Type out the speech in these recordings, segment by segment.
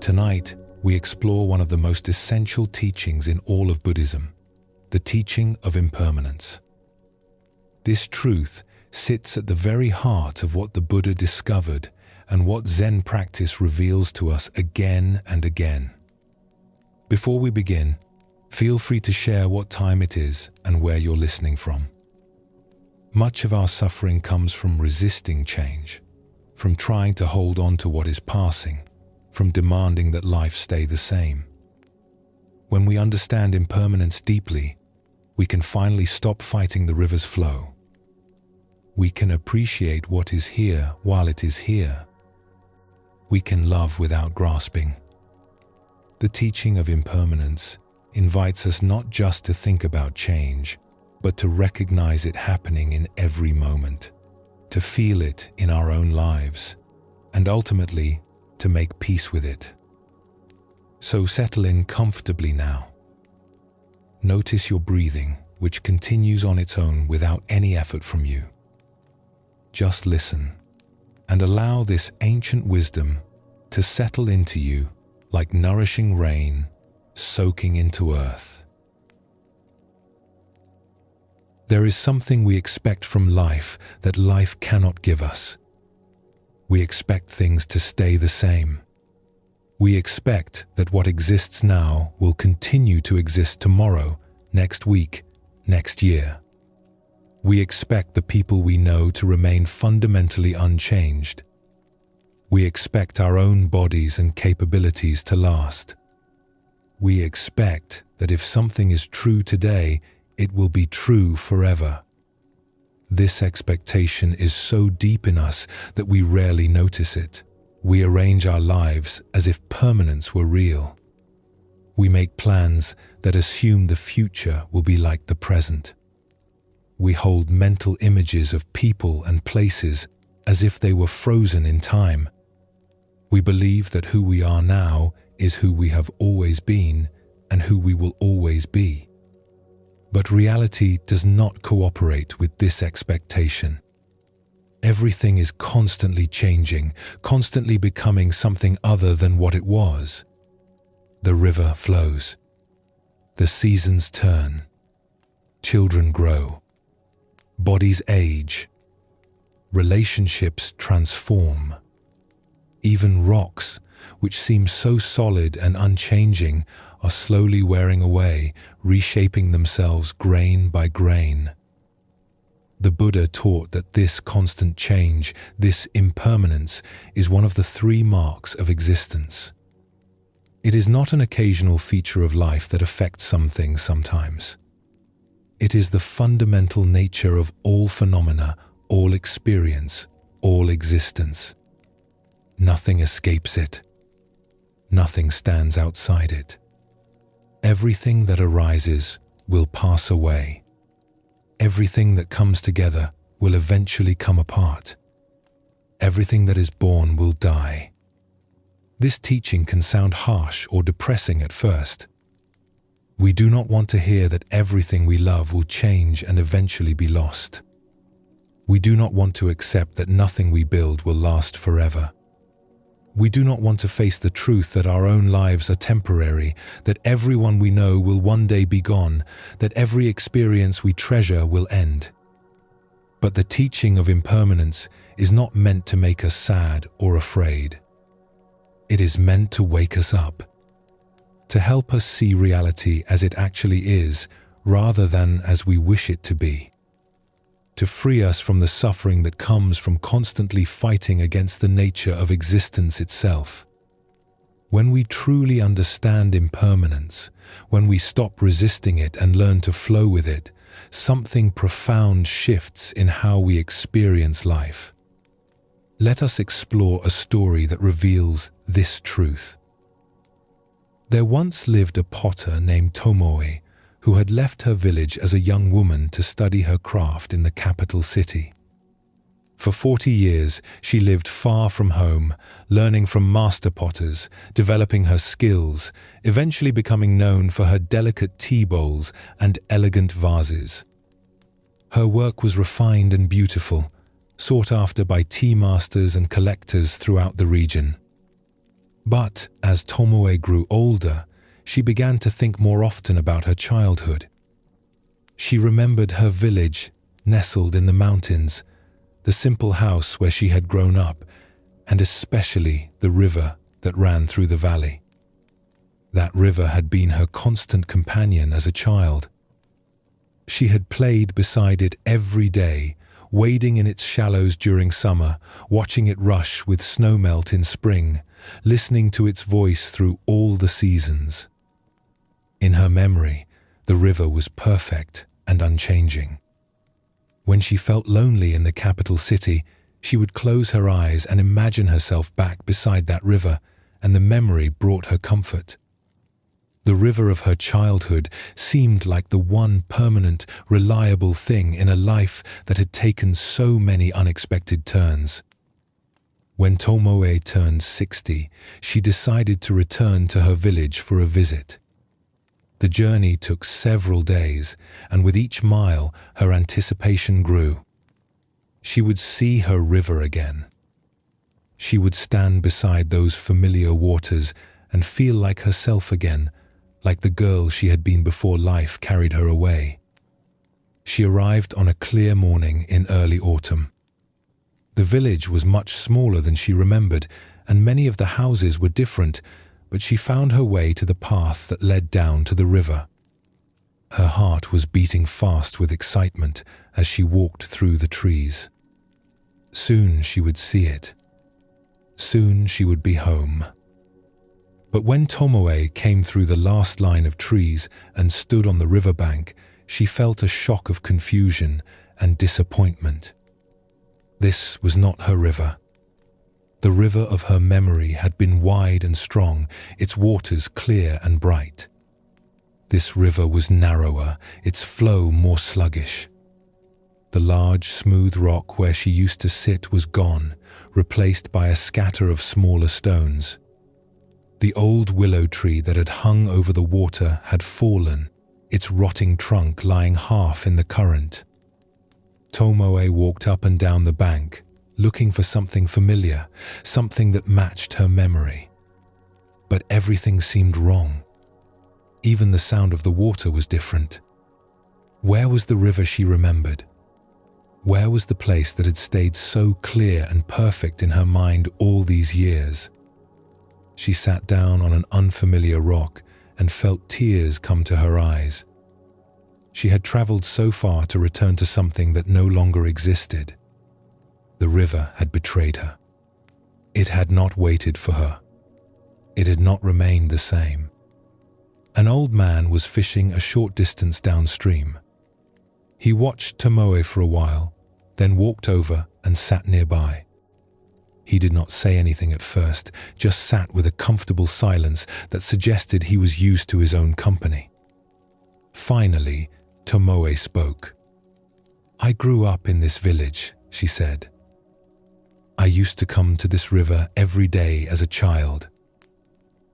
Tonight, we explore one of the most essential teachings in all of Buddhism, the teaching of impermanence. This truth sits at the very heart of what the Buddha discovered and what Zen practice reveals to us again and again. Before we begin, feel free to share what time it is and where you're listening from. Much of our suffering comes from resisting change, from trying to hold on to what is passing, from demanding that life stay the same. When we understand impermanence deeply, we can finally stop fighting the river's flow. We can appreciate what is here while it is here. We can love without grasping. The teaching of impermanence invites us not just to think about change, but to recognize it happening in every moment, to feel it in our own lives, and ultimately to make peace with it. So settle in comfortably now. Notice your breathing, which continues on its own without any effort from you. Just listen and allow this ancient wisdom to settle into you like nourishing rain soaking into earth. There is something we expect from life that life cannot give us. We expect things to stay the same. We expect that what exists now will continue to exist tomorrow, next week, next year. We expect the people we know to remain fundamentally unchanged. We expect our own bodies and capabilities to last. We expect that if something is true today, it will be true forever. This expectation is so deep in us that we rarely notice it. We arrange our lives as if permanence were real. We make plans that assume the future will be like the present. We hold mental images of people and places as if they were frozen in time. We believe that who we are now is who we have always been and who we will always be. But reality does not cooperate with this expectation. Everything is constantly changing, constantly becoming something other than what it was. The river flows. The seasons turn. Children grow. Bodies age. Relationships transform. Even rocks, which seem so solid and unchanging, are slowly wearing away, reshaping themselves grain by grain. The Buddha taught that this constant change, this impermanence, is one of the three marks of existence. It is not an occasional feature of life that affects some things sometimes. It is the fundamental nature of all phenomena, all experience, all existence. Nothing escapes it. Nothing stands outside it. Everything that arises will pass away. Everything that comes together will eventually come apart. Everything that is born will die. This teaching can sound harsh or depressing at first. We do not want to hear that everything we love will change and eventually be lost. We do not want to accept that nothing we build will last forever. We do not want to face the truth that our own lives are temporary, that everyone we know will one day be gone, that every experience we treasure will end. But the teaching of impermanence is not meant to make us sad or afraid. It is meant to wake us up, to help us see reality as it actually is, rather than as we wish it to be. To free us from the suffering that comes from constantly fighting against the nature of existence itself. When we truly understand impermanence, when we stop resisting it and learn to flow with it, something profound shifts in how we experience life. Let us explore a story that reveals this truth. There once lived a potter named Tomoe, who had left her village as a young woman to study her craft in the capital city. For 40 years, she lived far from home, learning from master potters, developing her skills, eventually becoming known for her delicate tea bowls and elegant vases. Her work was refined and beautiful, sought after by tea masters and collectors throughout the region. But as Tomoe grew older, she began to think more often about her childhood. She remembered her village, nestled in the mountains, the simple house where she had grown up, and especially the river that ran through the valley. That river had been her constant companion as a child. She had played beside it every day, wading in its shallows during summer, watching it rush with snowmelt in spring, listening to its voice through all the seasons. In her memory, the river was perfect and unchanging. When she felt lonely in the capital city, she would close her eyes and imagine herself back beside that river, and the memory brought her comfort. The river of her childhood seemed like the one permanent, reliable thing in a life that had taken so many unexpected turns. When Tomoe turned 60, she decided to return to her village for a visit. The journey took several days, and with each mile, her anticipation grew. She would see her river again. She would stand beside those familiar waters and feel like herself again, like the girl she had been before life carried her away. She arrived on a clear morning in early autumn. The village was much smaller than she remembered, and many of the houses were different, but she found her way to the path that led down to the river. Her heart was beating fast with excitement as she walked through the trees. Soon she would see it. Soon she would be home. But when Tomoe came through the last line of trees and stood on the riverbank, she felt a shock of confusion and disappointment. This was not her river. The river of her memory had been wide and strong, its waters clear and bright. This river was narrower, its flow more sluggish. The large, smooth rock where she used to sit was gone, replaced by a scatter of smaller stones. The old willow tree that had hung over the water had fallen, its rotting trunk lying half in the current. Tomoe walked up and down the bank, looking for something familiar, something that matched her memory. But everything seemed wrong. Even the sound of the water was different. Where was the river she remembered? Where was the place that had stayed so clear and perfect in her mind all these years? She sat down on an unfamiliar rock and felt tears come to her eyes. She had traveled so far to return to something that no longer existed. The river had betrayed her. It had not waited for her. It had not remained the same. An old man was fishing a short distance downstream. He watched Tomoe for a while, then walked over and sat nearby. He did not say anything at first, just sat with a comfortable silence that suggested he was used to his own company. Finally, Tomoe spoke. "I grew up in this village," she said. "I used to come to this river every day as a child.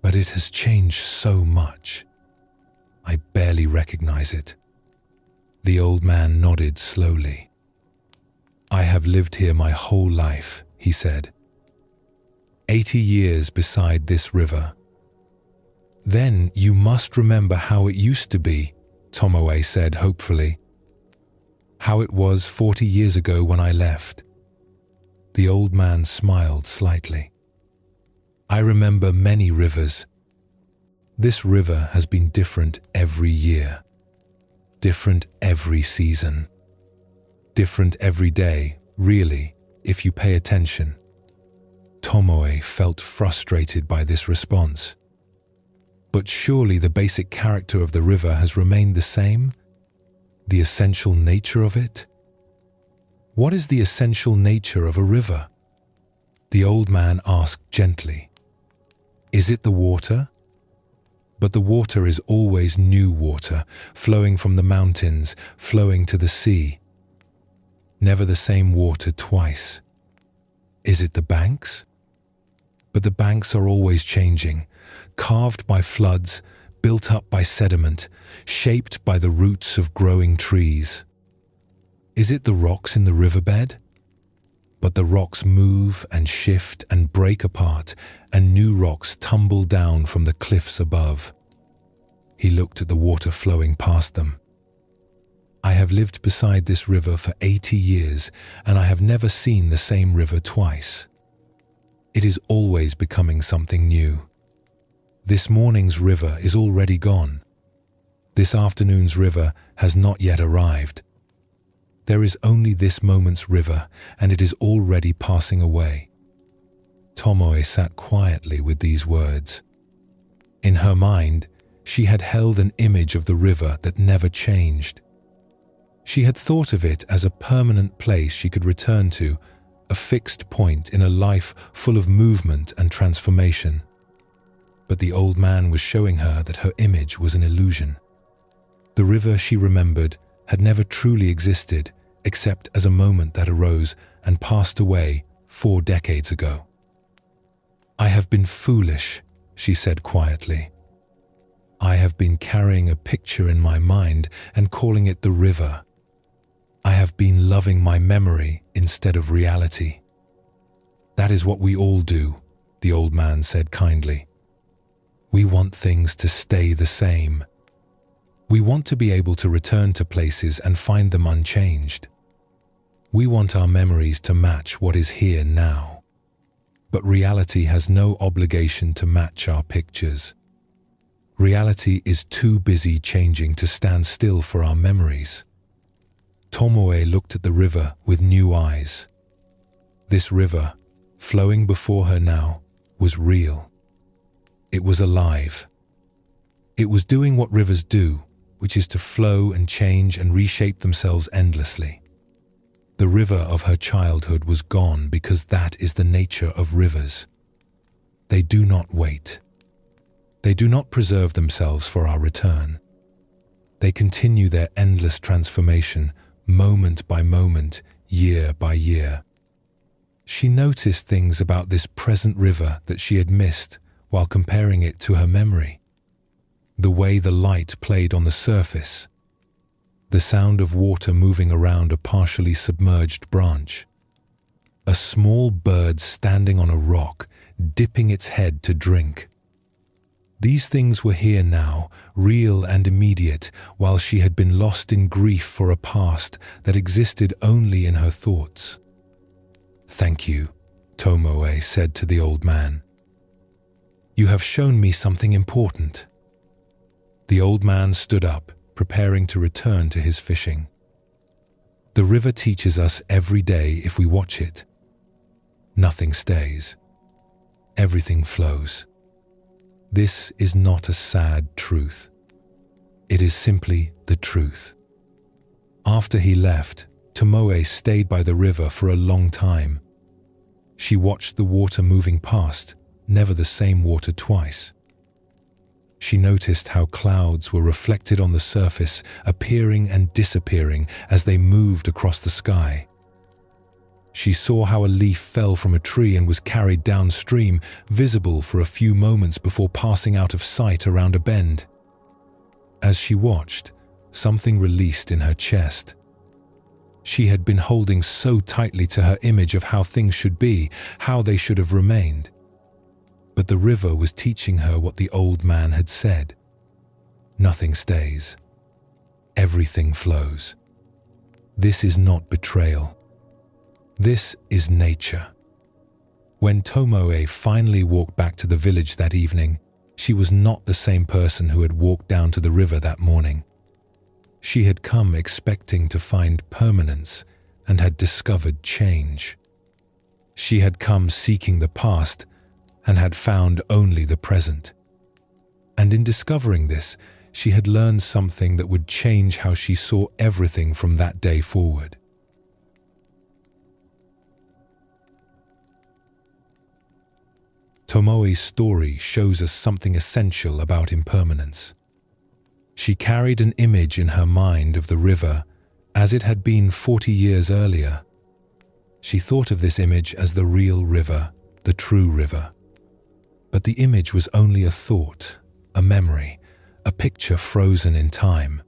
But it has changed so much. I barely recognize it." The old man nodded slowly. "I have lived here my whole life," he said. 80 years beside this river. "Then you must remember how it used to be," Tomoe said hopefully. "How it was 40 years ago when I left." The old man smiled slightly. "I remember many rivers. This river has been different every year, different every season, different every day, really, if you pay attention." Tomoe felt frustrated by this response. But surely the basic character of the river has remained the same? The essential nature of it? What is the essential nature of a river? The old man asked gently. Is it the water? But the water is always new water, flowing from the mountains, flowing to the sea. Never the same water twice. Is it the banks? But the banks are always changing, carved by floods, built up by sediment, shaped by the roots of growing trees. Is it the rocks in the riverbed? but the rocks move and shift and break apart, and new rocks tumble down from the cliffs above. He looked at the water flowing past them. I have lived beside this river for 80 years, and I have never seen the same river twice. It is always becoming something new. This morning's river is already gone. This afternoon's river has not yet arrived. There is only this moment's river, and it is already passing away. Tomoe sat quietly with these words. In her mind, she had held an image of the river that never changed. She had thought of it as a permanent place she could return to, a fixed point in a life full of movement and transformation. But the old man was showing her that her image was an illusion. The river she remembered had never truly existed except as a moment that arose and passed away 4 decades ago. I have been foolish, she said quietly. I have been carrying a picture in my mind and calling it the river. I have been loving my memory instead of reality. That is what we all do, the old man said kindly. We want things to stay the same. We want to be able to return to places and find them unchanged. We want our memories to match what is here now. But reality has no obligation to match our pictures. Reality is too busy changing to stand still for our memories. Tomoe looked at the river with new eyes. This river, flowing before her now, was real. It was alive. It was doing what rivers do, which is to flow and change and reshape themselves endlessly. The river of her childhood was gone because that is the nature of rivers. They do not wait. They do not preserve themselves for our return. They continue their endless transformation, moment by moment, year by year. She noticed things about this present river that she had missed while comparing it to her memory. The way the light played on the surface, the sound of water moving around a partially submerged branch, a small bird standing on a rock, dipping its head to drink. These things were here now, real and immediate, while she had been lost in grief for a past that existed only in her thoughts. Thank you, Tomoe said to the old man. You have shown me something important. The old man stood up, preparing to return to his fishing. The river teaches us every day if we watch it. Nothing stays. Everything flows. This is not a sad truth. It is simply the truth. After he left, Tomoe stayed by the river for a long time. She watched the water moving past, never the same water twice. She noticed how clouds were reflected on the surface, appearing and disappearing as they moved across the sky. She saw how a leaf fell from a tree and was carried downstream, visible for a few moments before passing out of sight around a bend. As she watched, something released in her chest. She had been holding so tightly to her image of how things should be, how they should have remained. But the river was teaching her what the old man had said. Nothing stays. Everything flows. This is not betrayal. This is nature. When Tomoe finally walked back to the village that evening, she was not the same person who had walked down to the river that morning. She had come expecting to find permanence and had discovered change. She had come seeking the past and had found only the present. And in discovering this, she had learned something that would change how she saw everything from that day forward. Tomoe's story shows us something essential about impermanence. She carried an image in her mind of the river as it had been 40 years earlier. She thought of this image as the real river, the true river. But the image was only a thought, a memory, a picture frozen in time.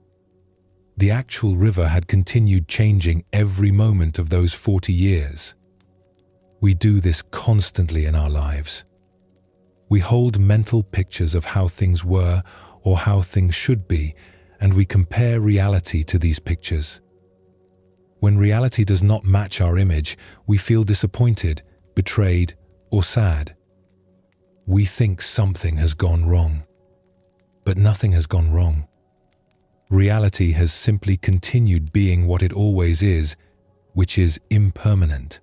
The actual river had continued changing every moment of those 40 years. We do this constantly in our lives. We hold mental pictures of how things were or how things should be, and we compare reality to these pictures. When reality does not match our image, we feel disappointed, betrayed, or sad. We think something has gone wrong. But nothing has gone wrong. Reality has simply continued being what it always is, which is impermanent.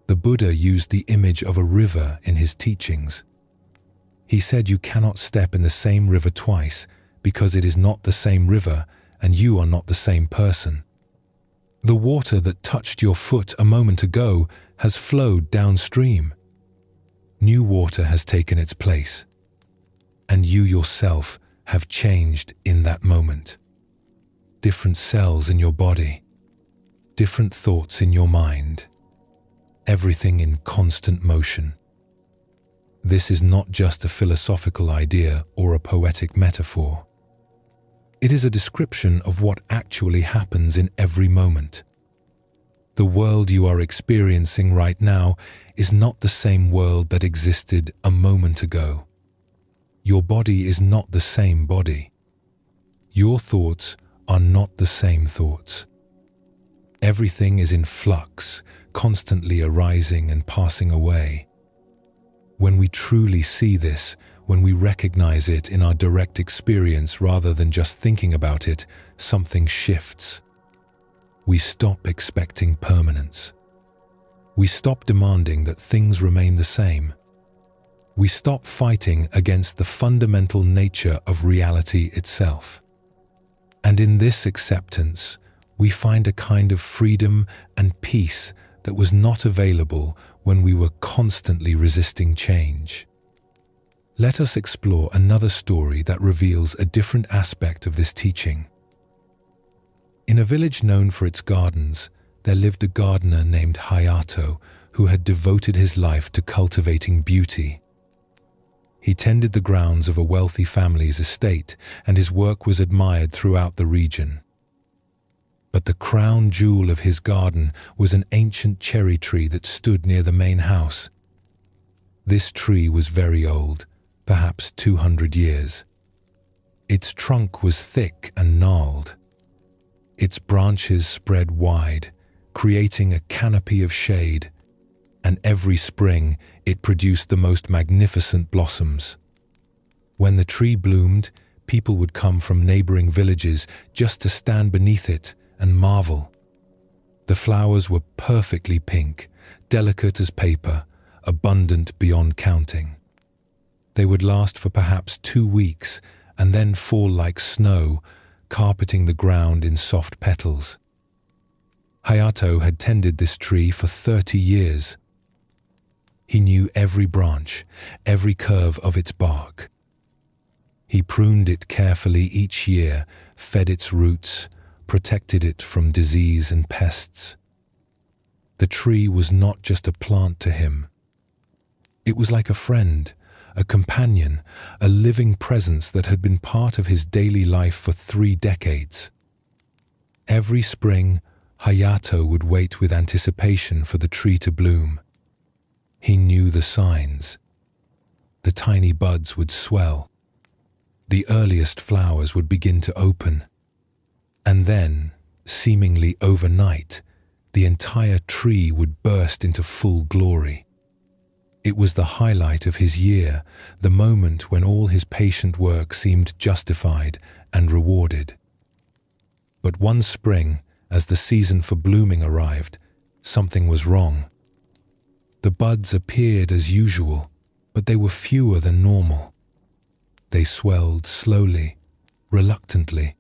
The Buddha used the image of a river in his teachings. He said you cannot step in the same river twice because it is not the same river and you are not the same person. The water that touched your foot a moment ago has flowed downstream. New water has taken its place, and you yourself have changed in that moment. Different cells in your body, different thoughts in your mind, everything in constant motion. This is not just a philosophical idea or a poetic metaphor. It is a description of what actually happens in every moment. The world you are experiencing right now is not the same world that existed a moment ago. Your body is not the same body. Your thoughts are not the same thoughts. Everything is in flux, constantly arising and passing away. When we truly see this, when we recognize it in our direct experience rather than just thinking about it, something shifts. We stop expecting permanence. We stop demanding that things remain the same. We stop fighting against the fundamental nature of reality itself. And in this acceptance, we find a kind of freedom and peace that was not available when we were constantly resisting change. Let us explore another story that reveals a different aspect of this teaching. In a village known for its gardens, there lived a gardener named Hayato who had devoted his life to cultivating beauty. He tended the grounds of a wealthy family's estate, and his work was admired throughout the region. But the crown jewel of his garden was an ancient cherry tree that stood near the main house. This tree was very old, perhaps 200 years. Its trunk was thick and gnarled. Its branches spread wide, creating a canopy of shade, and every spring it produced the most magnificent blossoms. When the tree bloomed, people would come from neighboring villages just to stand beneath it and marvel. The flowers were perfectly pink, delicate as paper, abundant beyond counting. They would last for perhaps 2 weeks and then fall like snow, carpeting the ground in soft petals. Hayato had tended this tree for 30 years. He knew every branch, every curve of its bark. He pruned it carefully each year, fed its roots, protected it from disease and pests. The tree was not just a plant to him. It was like a friend, a companion, a living presence that had been part of his daily life for 3 decades. Every spring, Hayato would wait with anticipation for the tree to bloom. He knew the signs. The tiny buds would swell. The earliest flowers would begin to open. And then, seemingly overnight, the entire tree would burst into full glory. It was the highlight of his year, the moment when all his patient work seemed justified and rewarded. But one spring, as the season for blooming arrived, something was wrong. The buds appeared as usual, but they were fewer than normal. They swelled slowly, reluctantly,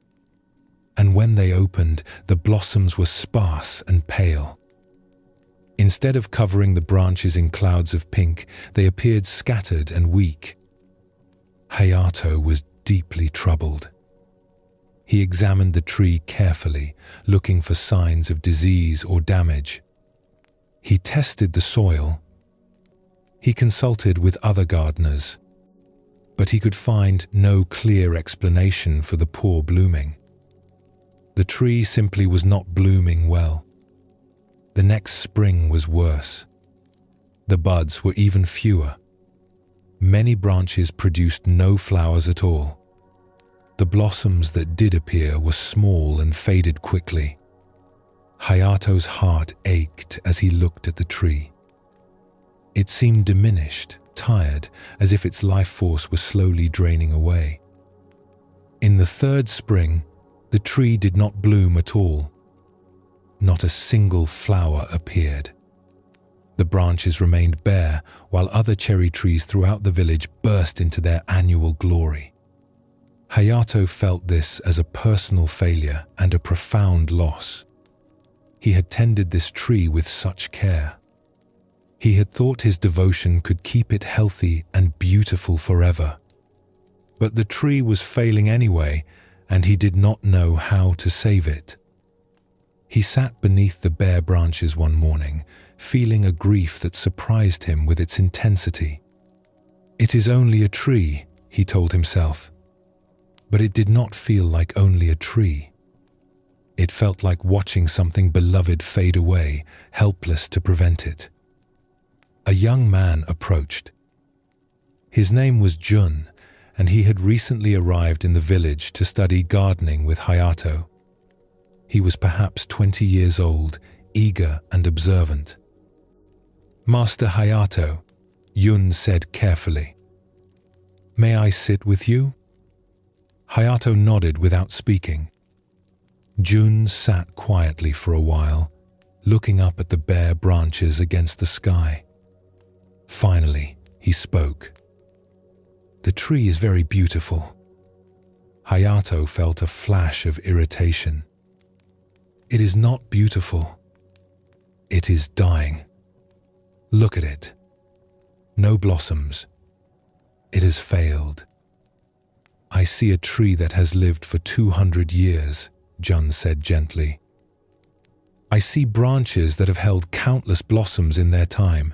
and when they opened, the blossoms were sparse and pale. Instead of covering the branches in clouds of pink, they appeared scattered and weak. Hayato was deeply troubled. He examined the tree carefully, looking for signs of disease or damage. He tested the soil. He consulted with other gardeners, but he could find no clear explanation for the poor blooming. The tree simply was not blooming well. The next spring was worse. The buds were even fewer. Many branches produced no flowers at all. The blossoms that did appear were small and faded quickly. Hayato's heart ached as he looked at the tree. It seemed diminished, tired, as if its life force was slowly draining away. In the third spring, the tree did not bloom at all. Not a single flower appeared. The branches remained bare, while other cherry trees throughout the village burst into their annual glory. Hayato felt this as a personal failure and a profound loss. He had tended this tree with such care. He had thought his devotion could keep it healthy and beautiful forever. But the tree was failing anyway, and he did not know how to save it. He sat beneath the bare branches one morning, feeling a grief that surprised him with its intensity. "It is only a tree," he told himself. But it did not feel like only a tree. It felt like watching something beloved fade away, helpless to prevent it. A young man approached. His name was Jun, and he had recently arrived in the village to study gardening with Hayato. He was perhaps 20 years old, eager and observant. "Master Hayato," Yun said carefully. "May I sit with you?" Hayato nodded without speaking. Jun sat quietly for a while, looking up at the bare branches against the sky. Finally, he spoke. "The tree is very beautiful." Hayato felt a flash of irritation. "It is not beautiful. It is dying. Look at it. No blossoms. It has failed." "I see a tree that has lived for 200 years, Jun said gently. "I see branches that have held countless blossoms in their time.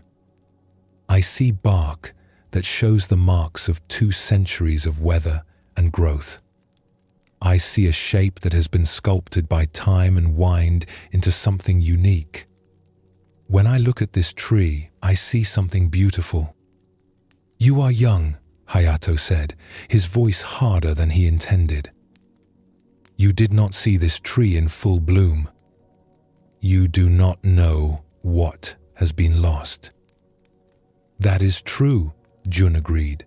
I see bark that shows the marks of 2 centuries of weather and growth. I see a shape that has been sculpted by time and wind into something unique. When I look at this tree, I see something beautiful." "You are young," Hayato said, his voice harder than he intended. "You did not see this tree in full bloom. You do not know what has been lost." "That is true," Jun agreed.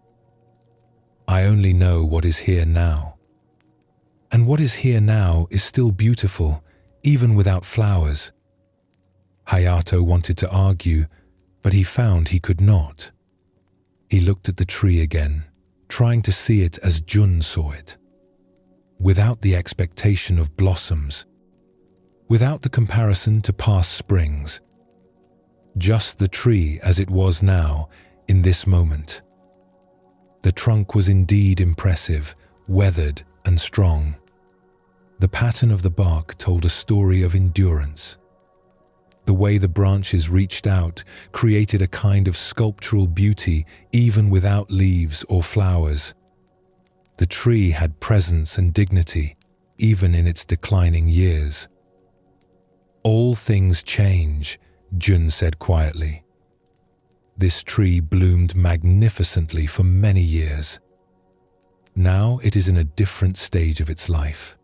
"I only know what is here now. And what is here now is still beautiful, even without flowers." Hayato wanted to argue, but he found he could not. He looked at the tree again, trying to see it as Jun saw it. Without the expectation of blossoms, without the comparison to past springs. Just the tree as it was now, in this moment. The trunk was indeed impressive, weathered and strong. The pattern of the bark told a story of endurance. The way the branches reached out created a kind of sculptural beauty even without leaves or flowers. The tree had presence and dignity, even in its declining years. "All things change," Jun said quietly. "This tree bloomed magnificently for many years. Now it is in a different stage of its life.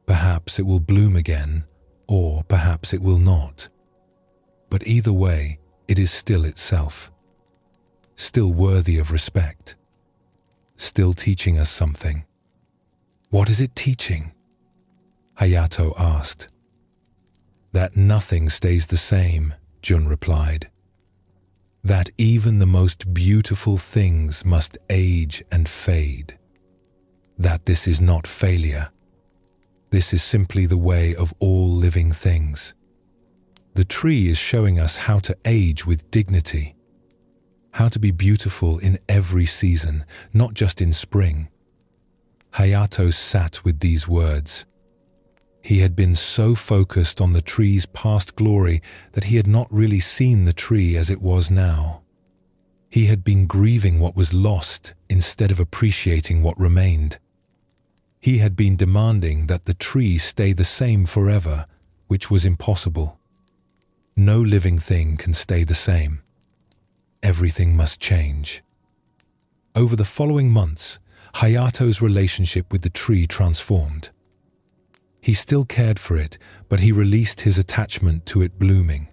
Perhaps it will bloom again, or perhaps it will not. But either way, it is still itself. Still worthy of respect. Still teaching us something." "What is it teaching?" Hayato asked. "That nothing stays the same," Jun replied. "That even the most beautiful things must age and fade. That this is not failure. This is simply the way of all living things. The tree is showing us how to age with dignity, how to be beautiful in every season, not just in spring." Hayato sat with these words. He had been so focused on the tree's past glory that he had not really seen the tree as it was now. He had been grieving what was lost instead of appreciating what remained. He had been demanding that the tree stay the same forever, which was impossible. No living thing can stay the same. everything must change. Over the following months, Hayato's relationship with the tree transformed. He still cared for it, but he released his attachment to it blooming.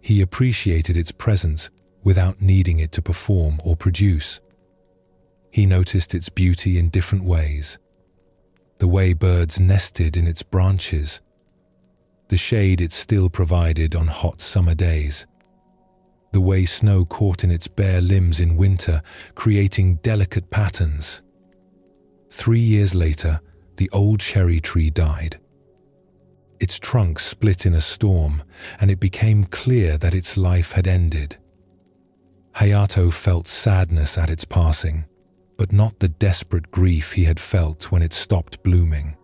He appreciated its presence without needing it to perform or produce. He noticed its beauty in different ways. The way birds nested in its branches, the shade it still provided on hot summer days, the way snow caught in its bare limbs in winter, creating delicate patterns. 3 years later, the old cherry tree died. Its trunk split in a storm, and it became clear that its life had ended. Hayato felt sadness at its passing, but not the desperate grief he had felt when it stopped blooming.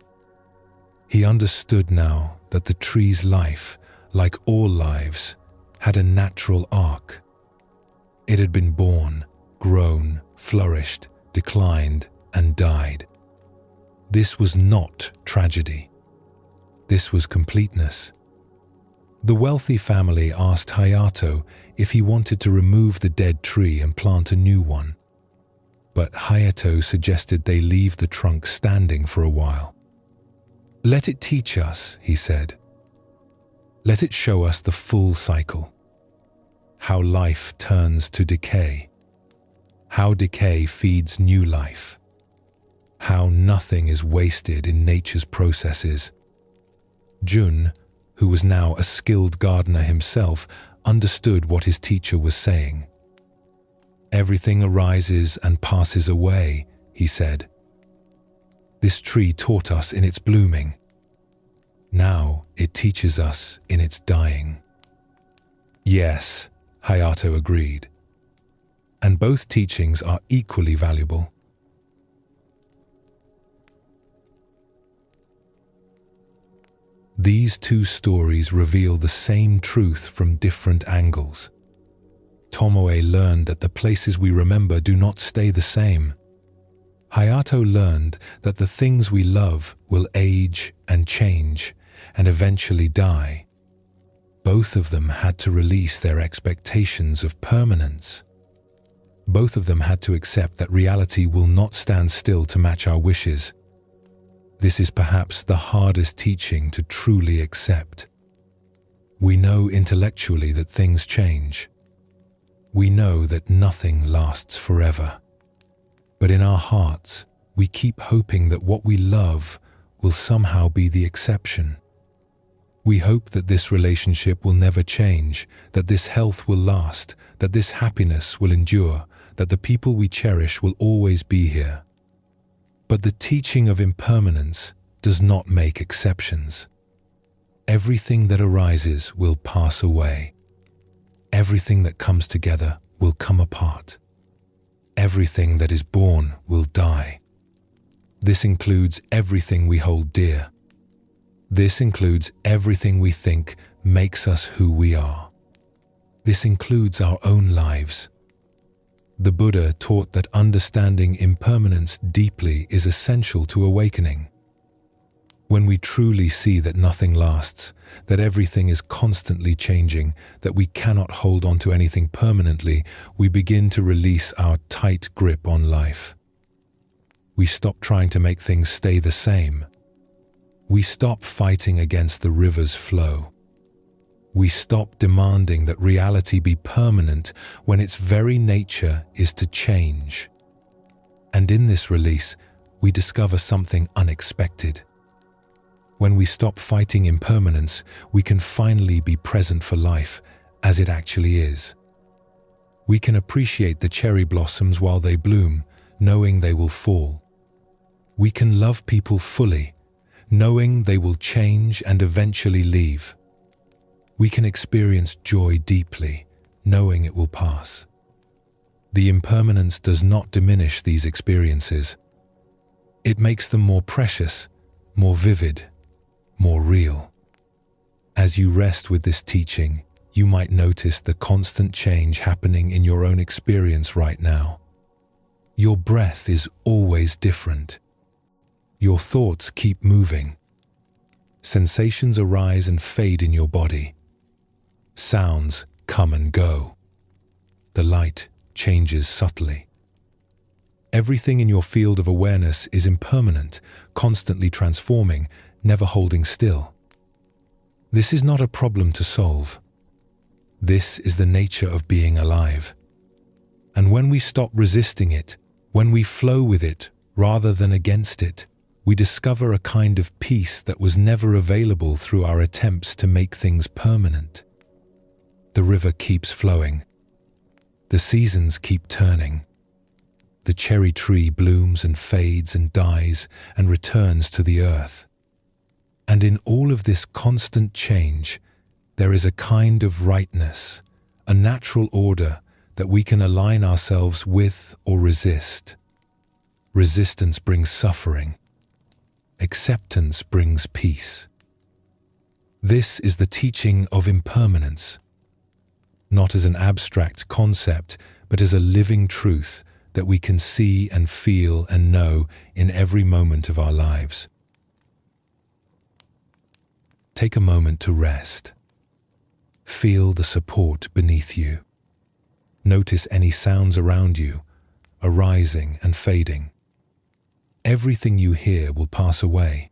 He understood now that the tree's life, like all lives, had a natural arc. It had been born, grown, flourished, declined, and died. This was not tragedy. This was completeness. The wealthy family asked Hayato if he wanted to remove the dead tree and plant a new one. But Hayato suggested they leave the trunk standing for a while. "Let it teach us," he said. "Let it show us the full cycle. How life turns to decay. How decay feeds new life. How nothing is wasted in nature's processes." Jun, who was now a skilled gardener himself, understood what his teacher was saying. "Everything arises and passes away," he said. "This tree taught us in its blooming. Now it teaches us in its dying." "Yes," Hayato agreed. "And both teachings are equally valuable." These two stories reveal the same truth from different angles. Tomoe learned that the places we remember do not stay the same. Hayato learned that the things we love will age and change and eventually die. Both of them had to release their expectations of permanence. Both of them had to accept that reality will not stand still to match our wishes. This is perhaps the hardest teaching to truly accept. We know intellectually that things change. We know that nothing lasts forever. But in our hearts, we keep hoping that what we love will somehow be the exception. We hope that this relationship will never change, that this health will last, that this happiness will endure, that the people we cherish will always be here. But the teaching of impermanence does not make exceptions. Everything that arises will pass away. Everything that comes together will come apart. Everything that is born will die. This includes everything we hold dear. This includes everything we think makes us who we are. This includes our own lives. The Buddha taught that understanding impermanence deeply is essential to awakening. When we truly see that nothing lasts, that everything is constantly changing, that we cannot hold on to anything permanently, we begin to release our tight grip on life. We stop trying to make things stay the same. We stop fighting against the river's flow. We stop demanding that reality be permanent when its very nature is to change. And in this release, we discover something unexpected. When we stop fighting impermanence, we can finally be present for life as it actually is. We can appreciate the cherry blossoms while they bloom, knowing they will fall. We can love people fully, knowing they will change and eventually leave. We can experience joy deeply, knowing it will pass. The impermanence does not diminish these experiences. It makes them more precious, more vivid, more real. As you rest with this teaching, you might notice the constant change happening in your own experience right now. Your breath is always different. Your thoughts keep moving. Sensations arise and fade in your body. Sounds come and go. the light changes subtly. Everything in your field of awareness is impermanent, constantly transforming, never holding still. This is not a problem to solve. This is the nature of being alive. And when we stop resisting it, when we flow with it rather than against it, we discover a kind of peace that was never available through our attempts to make things permanent. The river keeps flowing. The seasons keep turning. The cherry tree blooms and fades and dies and returns to the earth. And in all of this constant change, there is a kind of rightness, a natural order that we can align ourselves with or resist. Resistance brings suffering. Acceptance brings peace. This is the teaching of impermanence, not as an abstract concept, but as a living truth that we can see and feel and know in every moment of our lives. Take a moment to rest. Feel the support beneath you. Notice any sounds around you, arising and fading. Everything you hear will pass away.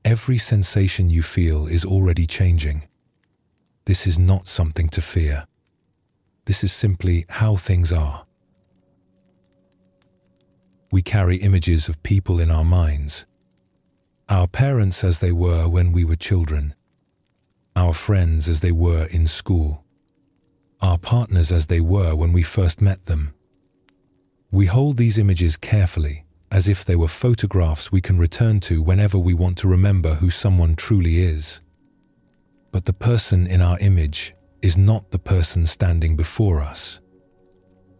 Every sensation you feel is already changing. This is not something to fear. This is simply how things are. We carry images of people in our minds. Our parents as they were when we were children. Our friends as they were in school. Our partners as they were when we first met them. We hold these images carefully, as if they were photographs we can return to whenever we want to remember who someone truly is. But the person in our image is not the person standing before us.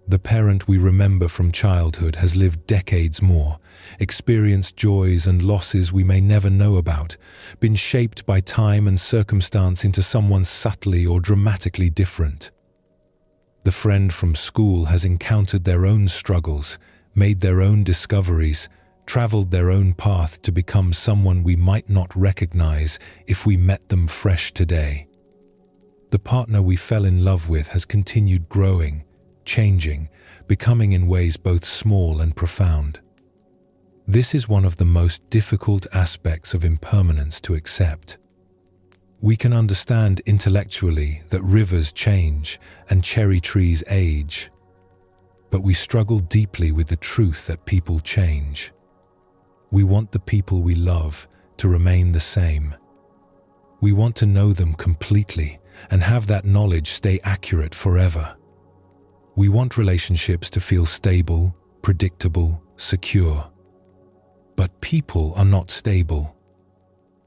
The parent we remember from childhood has lived decades more, experienced joys and losses we may never know about, been shaped by time and circumstance into someone subtly or dramatically different. The friend from school has encountered their own struggles, made their own discoveries, traveled their own path to become someone we might not recognize if we met them fresh today. The partner we fell in love with has continued growing, changing, becoming in ways both small and profound. This is one of the most difficult aspects of impermanence to accept. We can understand intellectually that rivers change and cherry trees age, but we struggle deeply with the truth that people change. We want the people we love to remain the same. We want to know them completely and have that knowledge stay accurate forever. We want relationships to feel stable, predictable, secure. But people are not stable.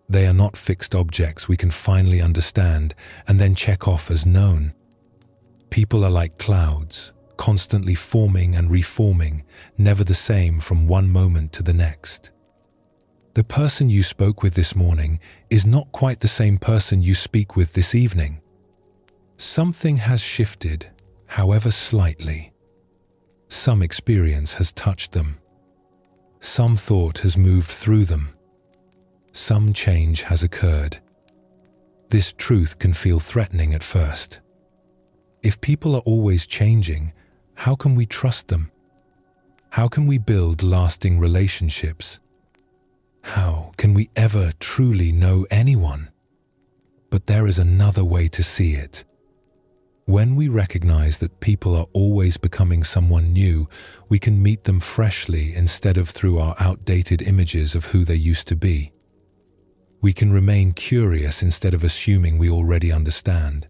They are not fixed objects we can finally understand and then check off as known. People are like clouds, constantly forming and reforming, never the same from one moment to the next. The person you spoke with this morning is not quite the same person you speak with this evening. Something has shifted, however slightly. Some experience has touched them. Some thought has moved through them. Some change has occurred. This truth can feel threatening at first. If people are always changing, how can we trust them? How can we build lasting relationships? How can we ever truly know anyone? But there is another way to see it. When we recognize that people are always becoming someone new, we can meet them freshly instead of through our outdated images of who they used to be. We can remain curious instead of assuming we already understand.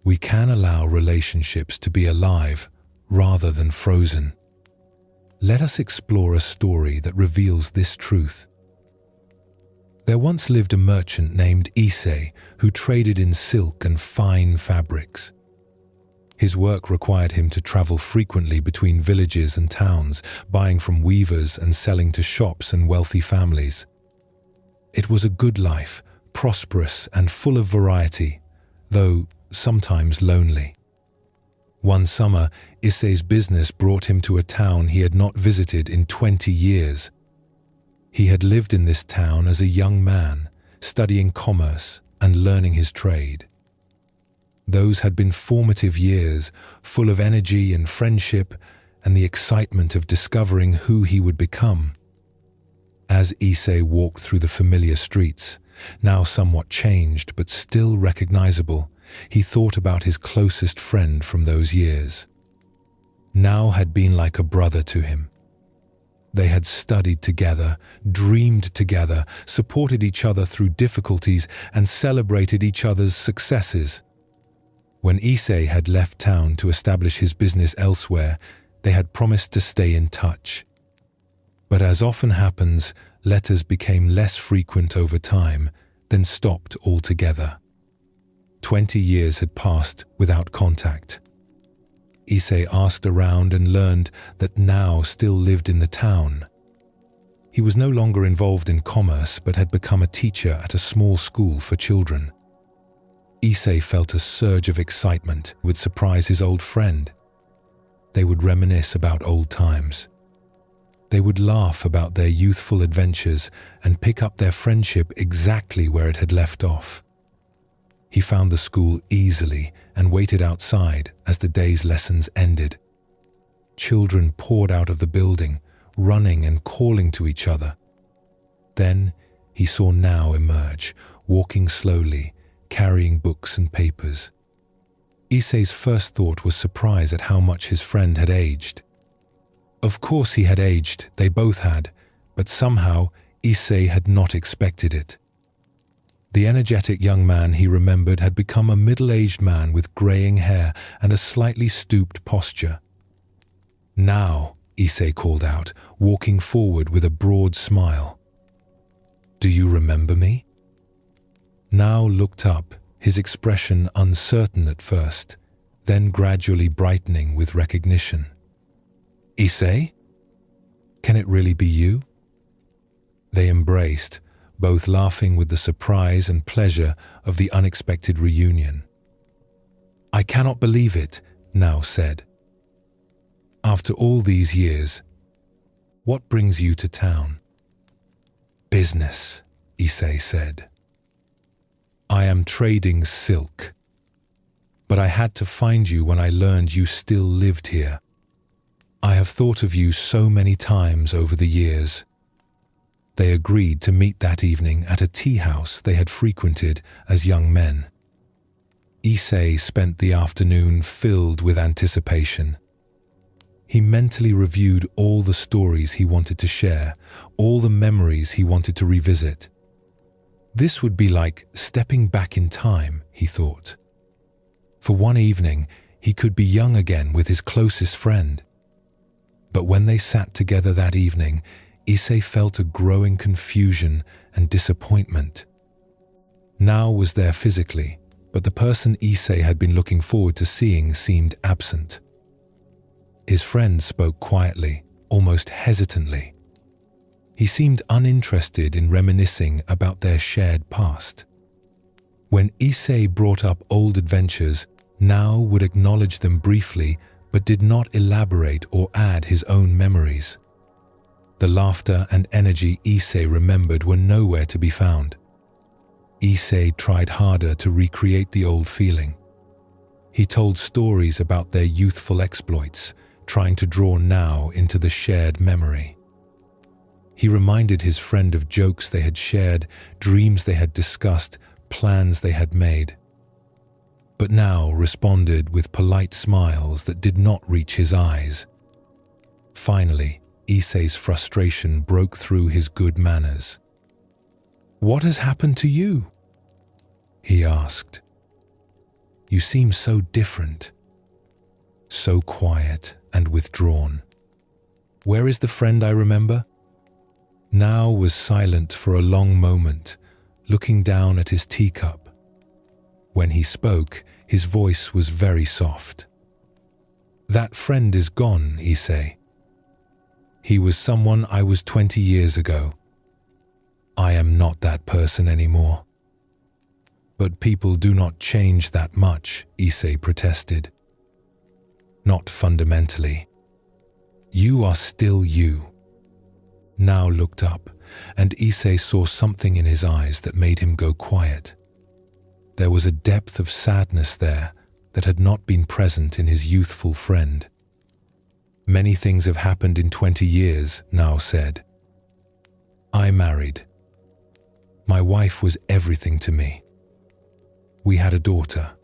We can allow relationships to be alive rather than frozen. Let us explore a story that reveals this truth. There once lived a merchant named Issei who traded in silk and fine fabrics. His work required him to travel frequently between villages and towns, buying from weavers and selling to shops and wealthy families. It was a good life, prosperous and full of variety, though sometimes lonely. One summer, Issei's business brought him to a town he had not visited in 20 years. He had lived in this town as a young man, studying commerce and learning his trade. Those had been formative years, full of energy and friendship and the excitement of discovering who he would become. As Issei walked through the familiar streets, now somewhat changed but still recognizable, he thought about his closest friend from those years. Now had been like a brother to him. They had studied together, dreamed together, supported each other through difficulties, and celebrated each other's successes. When Issei had left town to establish his business elsewhere, they had promised to stay in touch. But as often happens, letters became less frequent over time, then stopped altogether. 20 years had passed without contact. Issei asked around and learned that Nao still lived in the town. He was no longer involved in commerce but had become a teacher at a small school for children. Issei felt a surge of excitement would surprise his old friend. They would reminisce about old times. They would laugh about their youthful adventures and pick up their friendship exactly where it had left off. He found the school easily and waited outside as the day's lessons ended. Children poured out of the building, running and calling to each other. Then he saw Nao emerge, walking slowly, carrying books and papers. Issei's first thought was surprise at how much his friend had aged. Of course he had aged, they both had, but somehow Issei had not expected it. The energetic young man he remembered had become a middle-aged man with graying hair and a slightly stooped posture. "Now," Issei called out, walking forward with a broad smile. "Do you remember me?" Nao looked up, his expression uncertain at first, then gradually brightening with recognition. "Issei? Can it really be you?" They embraced, both laughing with the surprise and pleasure of the unexpected reunion. "I cannot believe it," Nao said. "After all these years, what brings you to town?" "Business," Issei said. "I am trading silk. But I had to find you when I learned you still lived here. I have thought of you so many times over the years." They agreed to meet that evening at a tea house they had frequented as young men. Issei spent the afternoon filled with anticipation. He mentally reviewed all the stories he wanted to share, all the memories he wanted to revisit. This would be like stepping back in time, he thought. For one evening, he could be young again with his closest friend. But when they sat together that evening, Issei felt a growing confusion and disappointment. Nao was there physically, but the person Issei had been looking forward to seeing seemed absent. His friend spoke quietly, almost hesitantly. He seemed uninterested in reminiscing about their shared past. When Issei brought up old adventures, Nao would acknowledge them briefly, but did not elaborate or add his own memories. The laughter and energy Issei remembered were nowhere to be found. Issei tried harder to recreate the old feeling. He told stories about their youthful exploits, trying to draw Nao into the shared memory. He reminded his friend of jokes they had shared, dreams they had discussed, plans they had made. But Nao responded with polite smiles that did not reach his eyes. Finally, Issei's frustration broke through his good manners. "What has happened to you?" he asked. "You seem so different, so quiet and withdrawn. Where is the friend I remember?" Nao was silent for a long moment, looking down at his teacup. When he spoke, his voice was very soft. "That friend is gone, Issei. He was someone I was 20 years ago. I am not that person anymore." "But people do not change that much," Issei protested. "Not fundamentally. You are still you." Nao looked up, and Issei saw something in his eyes that made him go quiet. There was a depth of sadness there that had not been present in his youthful friend. "Many things have happened in 20 years, Nao said. I married. My wife was everything to me. We had a daughter.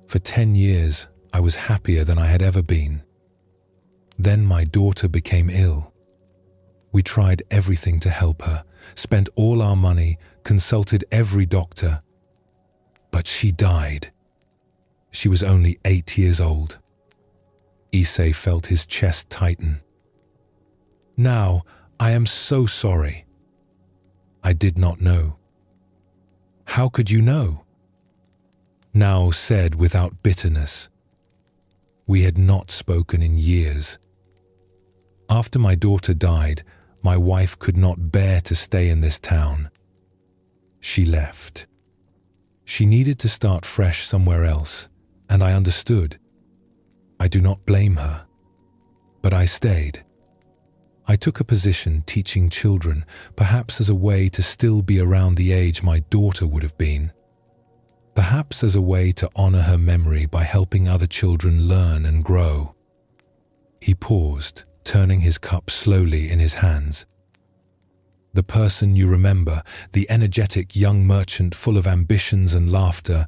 For 10 years, I was happier than I had ever been. Then my daughter became ill. We tried everything to help her, spent all our money, consulted every doctor. But she died. She was only 8 years old." Issei felt his chest tighten. "Now, I am so sorry. I did not know." "How could you know?" Nao said without bitterness. "We had not spoken in years. After my daughter died, my wife could not bear to stay in this town. She left. She needed to start fresh somewhere else, and I understood. I do not blame her. But I stayed. I took a position teaching children, perhaps as a way to still be around the age my daughter would have been. Perhaps as a way to honor her memory by helping other children learn and grow." He paused, turning his cup slowly in his hands. "The person you remember, the energetic young merchant full of ambitions and laughter,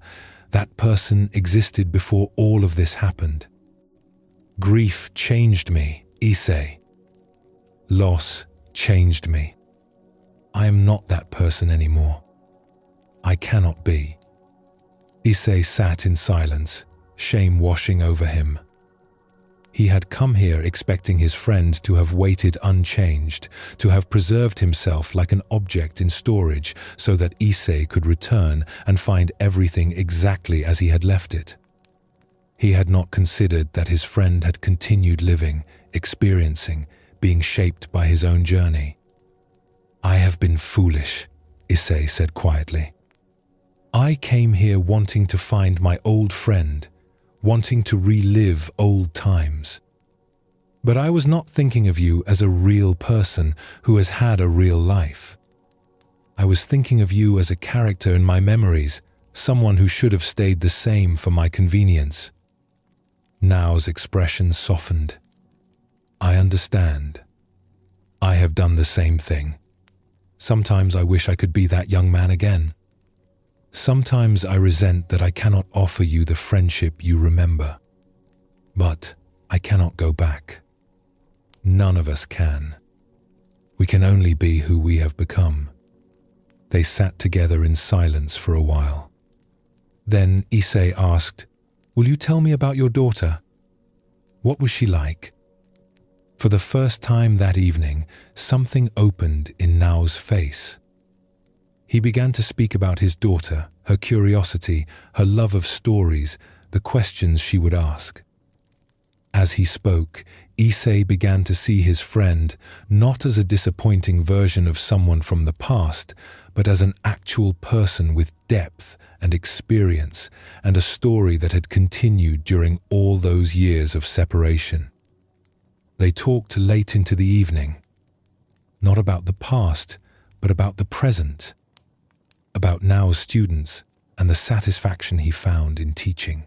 that person existed before all of this happened. Grief changed me, Issei. Loss changed me. I am not that person anymore. I cannot be." Issei sat in silence, shame washing over him. He had come here expecting his friend to have waited unchanged, to have preserved himself like an object in storage so that Issei could return and find everything exactly as he had left it. He had not considered that his friend had continued living, experiencing, being shaped by his own journey. "I have been foolish," Issei said quietly. "I came here wanting to find my old friend, wanting to relive old times. But I was not thinking of you as a real person who has had a real life. I was thinking of you as a character in my memories, someone who should have stayed the same for my convenience." Nao's expression softened. "I understand. I have done the same thing. Sometimes I wish I could be that young man again. Sometimes I resent that I cannot offer you the friendship you remember. But I cannot go back. None of us can. We can only be who we have become." They sat together in silence for a while. Then Issei asked, "Will you tell me about your daughter? What was she like?" For the first time that evening, something opened in Nao's face. He began to speak about his daughter, her curiosity, her love of stories, the questions she would ask. As he spoke, Issei began to see his friend not as a disappointing version of someone from the past, but as an actual person with depth and experience and a story that had continued during all those years of separation. They talked late into the evening, not about the past, but about the present, about Nao's students and the satisfaction he found in teaching,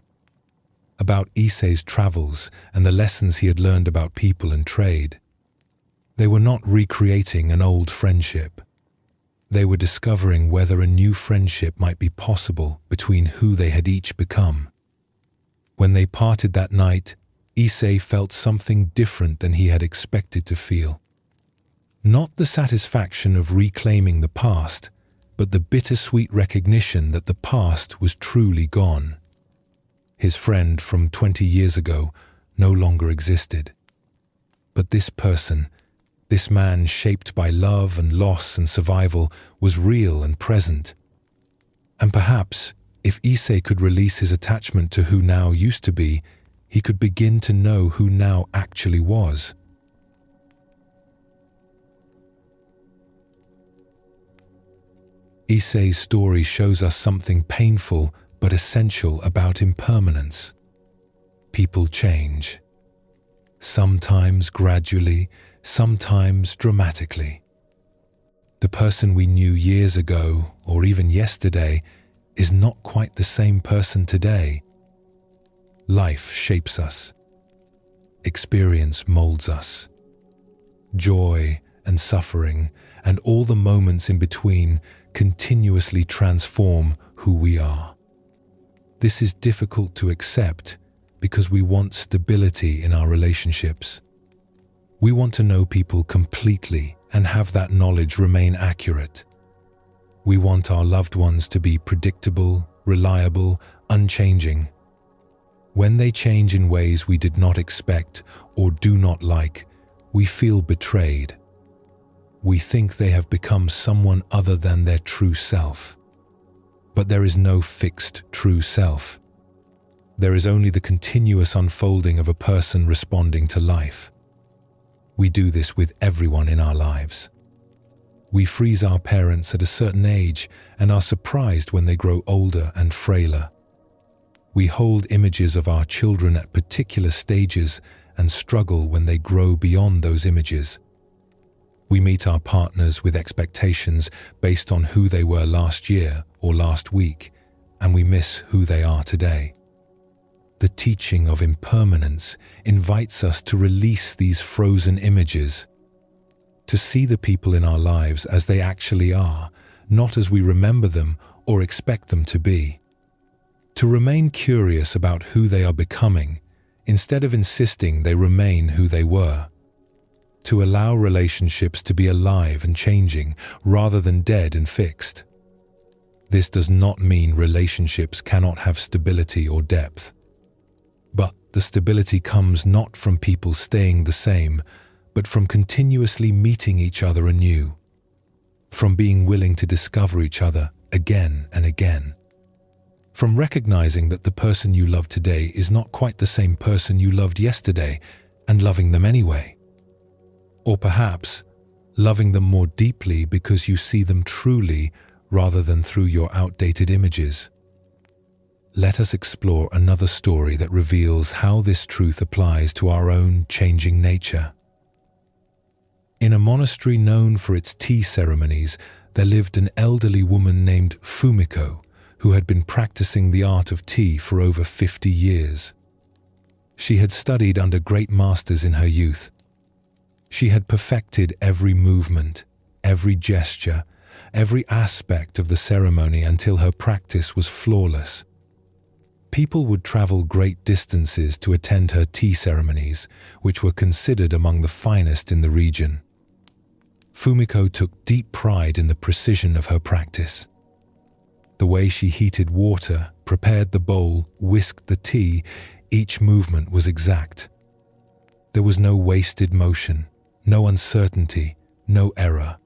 about Issei's travels and the lessons he had learned about people and trade. They were not recreating an old friendship. They were discovering whether a new friendship might be possible between who they had each become. When they parted that night, Issei felt something different than he had expected to feel. Not the satisfaction of reclaiming the past, but the bittersweet recognition that the past was truly gone. His friend from 20 years ago no longer existed. But this person, this man shaped by love and loss and survival, was real and present. And perhaps, if Issei could release his attachment to who Nao used to be, he could begin to know who Nao actually was. Issei's story shows us something painful but essential about impermanence. People change. Sometimes gradually, sometimes dramatically. The person we knew years ago, or even yesterday, is not quite the same person today. Life shapes us. Experience molds us. Joy and suffering, and all the moments in between, continuously transform who we are. This is difficult to accept because we want stability in our relationships. We want to know people completely and have that knowledge remain accurate. We want our loved ones to be predictable, reliable, unchanging. When they change in ways we did not expect or do not like, we feel betrayed. We think they have become someone other than their true self. But there is no fixed true self. There is only the continuous unfolding of a person responding to life. We do this with everyone in our lives. We freeze our parents at a certain age and are surprised when they grow older and frailer. We hold images of our children at particular stages and struggle when they grow beyond those images. We meet our partners with expectations based on who they were last year or last week, and we miss who they are today. The teaching of impermanence invites us to release these frozen images, to see the people in our lives as they actually are, not as we remember them or expect them to be. To remain curious about who they are becoming, instead of insisting they remain who they were. To allow relationships to be alive and changing rather than dead and fixed. This does not mean relationships cannot have stability or depth. But the stability comes not from people staying the same, but from continuously meeting each other anew. From being willing to discover each other again and again. From recognizing that the person you love today is not quite the same person you loved yesterday and loving them anyway. Or perhaps loving them more deeply because you see them truly rather than through your outdated images. Let us explore another story that reveals how this truth applies to our own changing nature. In a monastery known for its tea ceremonies, there lived an elderly woman named Fumiko, who had been practicing the art of tea for over 50 years. She had studied under great masters in her youth. She had perfected every movement, every gesture, every aspect of the ceremony until her practice was flawless. People would travel great distances to attend her tea ceremonies, which were considered among the finest in the region. Fumiko took deep pride in the precision of her practice. The way she heated water, prepared the bowl, whisked the tea, each movement was exact. There was no wasted motion, no uncertainty, no error.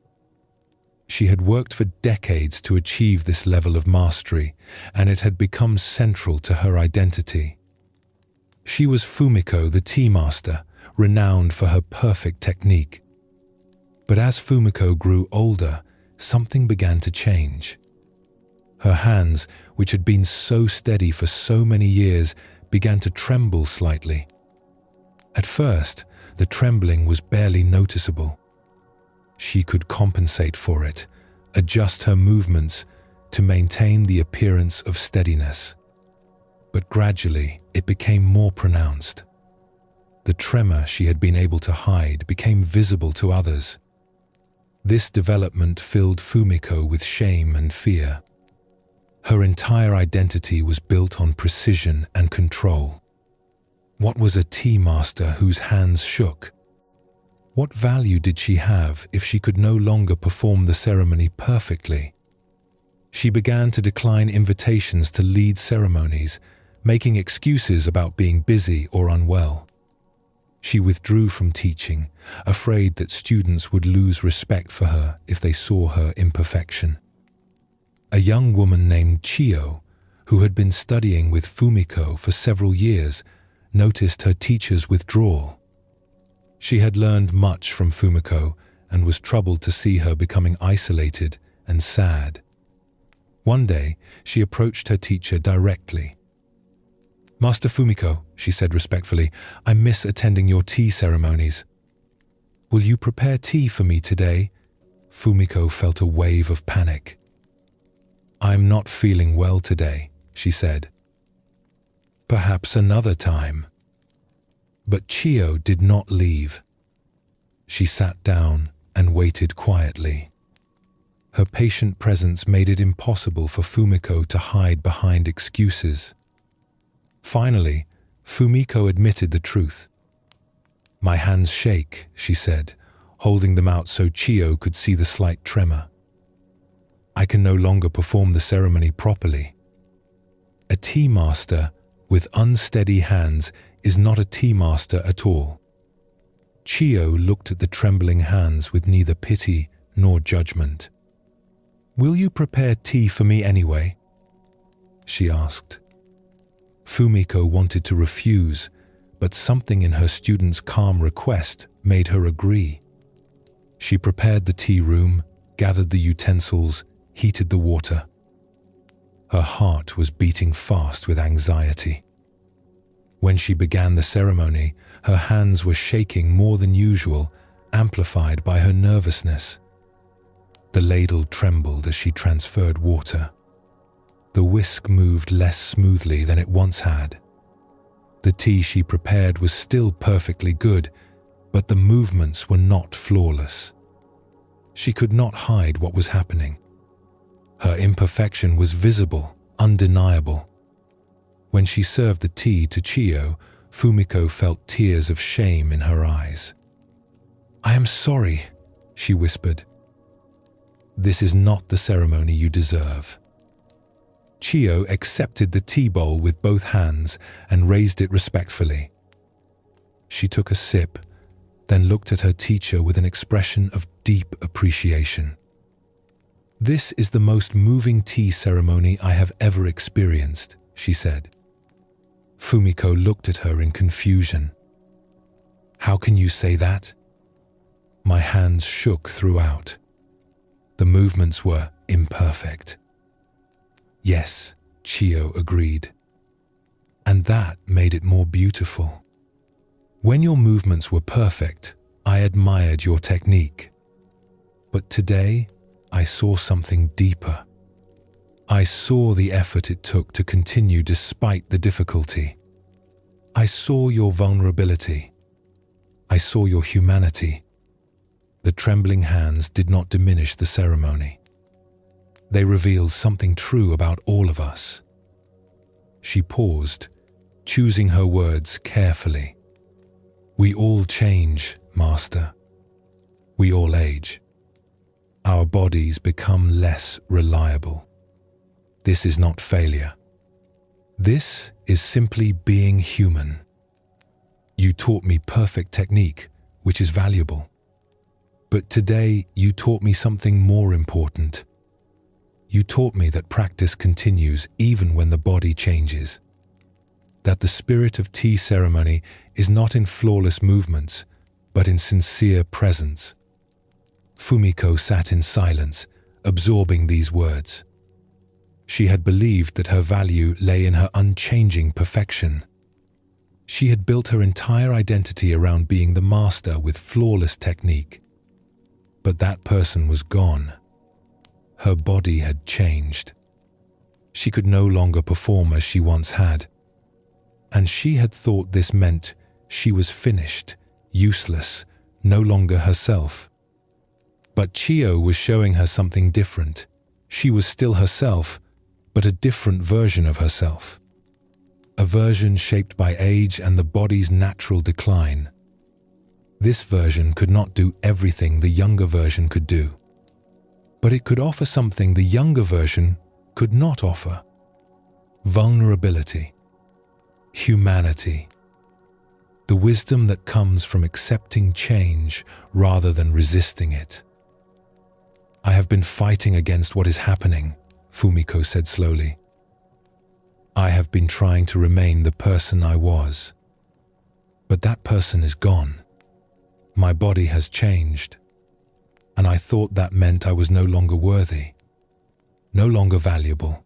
She had worked for decades to achieve this level of mastery, and it had become central to her identity. She was Fumiko the tea master, renowned for her perfect technique. But as Fumiko grew older, something began to change. Her hands, which had been so steady for so many years, began to tremble slightly. At first, the trembling was barely noticeable. She could compensate for it, adjust her movements to maintain the appearance of steadiness. But gradually, it became more pronounced. The tremor she had been able to hide became visible to others. This development filled Fumiko with shame and fear. Her entire identity was built on precision and control. What was a tea master whose hands shook? What value did she have if she could no longer perform the ceremony perfectly? She began to decline invitations to lead ceremonies, making excuses about being busy or unwell. She withdrew from teaching, afraid that students would lose respect for her if they saw her imperfection. A young woman named Chiyo, who had been studying with Fumiko for several years, noticed her teacher's withdrawal. She had learned much from Fumiko and was troubled to see her becoming isolated and sad. One day, she approached her teacher directly. "Master Fumiko," she said respectfully, "I miss attending your tea ceremonies. Will you prepare tea for me today?" Fumiko felt a wave of panic. "I'm not feeling well today," she said. Perhaps another time. But Chiyo did not leave. She sat down and waited quietly. Her patient presence made it impossible for Fumiko to hide behind excuses. Finally, Fumiko admitted the truth. "My hands shake," she said, holding them out so Chiyo could see the slight tremor. "I can no longer perform the ceremony properly." A tea master with unsteady hands is not a tea master at all. Chiyo looked at the trembling hands with neither pity nor judgment. "Will you prepare tea for me anyway?" she asked. Fumiko wanted to refuse, but something in her student's calm request made her agree. She prepared the tea room, gathered the utensils, heated the water. Her heart was beating fast with anxiety. When she began the ceremony, her hands were shaking more than usual, amplified by her nervousness. The ladle trembled as she transferred water. The whisk moved less smoothly than it once had. The tea she prepared was still perfectly good, but the movements were not flawless. She could not hide what was happening. Her imperfection was visible, undeniable. When she served the tea to Chiyo, Fumiko felt tears of shame in her eyes. "I am sorry," she whispered. "This is not the ceremony you deserve." Chiyo accepted the tea bowl with both hands and raised it respectfully. She took a sip, then looked at her teacher with an expression of deep appreciation. "This is the most moving tea ceremony I have ever experienced," she said. Fumiko looked at her in confusion. "How can you say that?" My hands shook throughout. The movements were imperfect. "Yes," Chiyo agreed. "And that made it more beautiful. When your movements were perfect, I admired your technique. But today, I saw something deeper. I saw the effort it took to continue despite the difficulty. I saw your vulnerability. I saw your humanity." The trembling hands did not diminish the ceremony. They revealed something true about all of us. She paused, choosing her words carefully. "We all change, Master. We all age. Our bodies become less reliable. This is not failure. This is simply being human. You taught me perfect technique, which is valuable. But today you taught me something more important. You taught me that practice continues even when the body changes. That the spirit of tea ceremony is not in flawless movements, but in sincere presence." Fumiko sat in silence, absorbing these words. She had believed that her value lay in her unchanging perfection. She had built her entire identity around being the master with flawless technique. But that person was gone. Her body had changed. She could no longer perform as she once had. And she had thought this meant she was finished, useless, no longer herself. But Chiyo was showing her something different. She was still herself, but a different version of herself. A version shaped by age and the body's natural decline. This version could not do everything the younger version could do. But it could offer something the younger version could not offer. Vulnerability. Humanity. The wisdom that comes from accepting change rather than resisting it. "I have been fighting against what is happening," Fumiko said slowly. "I have been trying to remain the person I was. But that person is gone. My body has changed. And I thought that meant I was no longer worthy, no longer valuable."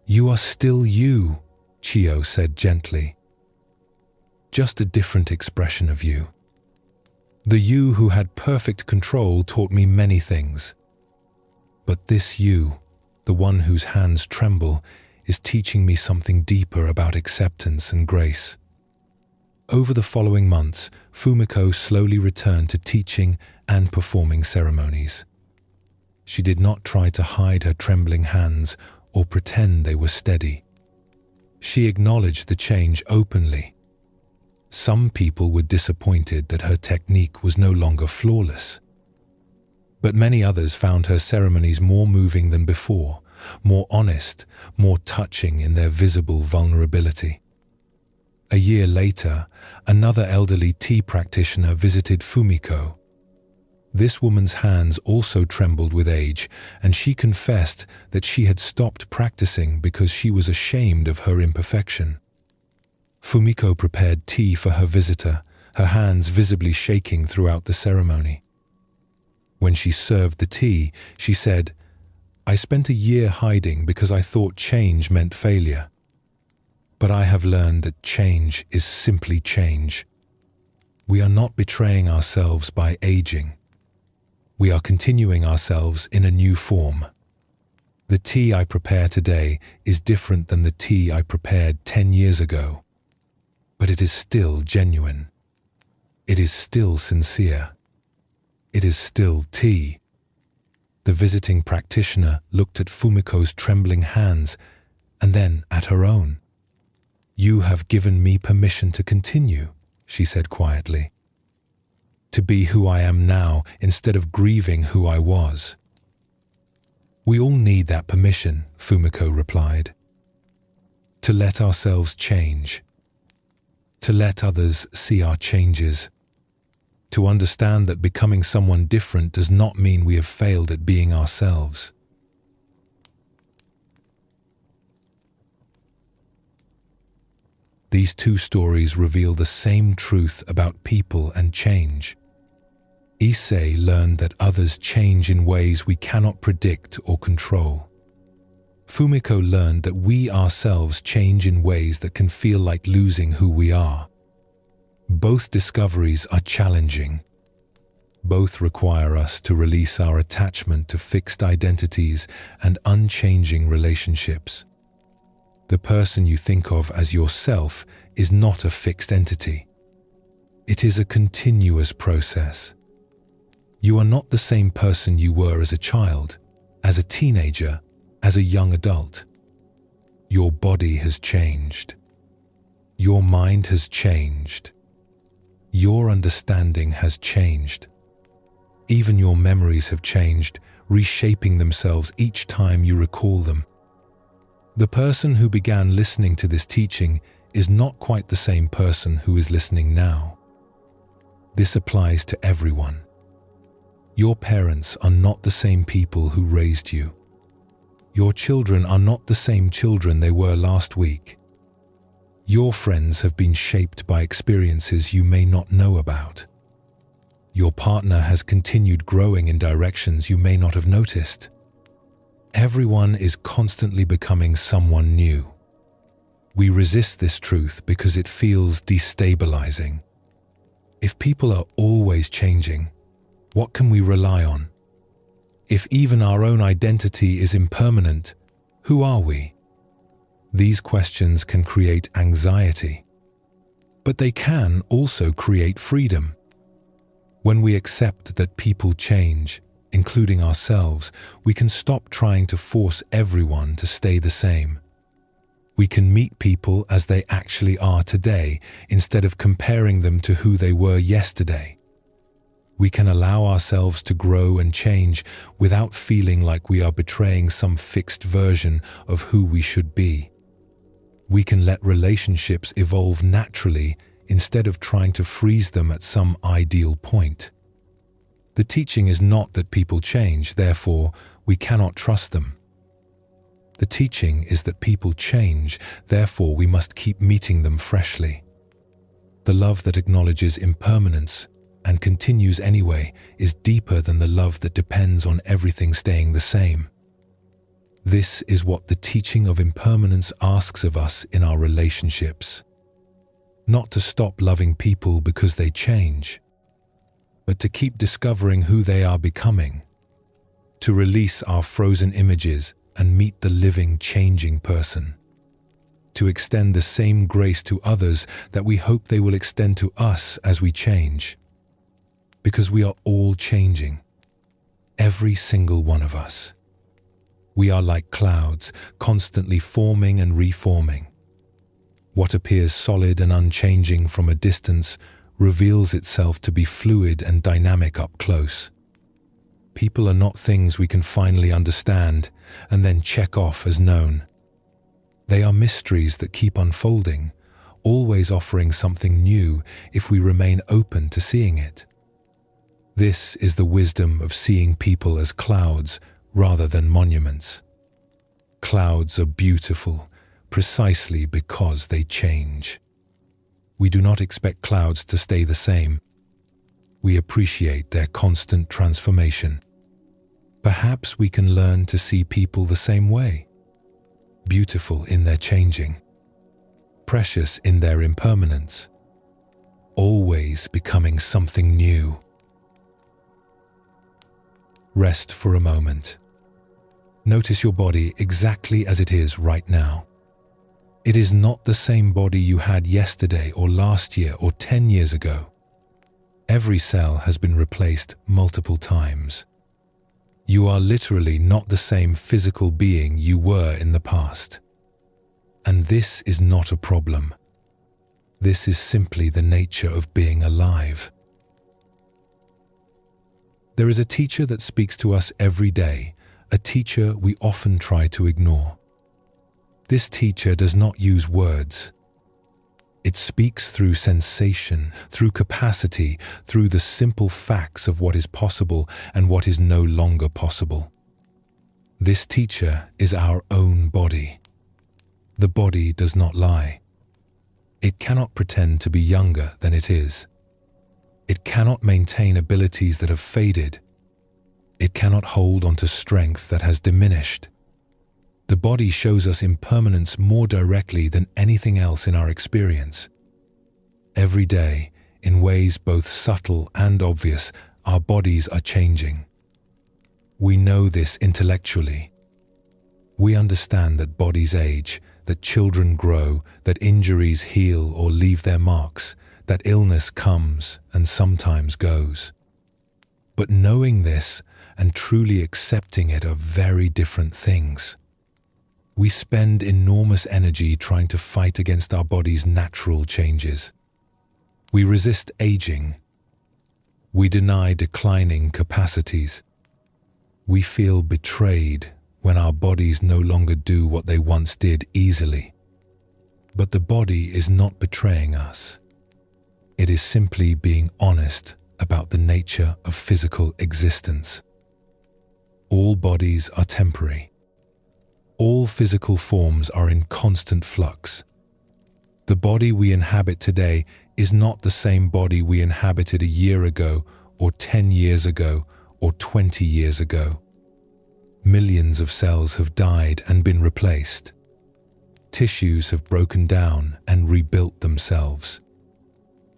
"You are still you," Chiyo said gently. "Just a different expression of you. The you who had perfect control taught me many things. But this you, the one whose hands tremble, is teaching me something deeper about acceptance and grace. Over the following months, Fumiko slowly returned to teaching and performing ceremonies. She did not try to hide her trembling hands or pretend they were steady. She acknowledged the change openly. Some people were disappointed that her technique was no longer flawless. But many others found her ceremonies more moving than before, more honest, more touching in their visible vulnerability. A year later, another elderly tea practitioner visited Fumiko. This woman's hands also trembled with age, and she confessed that she had stopped practicing because she was ashamed of her imperfection. Fumiko prepared tea for her visitor, her hands visibly shaking throughout the ceremony. When she served the tea, she said, "I spent a year hiding because I thought change meant failure. But I have learned that change is simply change. We are not betraying ourselves by aging. We are continuing ourselves in a new form. The tea I prepare today is different than the tea I prepared 10 years ago. But it is still genuine. It is still sincere. It is still tea." The visiting practitioner looked at Fumiko's trembling hands and then at her own. "You have given me permission to continue," she said quietly. "To be who I am now instead of grieving who I was." "We all need that permission," Fumiko replied. "To let ourselves change. To let others see our changes. To understand that becoming someone different does not mean we have failed at being ourselves." These two stories reveal the same truth about people and change. Issei learned that others change in ways we cannot predict or control. Fumiko learned that we ourselves change in ways that can feel like losing who we are. Both discoveries are challenging. Both require us to release our attachment to fixed identities and unchanging relationships. The person you think of as yourself is not a fixed entity. It is a continuous process. You are not the same person you were as a child, as a teenager, as a young adult. Your body has changed. Your mind has changed. Your understanding has changed. Even your memories have changed, reshaping themselves each time you recall them. The person who began listening to this teaching is not quite the same person who is listening now. This applies to everyone. Your parents are not the same people who raised you. Your children are not the same children they were last week. Your friends have been shaped by experiences you may not know about. Your partner has continued growing in directions you may not have noticed. Everyone is constantly becoming someone new. We resist this truth because it feels destabilizing. If people are always changing, what can we rely on? If even our own identity is impermanent, who are we? These questions can create anxiety, but they can also create freedom. When we accept that people change, including ourselves, we can stop trying to force everyone to stay the same. We can meet people as they actually are today instead of comparing them to who they were yesterday. We can allow ourselves to grow and change without feeling like we are betraying some fixed version of who we should be. We can let relationships evolve naturally instead of trying to freeze them at some ideal point. The teaching is not that people change, therefore we cannot trust them. The teaching is that people change, therefore we must keep meeting them freshly. The love that acknowledges impermanence and continues anyway is deeper than the love that depends on everything staying the same. This is what the teaching of impermanence asks of us in our relationships. Not to stop loving people because they change, but to keep discovering who they are becoming. To release our frozen images and meet the living, changing person. To extend the same grace to others that we hope they will extend to us as we change. Because we are all changing. Every single one of us. We are like clouds, constantly forming and reforming. What appears solid and unchanging from a distance reveals itself to be fluid and dynamic up close. People are not things we can finally understand and then check off as known. They are mysteries that keep unfolding, always offering something new if we remain open to seeing it. This is the wisdom of seeing people as clouds rather than monuments. Clouds are beautiful precisely because they change. We do not expect clouds to stay the same. We appreciate their constant transformation. Perhaps we can learn to see people the same way. Beautiful in their changing. Precious in their impermanence. Always becoming something new. Rest for a moment. Notice your body exactly as it is right now. It is not the same body you had yesterday or last year or 10 years ago. Every cell has been replaced multiple times. You are literally not the same physical being you were in the past. And this is not a problem. This is simply the nature of being alive. There is a teacher that speaks to us every day, a teacher we often try to ignore. This teacher does not use words. It speaks through sensation, through capacity, through the simple facts of what is possible and what is no longer possible. This teacher is our own body. The body does not lie. It cannot pretend to be younger than it is. It cannot maintain abilities that have faded. It cannot hold onto strength that has diminished. The body shows us impermanence more directly than anything else in our experience. Every day, in ways both subtle and obvious, our bodies are changing. We know this intellectually. We understand that bodies age, that children grow, that injuries heal or leave their marks, that illness comes and sometimes goes. But knowing this and truly accepting it are very different things. We spend enormous energy trying to fight against our body's natural changes. We resist aging. We deny declining capacities. We feel betrayed when our bodies no longer do what they once did easily. But the body is not betraying us. It is simply being honest about the nature of physical existence. All bodies are temporary. All physical forms are in constant flux. The body we inhabit today is not the same body we inhabited a year ago, or 10 years ago, or 20 years ago. Millions of cells have died and been replaced. Tissues have broken down and rebuilt themselves.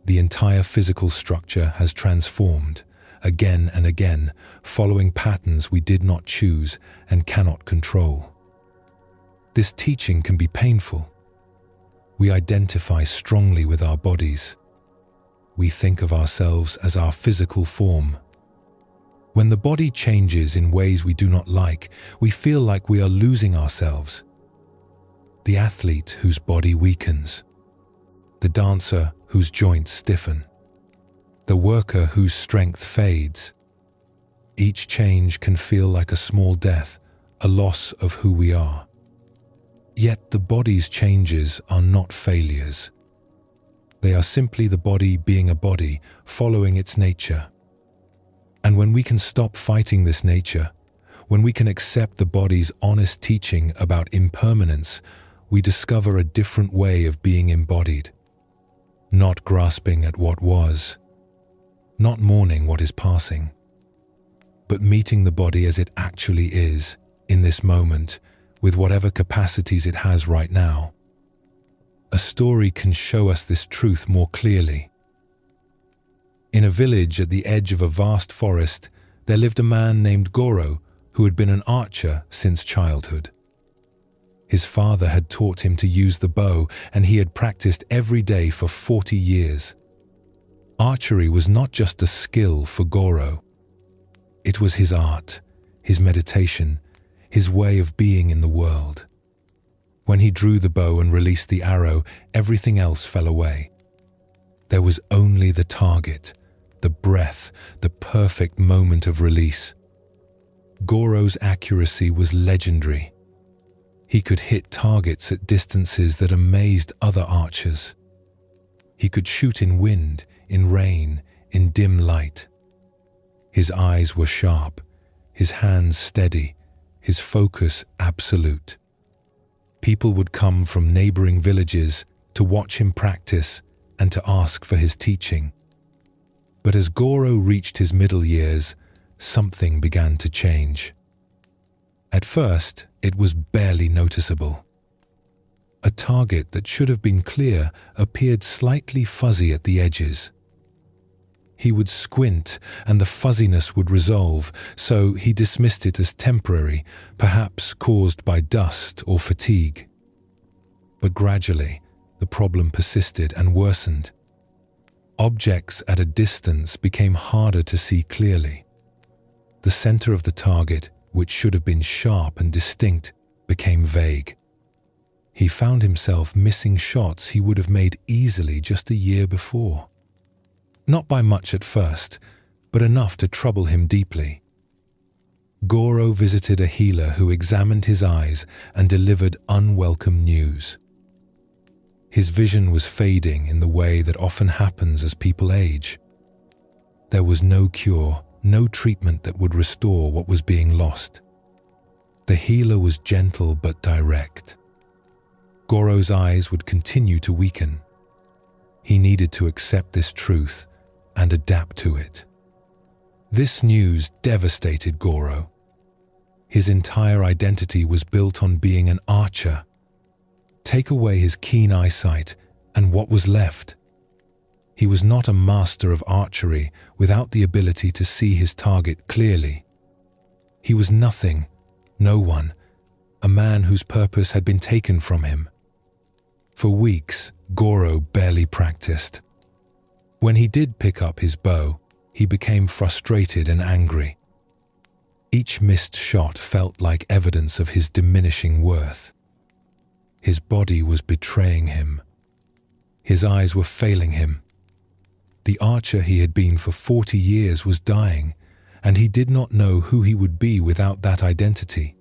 The entire physical structure has transformed, again and again, following patterns we did not choose and cannot control. This teaching can be painful. We identify strongly with our bodies. We think of ourselves as our physical form. When the body changes in ways we do not like, we feel like we are losing ourselves. The athlete whose body weakens. The dancer whose joints stiffen. The worker whose strength fades. Each change can feel like a small death, a loss of who we are. Yet the body's changes are not failures. They are simply the body being a body, following its nature. And when we can stop fighting this nature, when we can accept the body's honest teaching about impermanence, we discover a different way of being embodied. Not grasping at what was, not mourning what is passing, but meeting the body as it actually is, in this moment, with whatever capacities it has right now. A story can show us this truth more clearly. In a village at the edge of a vast forest, there lived a man named Goro who had been an archer since childhood. His father had taught him to use the bow, and he had practiced every day for 40 years. Archery was not just a skill for Goro. It was his art, his meditation, his way of being in the world. When he drew the bow and released the arrow, everything else fell away. There was only the target, the breath, the perfect moment of release. Goro's accuracy was legendary. He could hit targets at distances that amazed other archers. He could shoot in wind, in rain, in dim light. His eyes were sharp, his hands steady, his focus absolute. People would come from neighboring villages to watch him practice and to ask for his teaching. But as Goro reached his middle years, something began to change. At first, it was barely noticeable. A target that should have been clear appeared slightly fuzzy at the edges. He would squint and the fuzziness would resolve, so he dismissed it as temporary, perhaps caused by dust or fatigue. But gradually, the problem persisted and worsened. Objects at a distance became harder to see clearly. The center of the target, which should have been sharp and distinct, became vague. He found himself missing shots he would have made easily just a year before. Not by much at first, but enough to trouble him deeply. Goro visited a healer who examined his eyes and delivered unwelcome news. His vision was fading in the way that often happens as people age. There was no cure, no treatment that would restore what was being lost. The healer was gentle but direct. Goro's eyes would continue to weaken. He needed to accept this truth and adapt to it. This news devastated Goro. His entire identity was built on being an archer. Take away his keen eyesight, and what was left? He was not a master of archery without the ability to see his target clearly. He was nothing, no one, a man whose purpose had been taken from him. For weeks, Goro barely practiced. When he did pick up his bow, he became frustrated and angry. Each missed shot felt like evidence of his diminishing worth. His body was betraying him. His eyes were failing him. The archer he had been for 40 years was dying, and he did not know who he would be without that identity.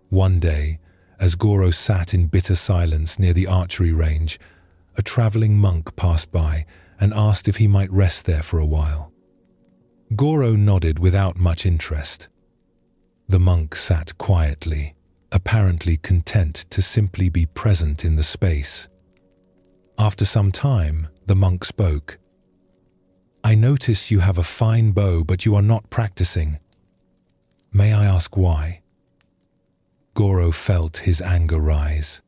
One day, as Goro sat in bitter silence near the archery range, a traveling monk passed by and asked if he might rest there for a while. Goro nodded without much interest. The monk sat quietly, apparently content to simply be present in the space. After some time, the monk spoke. "I notice you have a fine bow, but you are not practicing. May I ask why?" Goro felt his anger rise.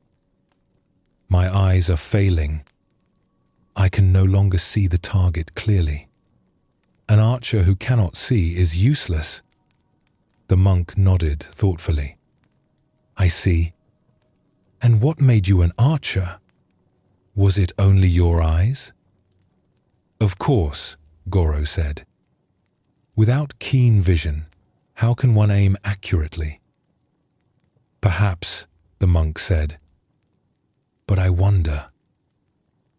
"My eyes are failing. I can no longer see the target clearly. An archer who cannot see is useless." The monk nodded thoughtfully. "I see. And what made you an archer? Was it only your eyes?" "Of course," Goro said. "Without keen vision, how can one aim accurately?" "Perhaps," the monk said. "But I wonder,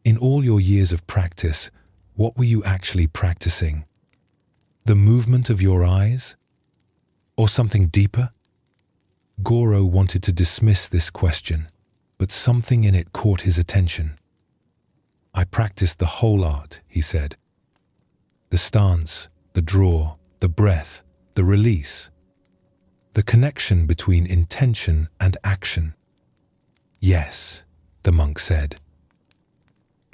in all your years of practice, what were you actually practicing? The movement of your eyes? Or something deeper?" Goro wanted to dismiss this question, but something in it caught his attention. "I practiced the whole art," he said. "The stance, the draw, the breath, the release. The connection between intention and action." "Yes," the monk said.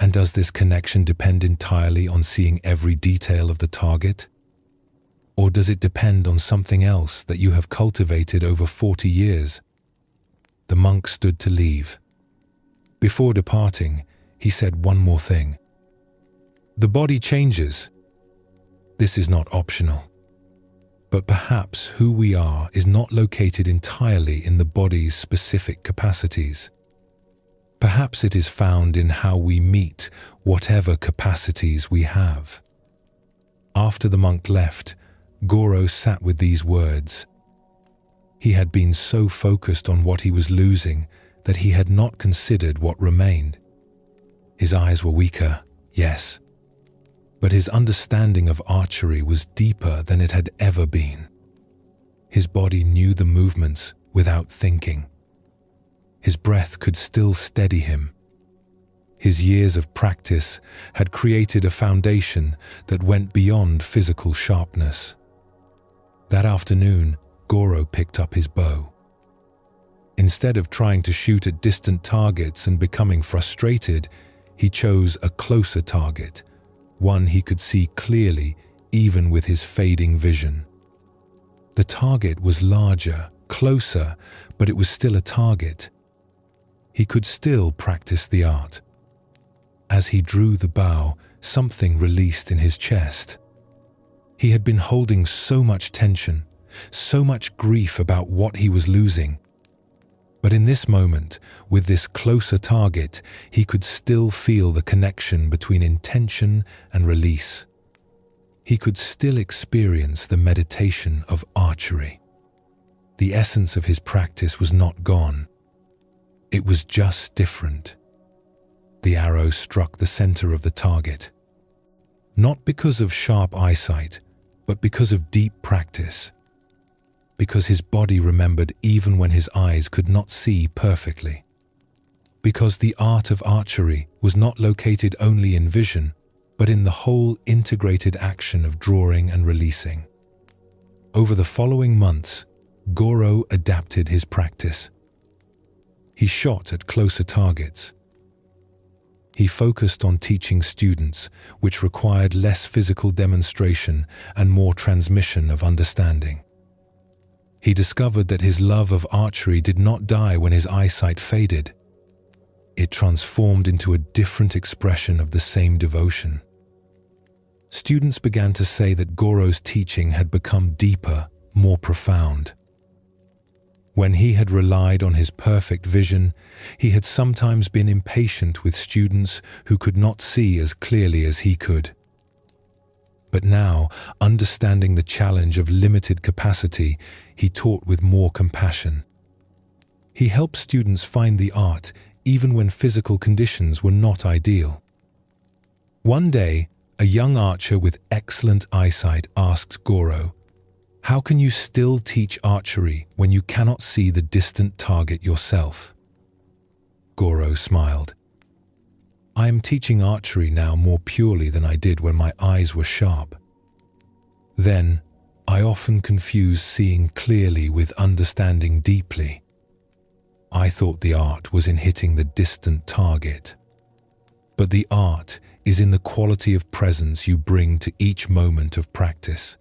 "And does this connection depend entirely on seeing every detail of the target? Or does it depend on something else that you have cultivated over 40 years? The monk stood to leave. Before departing, he said one more thing. "The body changes. This is not optional. But perhaps who we are is not located entirely in the body's specific capacities. Perhaps it is found in how we meet whatever capacities we have. After the monk left, Goro sat with these words. He had been so focused on what he was losing that he had not considered what remained. His eyes were weaker, yes, but his understanding of archery was deeper than it had ever been. His body knew the movements without thinking. His breath could still steady him. His years of practice had created a foundation that went beyond physical sharpness. That afternoon, Goro picked up his bow. Instead of trying to shoot at distant targets and becoming frustrated, he chose a closer target, one he could see clearly even with his fading vision. The target was larger, closer, but it was still a target. He could still practice the art. As he drew the bow, something released in his chest. He had been holding so much tension, so much grief about what he was losing. But in this moment, with this closer target, he could still feel the connection between intention and release. He could still experience the meditation of archery. The essence of his practice was not gone. It was just different. The arrow struck the center of the target. Not because of sharp eyesight, but because of deep practice. Because his body remembered even when his eyes could not see perfectly. Because the art of archery was not located only in vision, but in the whole integrated action of drawing and releasing. Over the following months, Goro adapted his practice. He shot at closer targets. He focused on teaching students, which required less physical demonstration and more transmission of understanding. He discovered that his love of archery did not die when his eyesight faded. It transformed into a different expression of the same devotion. Students began to say that Goro's teaching had become deeper, more profound. When he had relied on his perfect vision, he had sometimes been impatient with students who could not see as clearly as he could. But now, understanding the challenge of limited capacity, he taught with more compassion. He helped students find the art even when physical conditions were not ideal. One day, a young archer with excellent eyesight asked Goro, "How can you still teach archery when you cannot see the distant target yourself?" Goro smiled. "I am teaching archery now more purely than I did when my eyes were sharp. Then, I often confuse seeing clearly with understanding deeply. I thought the art was in hitting the distant target. But the art is in the quality of presence you bring to each moment of practice.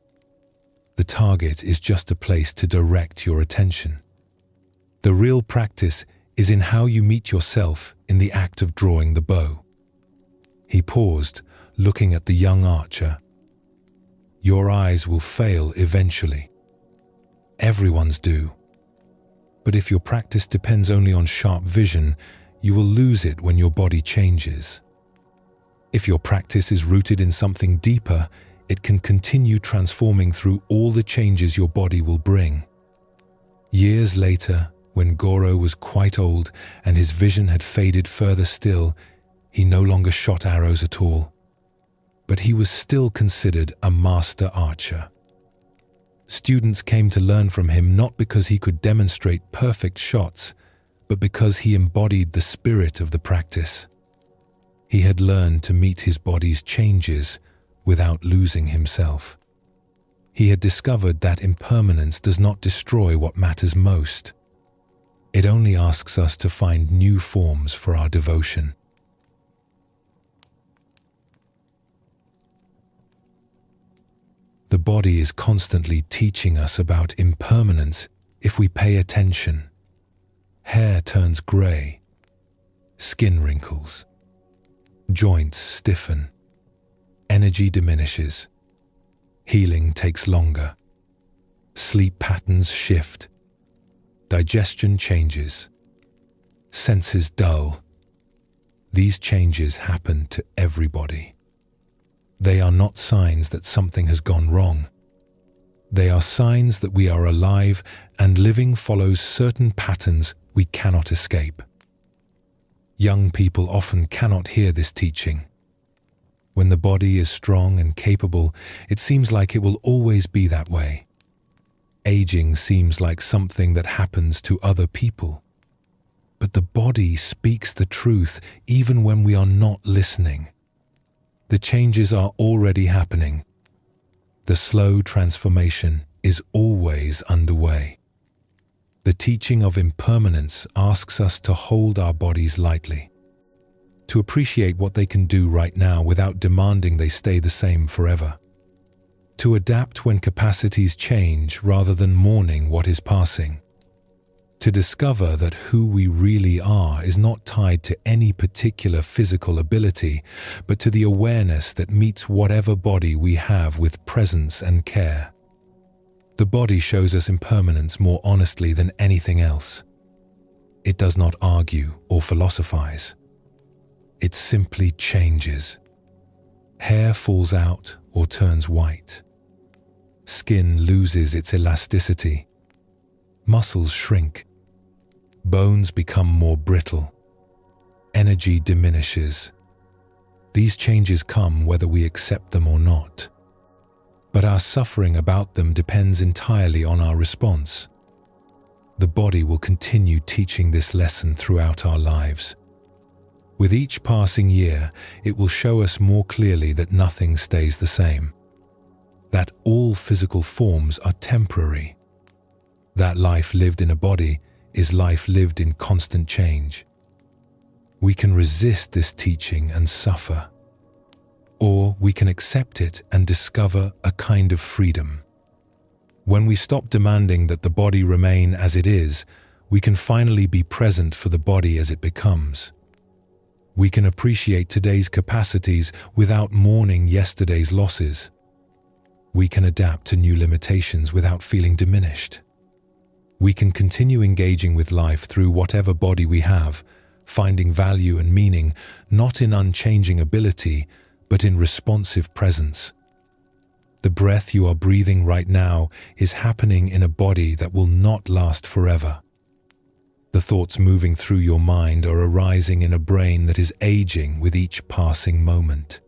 The target is just a place to direct your attention. The real practice is in how you meet yourself in the act of drawing the bow." He paused, looking at the young archer. "Your eyes will fail eventually. Everyone's do. But if your practice depends only on sharp vision, you will lose it when your body changes. If your practice is rooted in something deeper, it can continue transforming through all the changes your body will bring." Years later, when Goro was quite old and his vision had faded further still, he no longer shot arrows at all. But he was still considered a master archer. Students came to learn from him not because he could demonstrate perfect shots, but because he embodied the spirit of the practice. He had learned to meet his body's changes without losing himself. He had discovered that impermanence does not destroy what matters most. It only asks us to find new forms for our devotion. The body is constantly teaching us about impermanence if we pay attention. Hair turns grey, skin wrinkles, joints stiffen, energy diminishes, healing takes longer. Sleep patterns shift. Digestion changes. Senses dull. These changes happen to everybody. They are not signs that something has gone wrong. They are signs that we are alive and living follows certain patterns we cannot escape. Young people often cannot hear this teaching. When the body is strong and capable, it seems like it will always be that way. Aging seems like something that happens to other people. But the body speaks the truth even when we are not listening. The changes are already happening. The slow transformation is always underway. The teaching of impermanence asks us to hold our bodies lightly, to appreciate what they can do right now without demanding they stay the same forever, to adapt when capacities change rather than mourning what is passing, to discover that who we really are is not tied to any particular physical ability, but to the awareness that meets whatever body we have with presence and care. The body shows us impermanence more honestly than anything else. It does not argue or philosophize. It simply changes. Hair falls out or turns white. Skin loses its elasticity. Muscles shrink. Bones become more brittle. Energy diminishes. These changes come whether we accept them or not. But our suffering about them depends entirely on our response. The body will continue teaching this lesson throughout our lives. With each passing year, it will show us more clearly that nothing stays the same, that all physical forms are temporary, that life lived in a body is life lived in constant change. We can resist this teaching and suffer, or we can accept it and discover a kind of freedom. When we stop demanding that the body remain as it is, we can finally be present for the body as it becomes. We can appreciate today's capacities without mourning yesterday's losses. We can adapt to new limitations without feeling diminished. We can continue engaging with life through whatever body we have, finding value and meaning not in unchanging ability, but in responsive presence. The breath you are breathing right now is happening in a body that will not last forever. The thoughts moving through your mind are arising in a brain that is aging with each passing moment.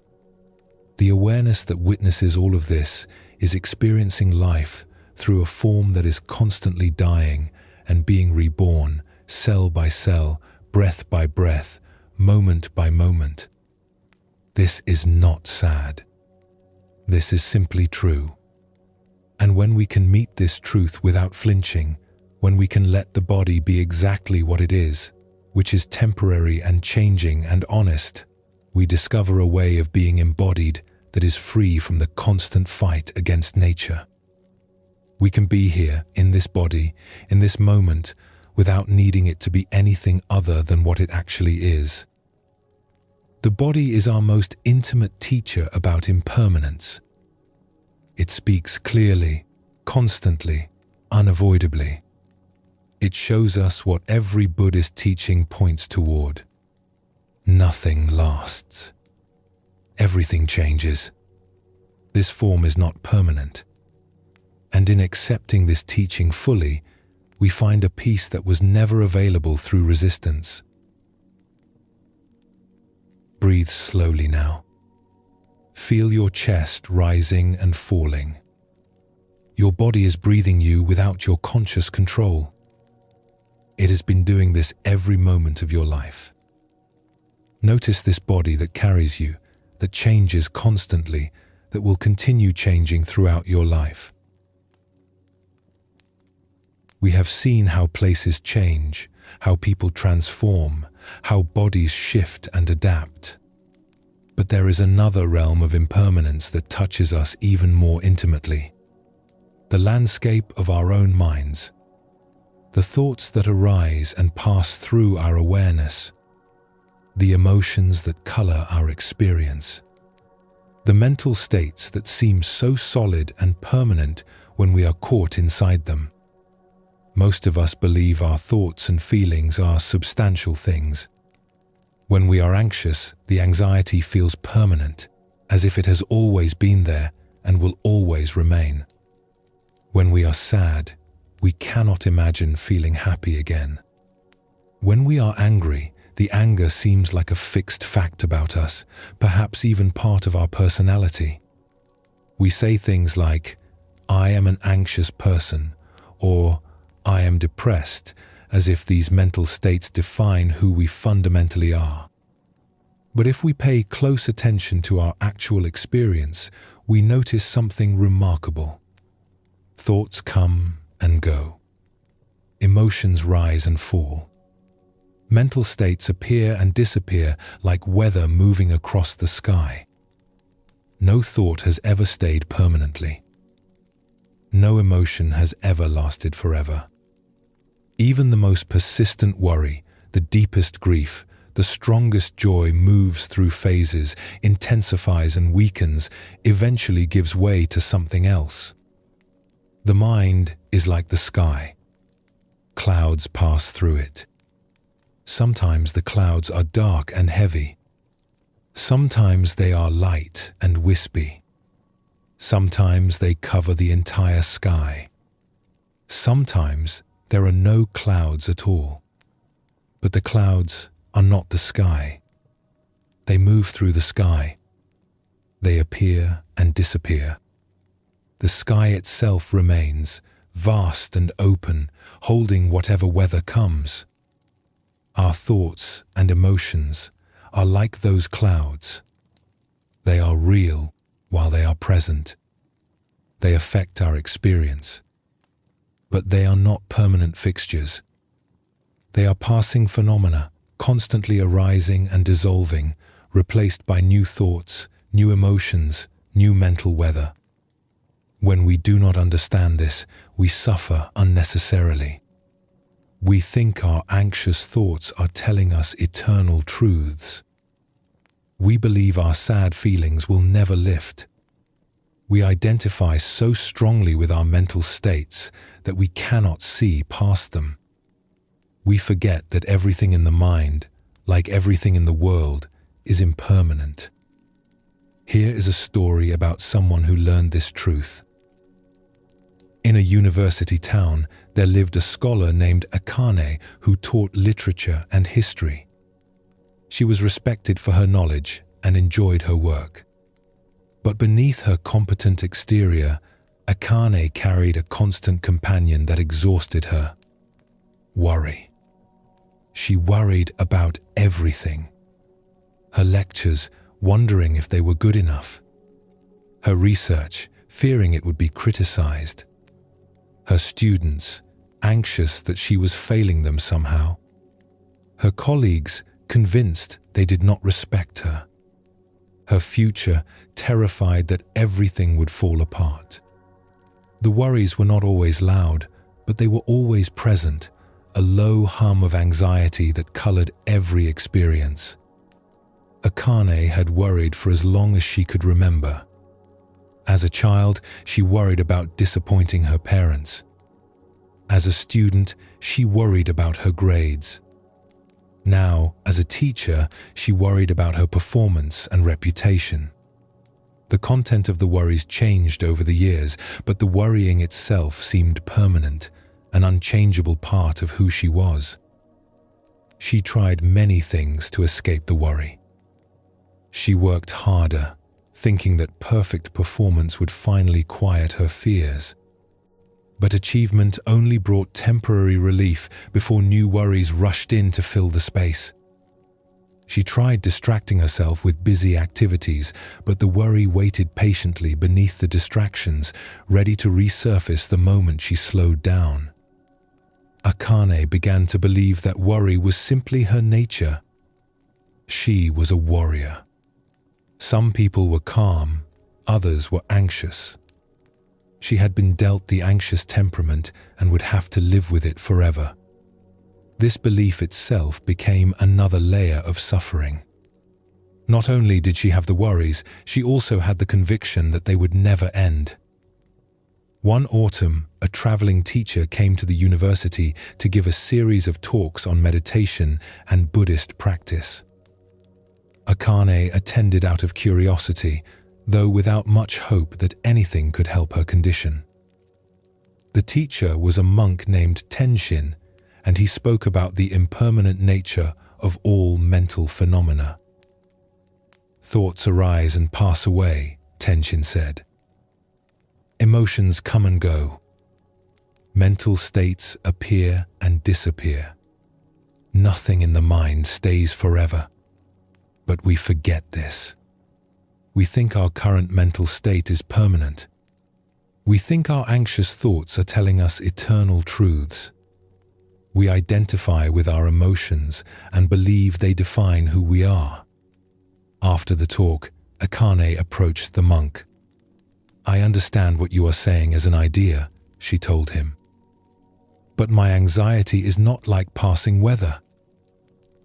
The awareness that witnesses all of this is experiencing life through a form that is constantly dying and being reborn, cell by cell, breath by breath, moment by moment. This is not sad. This is simply true. And when we can meet this truth without flinching, when we can let the body be exactly what it is, which is temporary and changing and honest, we discover a way of being embodied that is free from the constant fight against nature. We can be here, in this body, in this moment, without needing it to be anything other than what it actually is. The body is our most intimate teacher about impermanence. It speaks clearly, constantly, unavoidably. It shows us what every Buddhist teaching points toward. Nothing lasts. Everything changes. This form is not permanent. And in accepting this teaching fully, we find a peace that was never available through resistance. Breathe slowly now. Feel your chest rising and falling. Your body is breathing you without your conscious control. It has been doing this every moment of your life. Notice this body that carries you, that changes constantly, that will continue changing throughout your life. We have seen how places change, how people transform, how bodies shift and adapt. But there is another realm of impermanence that touches us even more intimately. The landscape of our own minds. The thoughts that arise and pass through our awareness. The emotions that color our experience. The mental states that seem so solid and permanent when we are caught inside them. Most of us believe our thoughts and feelings are substantial things. When we are anxious, the anxiety feels permanent, as if it has always been there and will always remain. When we are sad, we cannot imagine feeling happy again. When we are angry, the anger seems like a fixed fact about us, perhaps even part of our personality. We say things like, "I am an anxious person," or "I am depressed," as if these mental states define who we fundamentally are. But if we pay close attention to our actual experience, we notice something remarkable. Thoughts come and go. Emotions rise and fall. Mental states appear and disappear like weather moving across the sky. No thought has ever stayed permanently. No emotion has ever lasted forever. Even the most persistent worry, the deepest grief, the strongest joy moves through phases, intensifies and weakens, eventually gives way to something else. The mind is like the sky. Clouds pass through it. Sometimes the clouds are dark and heavy. Sometimes they are light and wispy. Sometimes they cover the entire sky. Sometimes there are no clouds at all. But the clouds are not the sky. They move through the sky. They appear and disappear. The sky itself remains, vast and open, holding whatever weather comes. Our thoughts and emotions are like those clouds. They are real while they are present. They affect our experience. But they are not permanent fixtures. They are passing phenomena, constantly arising and dissolving, replaced by new thoughts, new emotions, new mental weather. When we do not understand this, we suffer unnecessarily. We think our anxious thoughts are telling us eternal truths. We believe our sad feelings will never lift. We identify so strongly with our mental states that we cannot see past them. We forget that everything in the mind, like everything in the world, is impermanent. Here is a story about someone who learned this truth. In a university town, there lived a scholar named Akane who taught literature and history. She was respected for her knowledge and enjoyed her work. But beneath her competent exterior, Akane carried a constant companion that exhausted her: worry. She worried about everything. Her lectures, wondering if they were good enough. Her research, fearing it would be criticized. Her students, anxious that she was failing them somehow. Her colleagues, convinced they did not respect her. Her future, terrified that everything would fall apart. The worries were not always loud, but they were always present, a low hum of anxiety that colored every experience. Akane had worried for as long as she could remember. As a child, she worried about disappointing her parents. As a student, she worried about her grades. Now, as a teacher, she worried about her performance and reputation. The content of the worries changed over the years, but the worrying itself seemed permanent, an unchangeable part of who she was. She tried many things to escape the worry. She worked harder, thinking that perfect performance would finally quiet her fears. But achievement only brought temporary relief before new worries rushed in to fill the space. She tried distracting herself with busy activities, but the worry waited patiently beneath the distractions, ready to resurface the moment she slowed down. Akane began to believe that worry was simply her nature. She was a warrior. Some people were calm, others were anxious. She had been dealt the anxious temperament and would have to live with it forever. This belief itself became another layer of suffering. Not only did she have the worries, she also had the conviction that they would never end. One autumn, a traveling teacher came to the university to give a series of talks on meditation and Buddhist practice. Akane attended out of curiosity, though without much hope that anything could help her condition. The teacher was a monk named Tenshin, and he spoke about the impermanent nature of all mental phenomena. Thoughts arise and pass away, Tenshin said. Emotions come and go. Mental states appear and disappear. Nothing in the mind stays forever. But we forget this. We think our current mental state is permanent. We think our anxious thoughts are telling us eternal truths. We identify with our emotions and believe they define who we are. After the talk, Akane approached the monk. "I understand what you are saying as an idea," she told him. "But my anxiety is not like passing weather.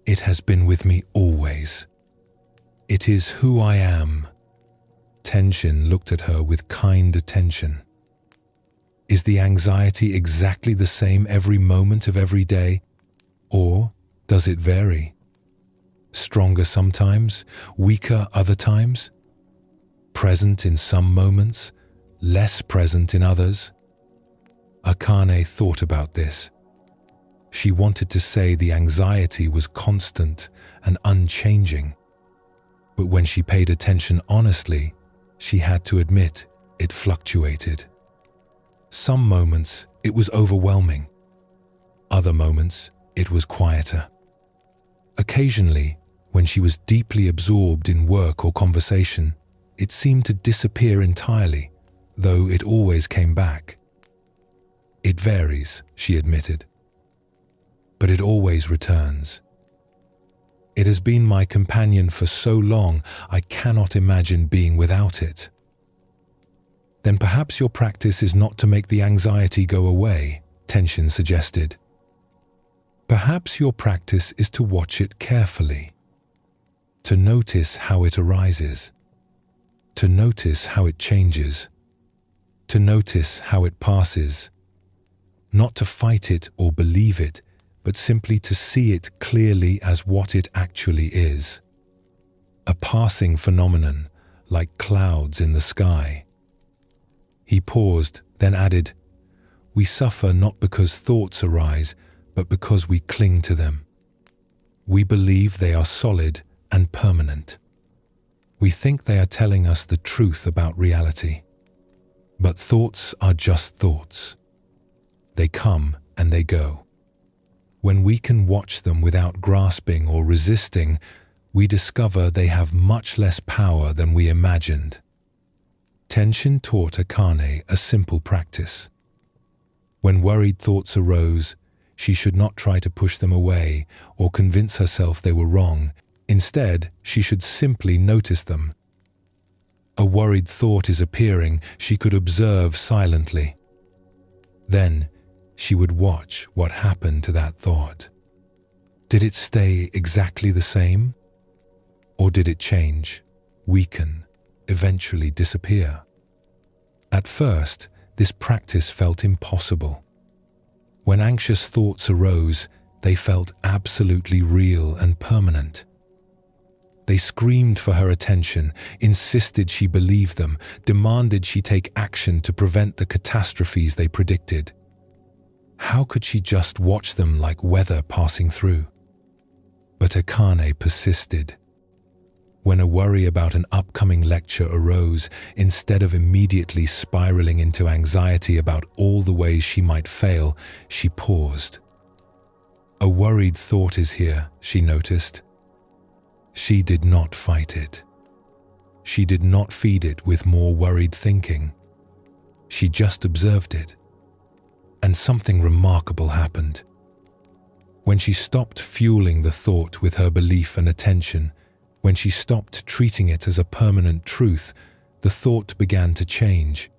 It has been with me always. It is who I am." Tenshin looked at her with kind attention. "Is the anxiety exactly the same every moment of every day, or does it vary? Stronger sometimes, weaker other times? Present in some moments, less present in others?" Akane thought about this. She wanted to say the anxiety was constant and unchanging, but when she paid attention honestly, she had to admit it fluctuated. Some moments it was overwhelming. Other moments it was quieter. Occasionally, when she was deeply absorbed in work or conversation, it seemed to disappear entirely, though it always came back. "It varies," she admitted, "but it always returns. It has been my companion for so long, I cannot imagine being without it." "Then perhaps your practice is not to make the anxiety go away," Tenshin suggested. "Perhaps your practice is to watch it carefully, to notice how it arises, to notice how it changes, to notice how it passes, not to fight it or believe it, but simply to see it clearly as what it actually is. A passing phenomenon, like clouds in the sky." He paused, then added, "We suffer not because thoughts arise, but because we cling to them. We believe they are solid and permanent. We think they are telling us the truth about reality. But thoughts are just thoughts. They come and they go. When we can watch them without grasping or resisting, we discover they have much less power than we imagined." Tenshin taught Akane a simple practice. When worried thoughts arose, she should not try to push them away or convince herself they were wrong. Instead, she should simply notice them. A worried thought is appearing, she could observe silently. Then, she would watch what happened to that thought. Did it stay exactly the same? Or did it change, weaken, eventually disappear? At first, this practice felt impossible. When anxious thoughts arose, they felt absolutely real and permanent. They screamed for her attention, insisted she believe them, demanded she take action to prevent the catastrophes they predicted. How could she just watch them like weather passing through? But Akane persisted. When a worry about an upcoming lecture arose, instead of immediately spiraling into anxiety about all the ways she might fail, she paused. A worried thought is here, she noticed. She did not fight it. She did not feed it with more worried thinking. She just observed it. And something remarkable happened. When she stopped fueling the thought with her belief and attention, when she stopped treating it as a permanent truth, the thought began to change.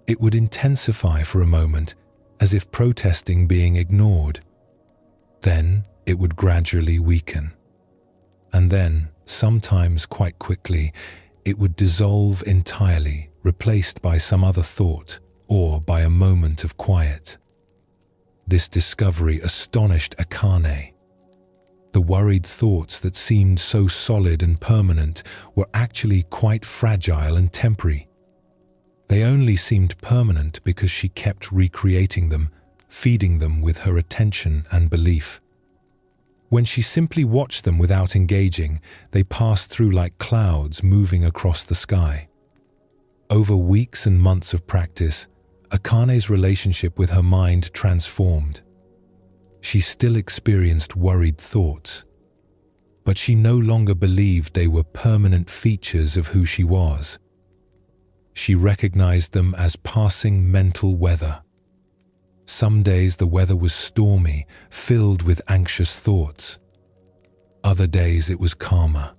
It would intensify for a moment, as if protesting being ignored. Then it would gradually weaken. And then, sometimes quite quickly, it would dissolve entirely, replaced by some other thought or by a moment of quiet. This discovery astonished Akane. The worried thoughts that seemed so solid and permanent were actually quite fragile and temporary. They only seemed permanent because she kept recreating them, feeding them with her attention and belief. When she simply watched them without engaging, they passed through like clouds moving across the sky. Over weeks and months of practice, Akane's relationship with her mind transformed. She still experienced worried thoughts, but she no longer believed they were permanent features of who she was. She recognized them as passing mental weather. Some days the weather was stormy, filled with anxious thoughts. Other days it was calmer.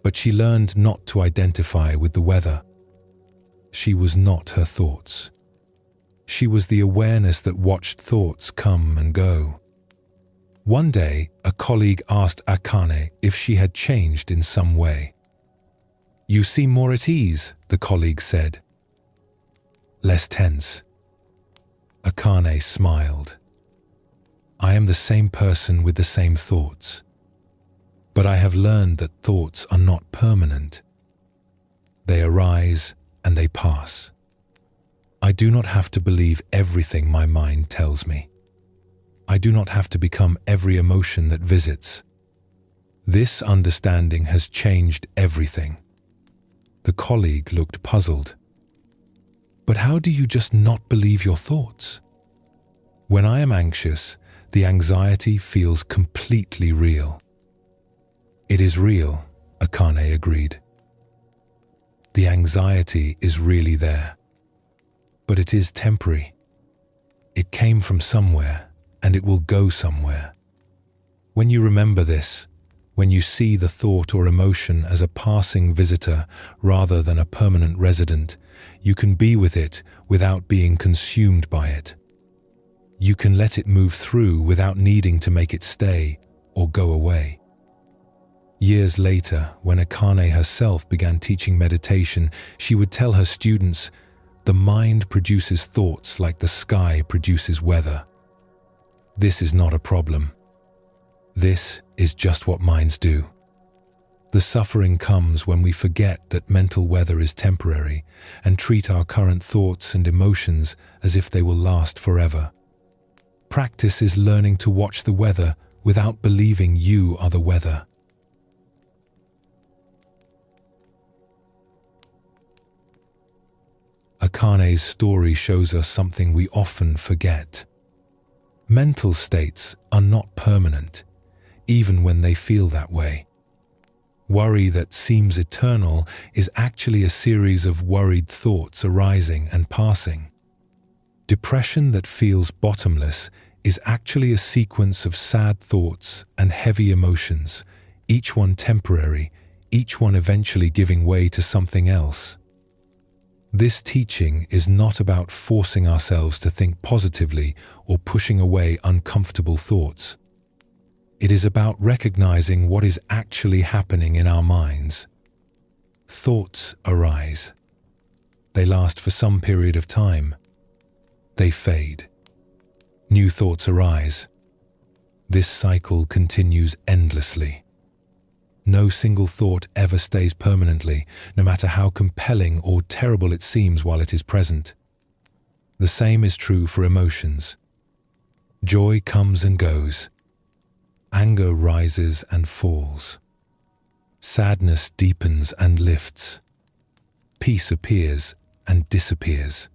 But she learned not to identify with the weather. She was not her thoughts. She was the awareness that watched thoughts come and go. One day, a colleague asked Akane if she had changed in some way. "You seem more at ease," the colleague said. "Less tense." Akane smiled. "I am the same person with the same thoughts. But I have learned that thoughts are not permanent. They arise and they pass. I do not have to believe everything my mind tells me. I do not have to become every emotion that visits. This understanding has changed everything." The colleague looked puzzled. "But how do you just not believe your thoughts?" "When I am anxious, the anxiety feels completely real." "It is real," Akane agreed. "The anxiety is really there. But it is temporary. It came from somewhere, and it will go somewhere. When you remember this, when you see the thought or emotion as a passing visitor rather than a permanent resident, you can be with it without being consumed by it. You can let it move through without needing to make it stay or go away. Years later, when Akane herself began teaching meditation, she would tell her students, "The mind produces thoughts like the sky produces weather. This is not a problem. This is just what minds do." The suffering comes when we forget that mental weather is temporary and treat our current thoughts and emotions as if they will last forever. Practice is learning to watch the weather without believing you are the weather. Akane's story shows us something we often forget. Mental states are not permanent, even when they feel that way. Worry that seems eternal is actually a series of worried thoughts arising and passing. Depression that feels bottomless is actually a sequence of sad thoughts and heavy emotions, each one temporary, each one eventually giving way to something else. This teaching is not about forcing ourselves to think positively or pushing away uncomfortable thoughts. It is about recognizing what is actually happening in our minds. Thoughts arise. They last for some period of time. They fade. New thoughts arise. This cycle continues endlessly. No single thought ever stays permanently, no matter how compelling or terrible it seems while it is present. The same is true for emotions. Joy comes and goes. Anger rises and falls. Sadness deepens and lifts. Peace appears and disappears.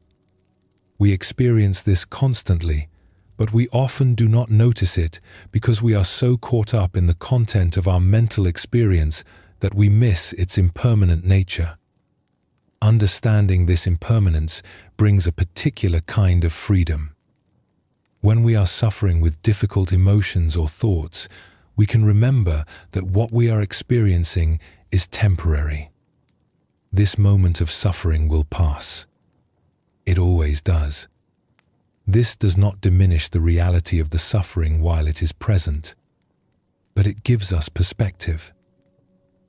We experience this constantly, but we often do not notice it because we are so caught up in the content of our mental experience that we miss its impermanent nature. Understanding this impermanence brings a particular kind of freedom. When we are suffering with difficult emotions or thoughts, we can remember that what we are experiencing is temporary. This moment of suffering will pass. It always does. This does not diminish the reality of the suffering while it is present, but it gives us perspective.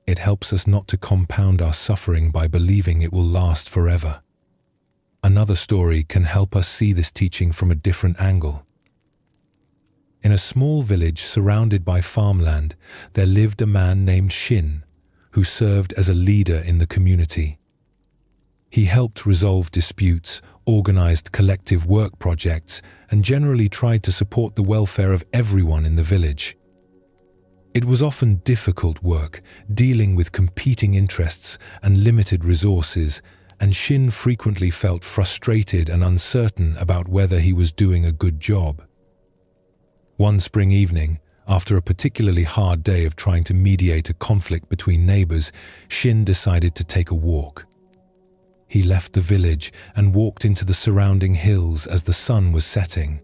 It helps us not to compound our suffering by believing it will last forever. Another story can help us see this teaching from a different angle. In a small village surrounded by farmland, there lived a man named Shin, who served as a leader in the community. He helped resolve disputes, organized collective work projects, and generally tried to support the welfare of everyone in the village. It was often difficult work, dealing with competing interests and limited resources, and Shin frequently felt frustrated and uncertain about whether he was doing a good job. One spring evening, after a particularly hard day of trying to mediate a conflict between neighbors, Shin decided to take a walk. He left the village and walked into the surrounding hills as the sun was setting.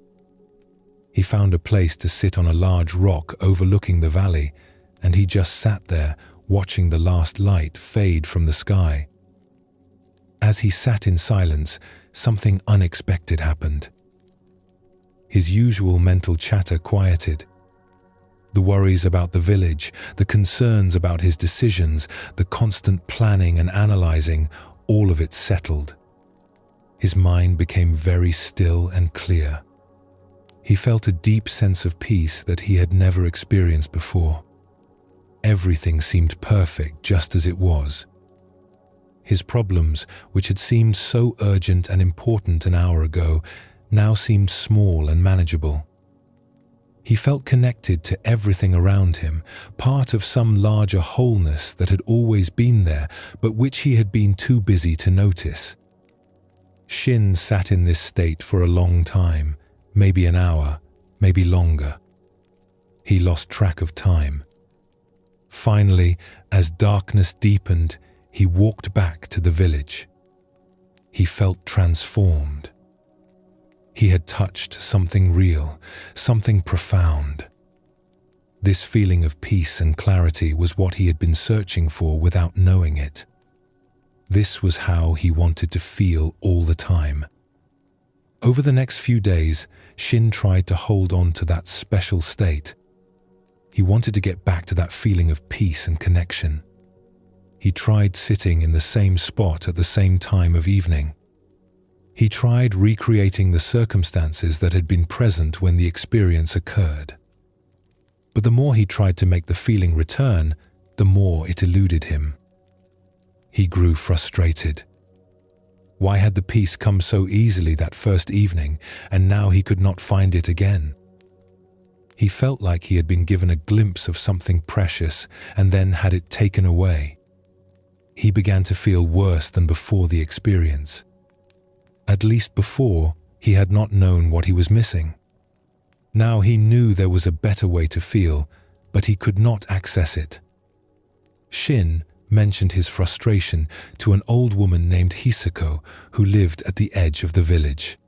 He found a place to sit on a large rock overlooking the valley, and he just sat there, watching the last light fade from the sky. As he sat in silence, something unexpected happened. His usual mental chatter quieted. The worries about the village, the concerns about his decisions, the constant planning and analyzing, all of it settled. His mind became very still and clear. He felt a deep sense of peace that he had never experienced before. Everything seemed perfect just as it was. His problems, which had seemed so urgent and important an hour ago, now seemed small and manageable. He felt connected to everything around him, part of some larger wholeness that had always been there, but which he had been too busy to notice. Shin sat in this state for a long time, maybe an hour, maybe longer. He lost track of time. Finally, as darkness deepened, he walked back to the village. He felt transformed. He had touched something real, something profound. This feeling of peace and clarity was what he had been searching for without knowing it. This was how he wanted to feel all the time. Over the next few days, Shin tried to hold on to that special state. He wanted to get back to that feeling of peace and connection. He tried sitting in the same spot at the same time of evening. He tried recreating the circumstances that had been present when the experience occurred. But the more he tried to make the feeling return, the more it eluded him. He grew frustrated. Why had the peace come so easily that first evening, and now he could not find it again? He felt like he had been given a glimpse of something precious and then had it taken away. He began to feel worse than before the experience. At least before, he had not known what he was missing. Now he knew there was a better way to feel, but he could not access it. Shin mentioned his frustration to an old woman named Hisako who lived at the edge of the village.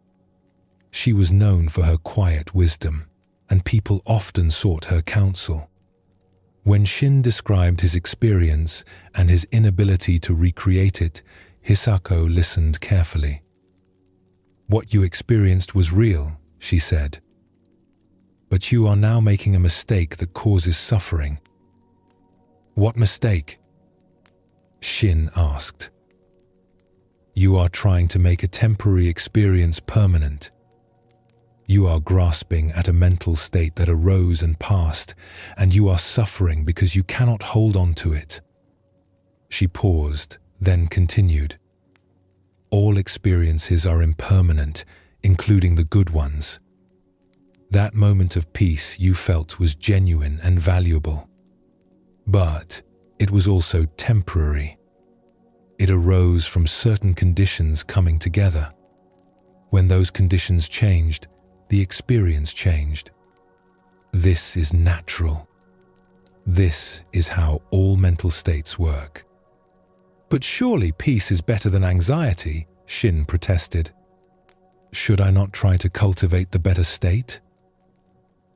She was known for her quiet wisdom, and people often sought her counsel. When Shin described his experience and his inability to recreate it, Hisako listened carefully. "What you experienced was real," she said. "But you are now making a mistake that causes suffering." "What mistake?" Shin asked. "You are trying to make a temporary experience permanent. You are grasping at a mental state that arose and passed, and you are suffering because you cannot hold on to it." She paused, then continued. "All experiences are impermanent, including the good ones. That moment of peace you felt was genuine and valuable. But it was also temporary. It arose from certain conditions coming together. When those conditions changed, the experience changed. This is natural. This is how all mental states work." "But surely peace is better than anxiety," Shin protested. "Should I not try to cultivate the better state?"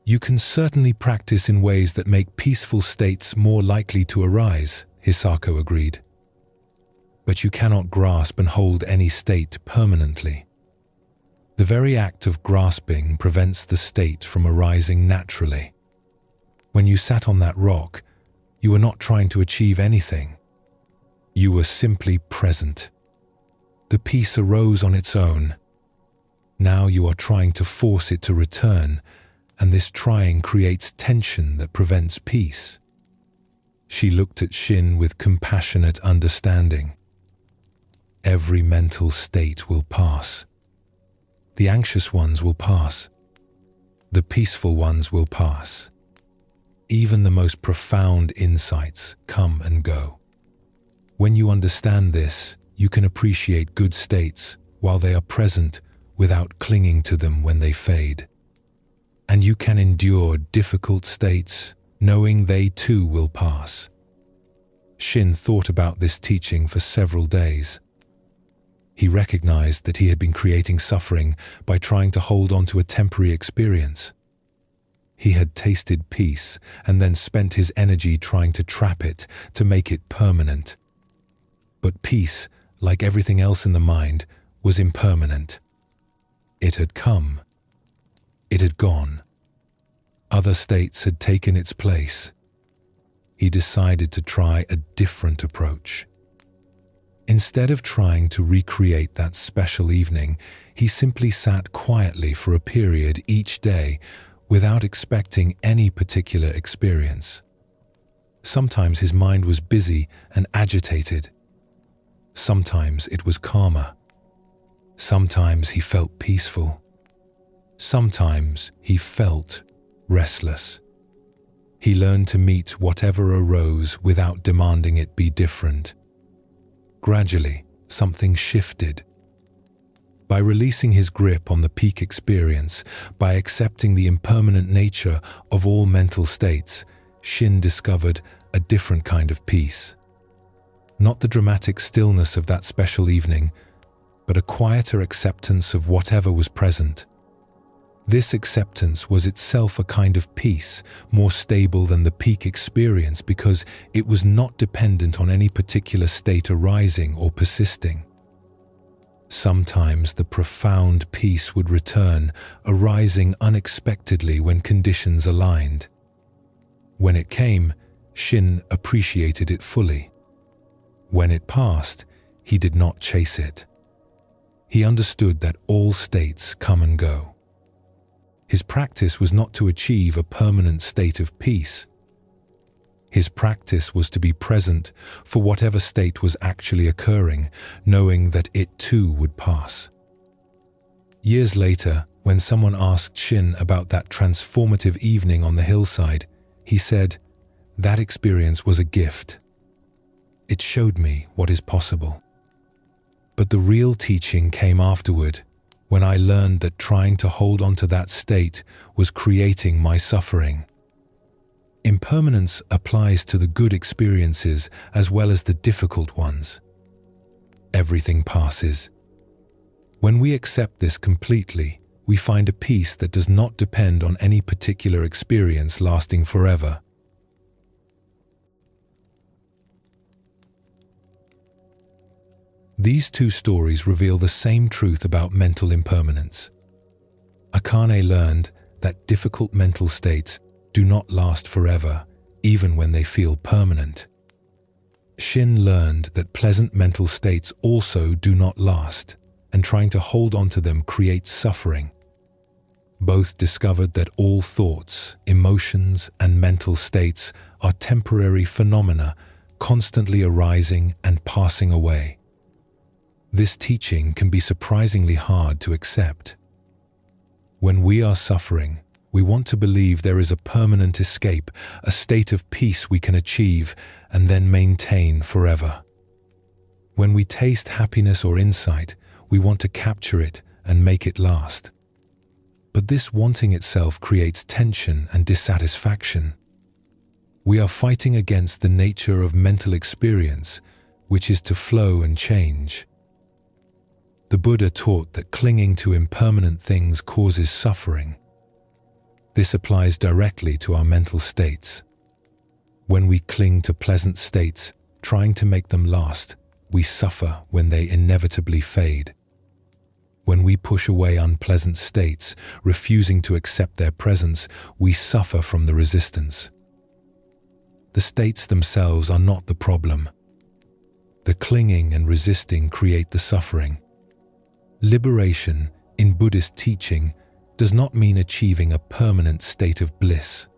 "You can certainly practice in ways that make peaceful states more likely to arise," Hisako agreed. "But you cannot grasp and hold any state permanently. The very act of grasping prevents the state from arising naturally. When you sat on that rock, you were not trying to achieve anything. You were simply present. The peace arose on its own. Now you are trying to force it to return, and this trying creates tension that prevents peace. She looked at Shin with compassionate understanding. Every mental state will pass. The anxious ones will pass. The peaceful ones will pass. Even the most profound insights come and go. When you understand this, you can appreciate good states while they are present without clinging to them when they fade. And you can endure difficult states knowing they too will pass. Shin thought about this teaching for several days. He recognized that he had been creating suffering by trying to hold on to a temporary experience. He had tasted peace and then spent his energy trying to trap it, to make it permanent. But peace, like everything else in the mind, was impermanent. It had come. It had gone. Other states had taken its place. He decided to try a different approach. Instead of trying to recreate that special evening, he simply sat quietly for a period each day without expecting any particular experience. Sometimes his mind was busy and agitated. Sometimes it was calmer. Sometimes he felt peaceful. Sometimes he felt restless. He learned to meet whatever arose without demanding it be different. Gradually, something shifted. By releasing his grip on the peak experience, by accepting the impermanent nature of all mental states, Shin discovered a different kind of peace. Not the dramatic stillness of that special evening, but a quieter acceptance of whatever was present. This acceptance was itself a kind of peace, more stable than the peak experience because it was not dependent on any particular state arising or persisting. Sometimes the profound peace would return, arising unexpectedly when conditions aligned. When it came, Shin appreciated it fully. When it passed, he did not chase it. He understood that all states come and go. His practice was not to achieve a permanent state of peace. His practice was to be present for whatever state was actually occurring, knowing that it too would pass. Years later, when someone asked Shin about that transformative evening on the hillside, he said, "That experience was a gift. It showed me what is possible. But the real teaching came afterward, when I learned that trying to hold on to that state was creating my suffering." Impermanence applies to the good experiences as well as the difficult ones. Everything passes. When we accept this completely, we find a peace that does not depend on any particular experience lasting forever. These two stories reveal the same truth about mental impermanence. Akane learned that difficult mental states do not last forever, even when they feel permanent. Shin learned that pleasant mental states also do not last, and trying to hold on to them creates suffering. Both discovered that all thoughts, emotions, and mental states are temporary phenomena, constantly arising and passing away. This teaching can be surprisingly hard to accept. When we are suffering, we want to believe there is a permanent escape, a state of peace we can achieve and then maintain forever. When we taste happiness or insight, we want to capture it and make it last. But this wanting itself creates tension and dissatisfaction. We are fighting against the nature of mental experience, which is to flow and change. The Buddha taught that clinging to impermanent things causes suffering. This applies directly to our mental states. When we cling to pleasant states, trying to make them last, we suffer when they inevitably fade. When we push away unpleasant states, refusing to accept their presence, we suffer from the resistance. The states themselves are not the problem. The clinging and resisting create the suffering. Liberation, in Buddhist teaching, does not mean achieving a permanent state of bliss.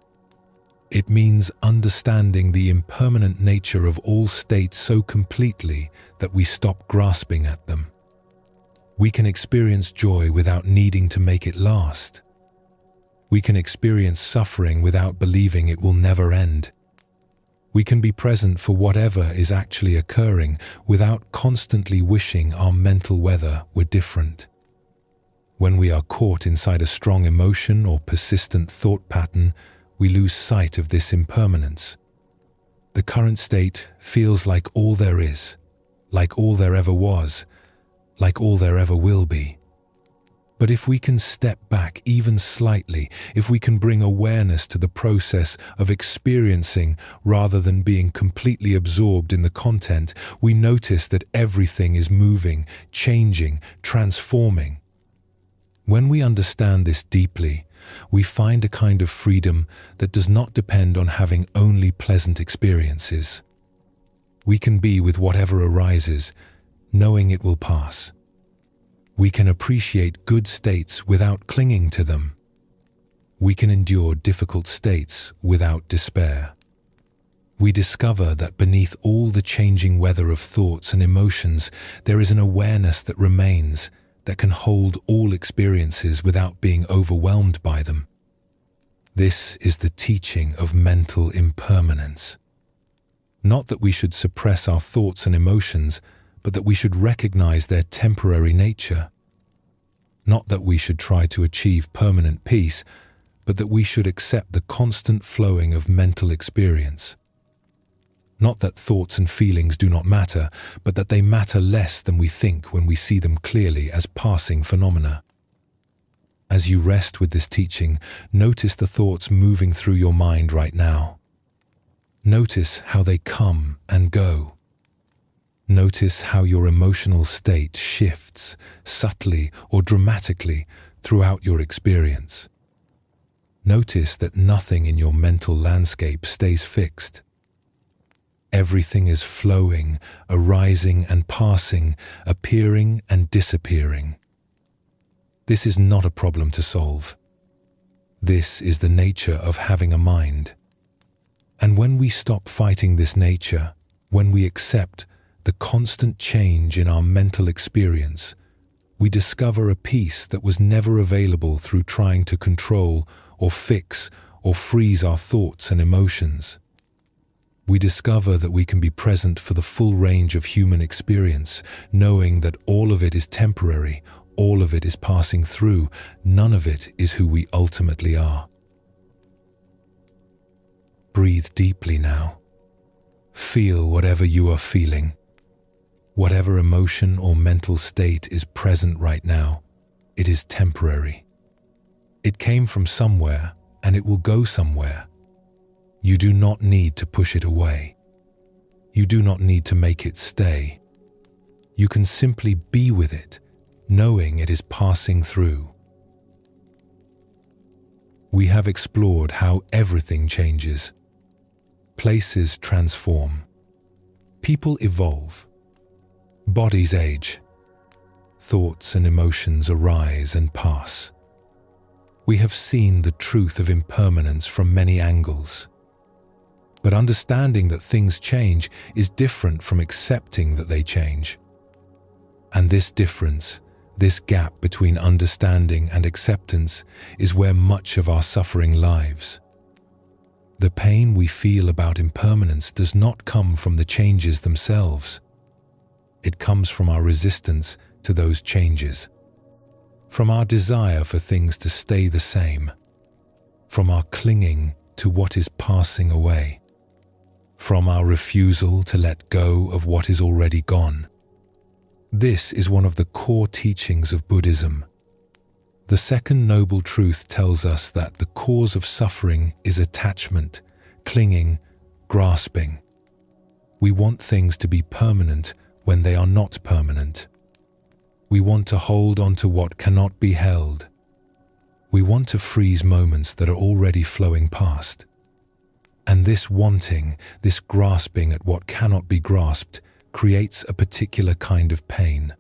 It means understanding the impermanent nature of all states so completely that we stop grasping at them. We can experience joy without needing to make it last. We can experience suffering without believing it will never end. We can be present for whatever is actually occurring without constantly wishing our mental weather were different. When we are caught inside a strong emotion or persistent thought pattern, we lose sight of this impermanence. The current state feels like all there is, like all there ever was, like all there ever will be. But if we can step back even slightly, if we can bring awareness to the process of experiencing rather than being completely absorbed in the content, we notice that everything is moving, changing, transforming. When we understand this deeply, we find a kind of freedom that does not depend on having only pleasant experiences. We can be with whatever arises, knowing it will pass. We can appreciate good states without clinging to them. We can endure difficult states without despair. We discover that beneath all the changing weather of thoughts and emotions, there is an awareness that remains, that can hold all experiences without being overwhelmed by them. This is the teaching of mental impermanence. Not that we should suppress our thoughts and emotions, but that we should recognize their temporary nature. Not that we should try to achieve permanent peace, but that we should accept the constant flowing of mental experience. Not that thoughts and feelings do not matter, but that they matter less than we think when we see them clearly as passing phenomena. As you rest with this teaching, notice the thoughts moving through your mind right now. Notice how they come and go. Notice how your emotional state shifts, subtly or dramatically, throughout your experience. Notice that nothing in your mental landscape stays fixed. Everything is flowing, arising and passing, appearing and disappearing. This is not a problem to solve. This is the nature of having a mind. And when we stop fighting this nature, when we accept the constant change in our mental experience, we discover a peace that was never available through trying to control or fix or freeze our thoughts and emotions. We discover that we can be present for the full range of human experience, knowing that all of it is temporary, all of it is passing through, none of it is who we ultimately are. Breathe deeply now. Feel whatever you are feeling. Whatever emotion or mental state is present right now, it is temporary. It came from somewhere and it will go somewhere. You do not need to push it away. You do not need to make it stay. You can simply be with it, knowing it is passing through. We have explored how everything changes. Places transform. People evolve. Bodies age. Thoughts and emotions arise and pass. We have seen the truth of impermanence from many angles. But understanding that things change is different from accepting that they change. And this difference, this gap between understanding and acceptance, is where much of our suffering lies. The pain we feel about impermanence does not come from the changes themselves. It comes from our resistance to those changes, from our desire for things to stay the same, from our clinging to what is passing away, from our refusal to let go of what is already gone. This is one of the core teachings of Buddhism. The second noble truth tells us that the cause of suffering is attachment, clinging, grasping. We want things to be permanent when they are not permanent. We want to hold on to what cannot be held. We want to freeze moments that are already flowing past. And this wanting, this grasping at what cannot be grasped, creates a particular kind of pain.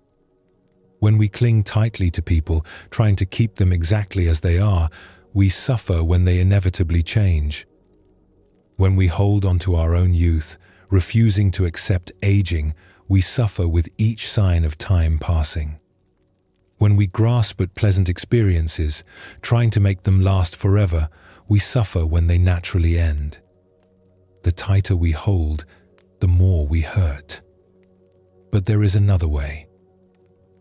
When we cling tightly to people, trying to keep them exactly as they are, we suffer when they inevitably change. When we hold on to our own youth, refusing to accept aging, we suffer with each sign of time passing. When we grasp at pleasant experiences, trying to make them last forever, we suffer when they naturally end. The tighter we hold, the more we hurt. But there is another way.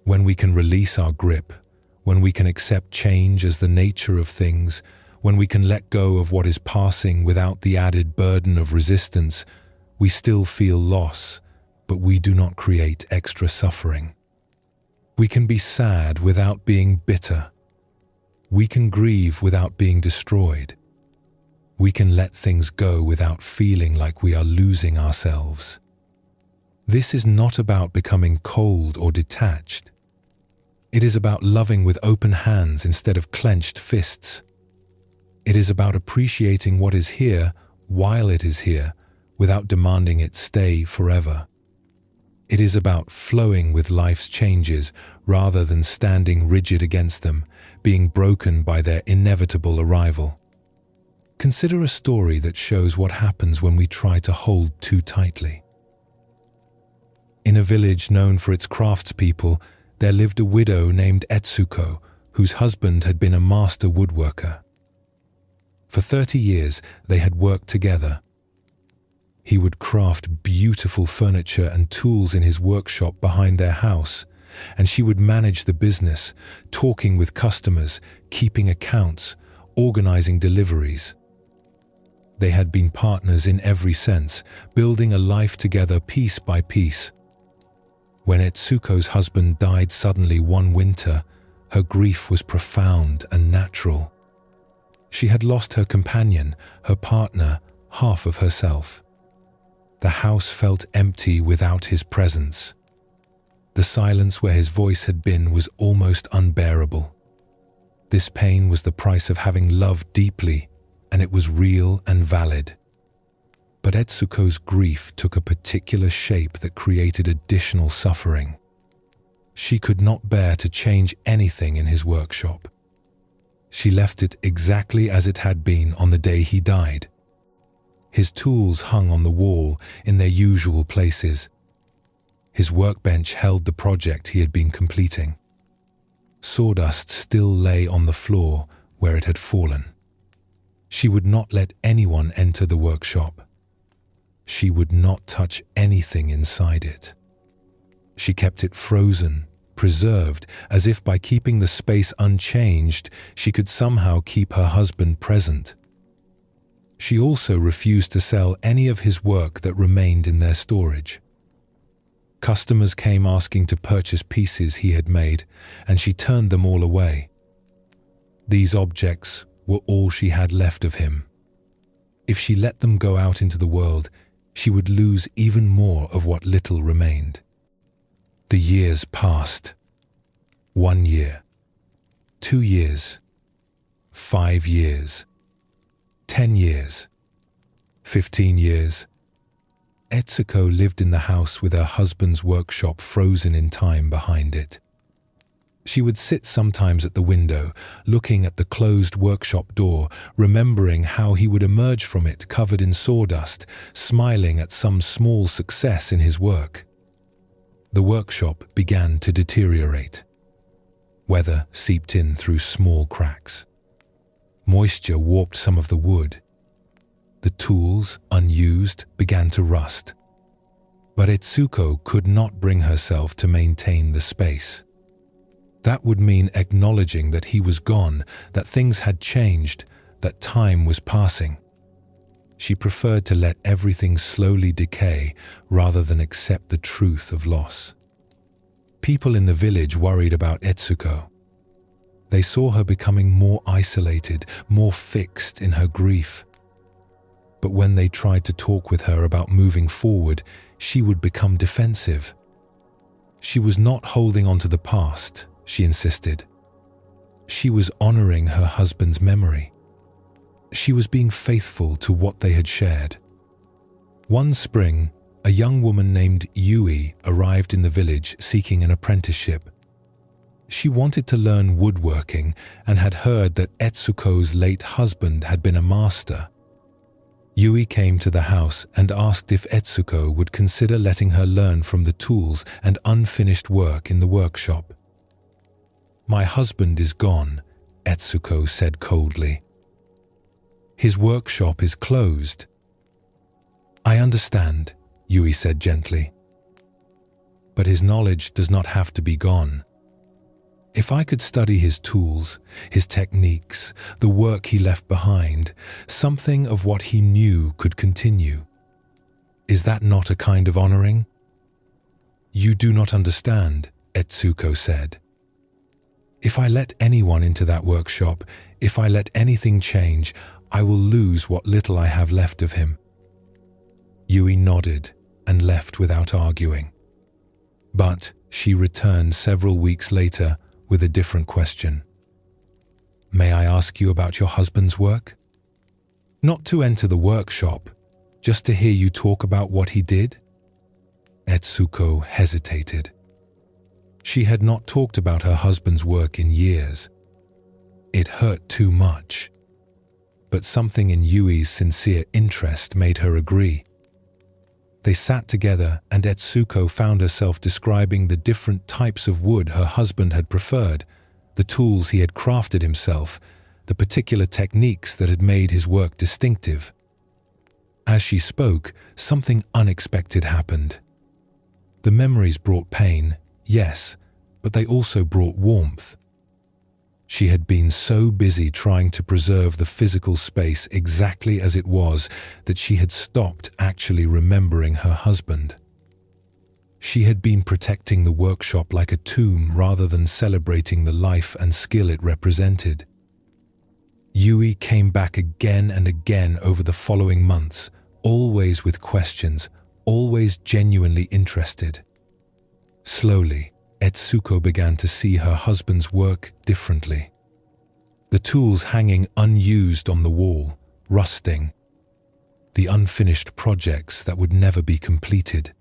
When we can release our grip, when we can accept change as the nature of things, when we can let go of what is passing without the added burden of resistance, we still feel loss, but we do not create extra suffering. We can be sad without being bitter. We can grieve without being destroyed. We can let things go without feeling like we are losing ourselves. This is not about becoming cold or detached. It is about loving with open hands instead of clenched fists. It is about appreciating what is here while it is here, without demanding it stay forever. It is about flowing with life's changes rather than standing rigid against them, being broken by their inevitable arrival. Consider a story that shows what happens when we try to hold too tightly. In a village known for its craftspeople, there lived a widow named Etsuko, whose husband had been a master woodworker. For 30 years, they had worked together. He would craft beautiful furniture and tools in his workshop behind their house, and she would manage the business, talking with customers, keeping accounts, organizing deliveries. They had been partners in every sense, building a life together piece by piece. When Etsuko's husband died suddenly one winter, her grief was profound and natural. She had lost her companion, her partner, half of herself. The house felt empty without his presence. The silence where his voice had been was almost unbearable. This pain was the price of having loved deeply, and it was real and valid. But Etsuko's grief took a particular shape that created additional suffering. She could not bear to change anything in his workshop. She left it exactly as it had been on the day he died. His tools hung on the wall in their usual places. His workbench held the project he had been completing. Sawdust still lay on the floor where it had fallen. She would not let anyone enter the workshop. She would not touch anything inside it. She kept it frozen, preserved, as if by keeping the space unchanged, she could somehow keep her husband present. She also refused to sell any of his work that remained in their storage. Customers came asking to purchase pieces he had made, and she turned them all away. These objects were all she had left of him. If she let them go out into the world, she would lose even more of what little remained. The years passed. 1 year, 2 years, 5 years, 10 years, 15 years. Etsuko lived in the house with her husband's workshop frozen in time behind it. She would sit sometimes at the window, looking at the closed workshop door, remembering how he would emerge from it covered in sawdust, smiling at some small success in his work. The workshop began to deteriorate. Weather seeped in through small cracks. Moisture warped some of the wood. The tools, unused, began to rust. But Etsuko could not bring herself to maintain the space. That would mean acknowledging that he was gone, that things had changed, that time was passing. She preferred to let everything slowly decay rather than accept the truth of loss. People in the village worried about Etsuko. They saw her becoming more isolated, more fixed in her grief. But when they tried to talk with her about moving forward, she would become defensive. She was not holding on to the past, she insisted. She was honoring her husband's memory. She was being faithful to what they had shared. One spring, a young woman named Yui arrived in the village seeking an apprenticeship. She wanted to learn woodworking and had heard that Etsuko's late husband had been a master. Yui came to the house and asked if Etsuko would consider letting her learn from the tools and unfinished work in the workshop. "My husband is gone," Etsuko said coldly. "His workshop is closed." "I understand," Yui said gently. "But his knowledge does not have to be gone. If I could study his tools, his techniques, the work he left behind, something of what he knew could continue. Is that not a kind of honoring?" "You do not understand," Etsuko said. "If I let anyone into that workshop, if I let anything change, I will lose what little I have left of him." Yui nodded and left without arguing. But she returned several weeks later with a different question. "May I ask you about your husband's work? Not to enter the workshop, just to hear you talk about what he did?" Etsuko hesitated. She had not talked about her husband's work in years. It hurt too much. But something in Yui's sincere interest made her agree. They sat together and Etsuko found herself describing the different types of wood her husband had preferred, the tools he had crafted himself, the particular techniques that had made his work distinctive. As she spoke, something unexpected happened. The memories brought pain, yes, but they also brought warmth. She had been so busy trying to preserve the physical space exactly as it was that she had stopped actually remembering her husband. She had been protecting the workshop like a tomb rather than celebrating the life and skill it represented. Yui came back again and again over the following months, always with questions, always genuinely interested. Slowly, Etsuko began to see her husband's work differently. The tools hanging unused on the wall, rusting. The unfinished projects that would never be completed.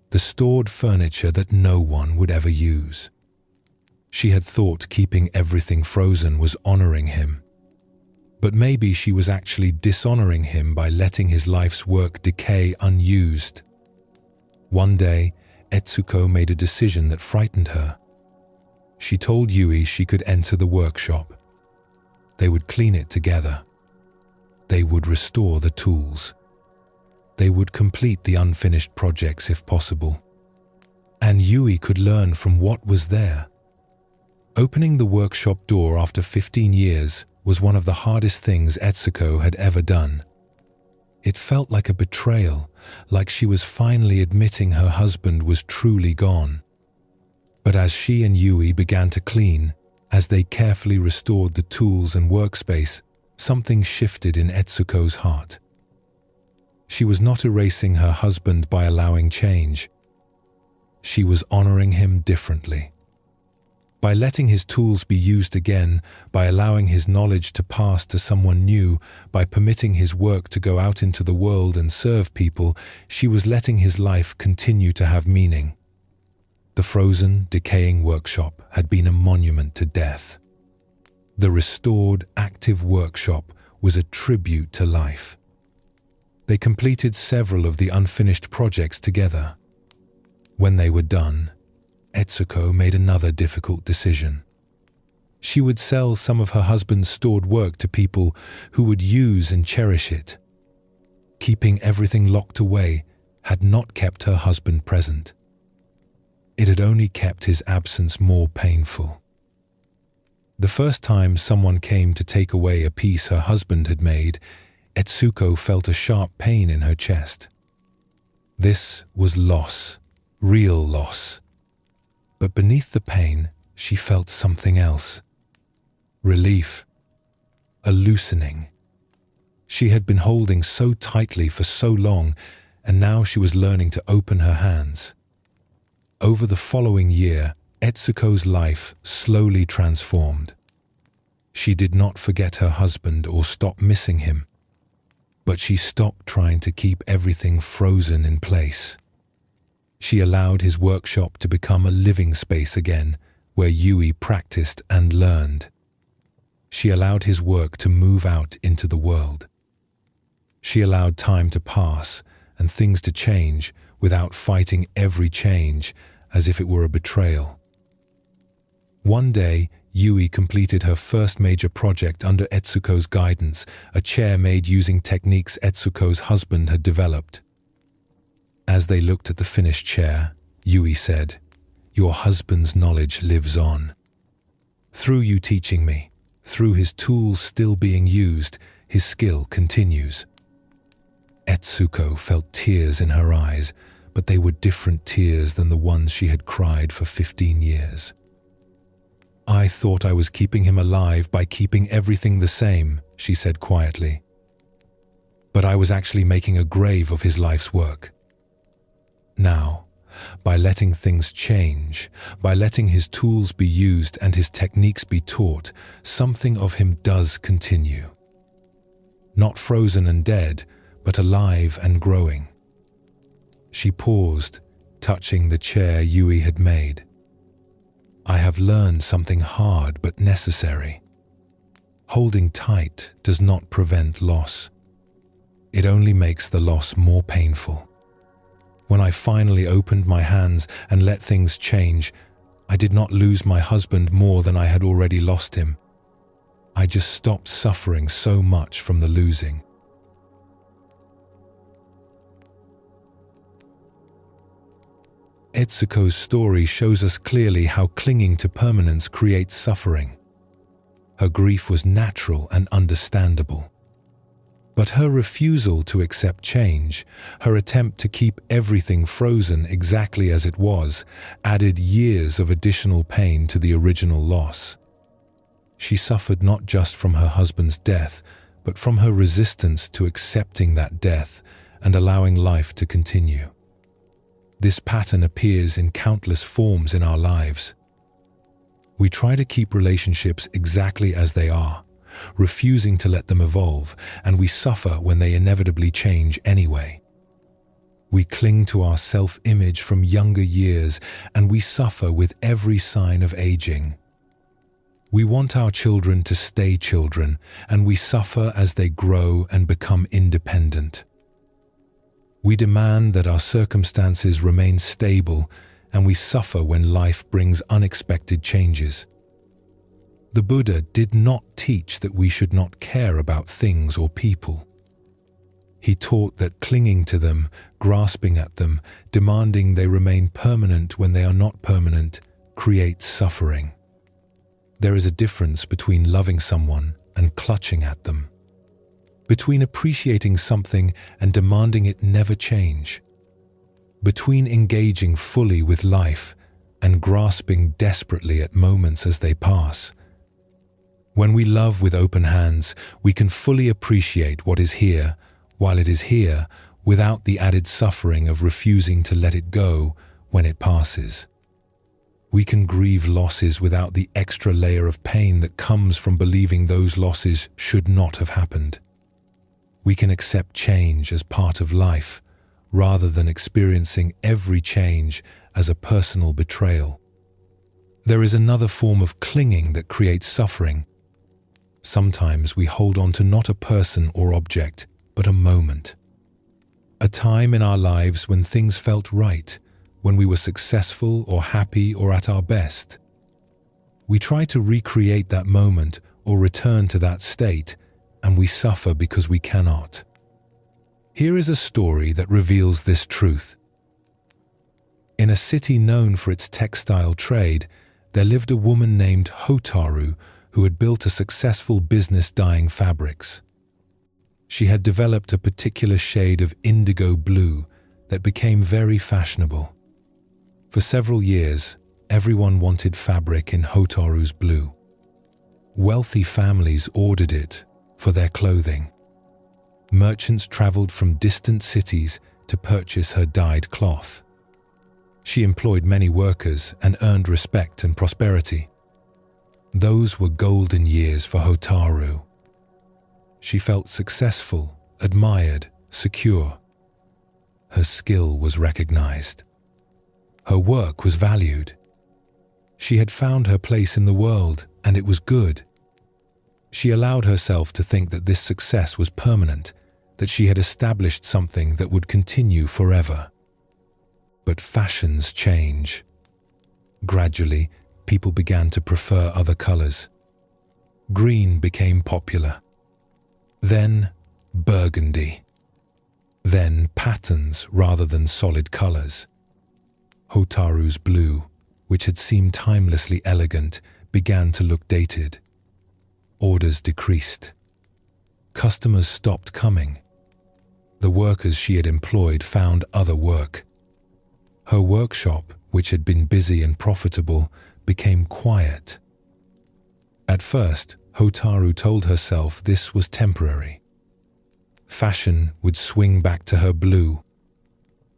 The stored furniture that no one would ever use. She had thought keeping everything frozen was honoring him. But maybe she was actually dishonoring him by letting his life's work decay unused. One day, Etsuko made a decision that frightened her. She told Yui she could enter the workshop. They would clean it together. They would restore the tools. They would complete the unfinished projects if possible. And Yui could learn from what was there. Opening the workshop door after 15 years was one of the hardest things Etsuko had ever done. It felt like a betrayal, like she was finally admitting her husband was truly gone. But as she and Yui began to clean, as they carefully restored the tools and workspace, something shifted in Etsuko's heart. She was not erasing her husband by allowing change. She was honoring him differently. By letting his tools be used again, by allowing his knowledge to pass to someone new, by permitting his work to go out into the world and serve people, she was letting his life continue to have meaning. The frozen, decaying workshop had been a monument to death. The restored, active workshop was a tribute to life. They completed several of the unfinished projects together. When they were done, Etsuko made another difficult decision. She would sell some of her husband's stored work to people who would use and cherish it. Keeping everything locked away had not kept her husband present. It had only kept his absence more painful. The first time someone came to take away a piece her husband had made, Etsuko felt a sharp pain in her chest. This was loss, real loss. But beneath the pain, she felt something else. Relief. A loosening. She had been holding so tightly for so long, and now she was learning to open her hands. Over the following year, Etsuko's life slowly transformed. She did not forget her husband or stop missing him, but she stopped trying to keep everything frozen in place. She allowed his workshop to become a living space again, where Yui practiced and learned. She allowed his work to move out into the world. She allowed time to pass and things to change without fighting every change as if it were a betrayal. One day, Yui completed her first major project under Etsuko's guidance, a chair made using techniques Etsuko's husband had developed. As they looked at the finished chair, Yui said, "Your husband's knowledge lives on. Through you teaching me, through his tools still being used, his skill continues." Etsuko felt tears in her eyes, but they were different tears than the ones she had cried for 15 years. "I thought I was keeping him alive by keeping everything the same," she said quietly. "But I was actually making a grave of his life's work. Now, by letting things change, by letting his tools be used and his techniques be taught, something of him does continue. Not frozen and dead, but alive and growing." She paused, touching the chair Yui had made. "I have learned something hard but necessary. Holding tight does not prevent loss. It only makes the loss more painful. When I finally opened my hands and let things change, I did not lose my husband more than I had already lost him. I just stopped suffering so much from the losing." Etsuko's story shows us clearly how clinging to permanence creates suffering. Her grief was natural and understandable. But her refusal to accept change, her attempt to keep everything frozen exactly as it was, added years of additional pain to the original loss. She suffered not just from her husband's death, but from her resistance to accepting that death and allowing life to continue. This pattern appears in countless forms in our lives. We try to keep relationships exactly as they are, refusing to let them evolve, and we suffer when they inevitably change anyway. We cling to our self-image from younger years, and we suffer with every sign of aging. We want our children to stay children, and we suffer as they grow and become independent. We demand that our circumstances remain stable, and we suffer when life brings unexpected changes. The Buddha did not teach that we should not care about things or people. He taught that clinging to them, grasping at them, demanding they remain permanent when they are not permanent, creates suffering. There is a difference between loving someone and clutching at them, between appreciating something and demanding it never change, between engaging fully with life and grasping desperately at moments as they pass. When we love with open hands, we can fully appreciate what is here while it is here, without the added suffering of refusing to let it go when it passes. We can grieve losses without the extra layer of pain that comes from believing those losses should not have happened. We can accept change as part of life, rather than experiencing every change as a personal betrayal. There is another form of clinging that creates suffering. Sometimes we hold on to not a person or object, but a moment. A time in our lives when things felt right, when we were successful or happy or at our best. We try to recreate that moment or return to that state, and we suffer because we cannot. Here is a story that reveals this truth. In a city known for its textile trade, there lived a woman named Hotaru who had built a successful business dyeing fabrics. She had developed a particular shade of indigo blue that became very fashionable. For several years, everyone wanted fabric in Hotaru's blue. Wealthy families ordered it for their clothing. Merchants traveled from distant cities to purchase her dyed cloth. She employed many workers and earned respect and prosperity. Those were golden years for Hotaru. She felt successful, admired, secure. Her skill was recognized. Her work was valued. She had found her place in the world, and it was good. She allowed herself to think that this success was permanent, that she had established something that would continue forever. But fashions change. Gradually, people began to prefer other colors. Green became popular. Then, burgundy. Then, patterns rather than solid colors. Hotaru's blue, which had seemed timelessly elegant, began to look dated. Orders decreased. Customers stopped coming. The workers she had employed found other work. Her workshop, which had been busy and profitable, became quiet. At first, Hotaru told herself this was temporary. Fashion would swing back to her blue.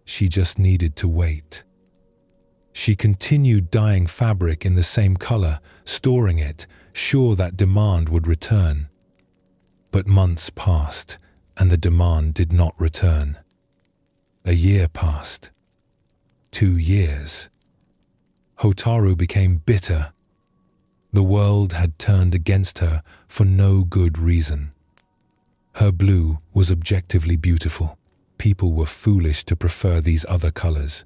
She just needed to wait. She continued dyeing fabric in the same color, storing it, sure that demand would return. But months passed, and the demand did not return. A year passed. 2 years. Hotaru became bitter. The world had turned against her for no good reason. Her blue was objectively beautiful. People were foolish to prefer these other colors.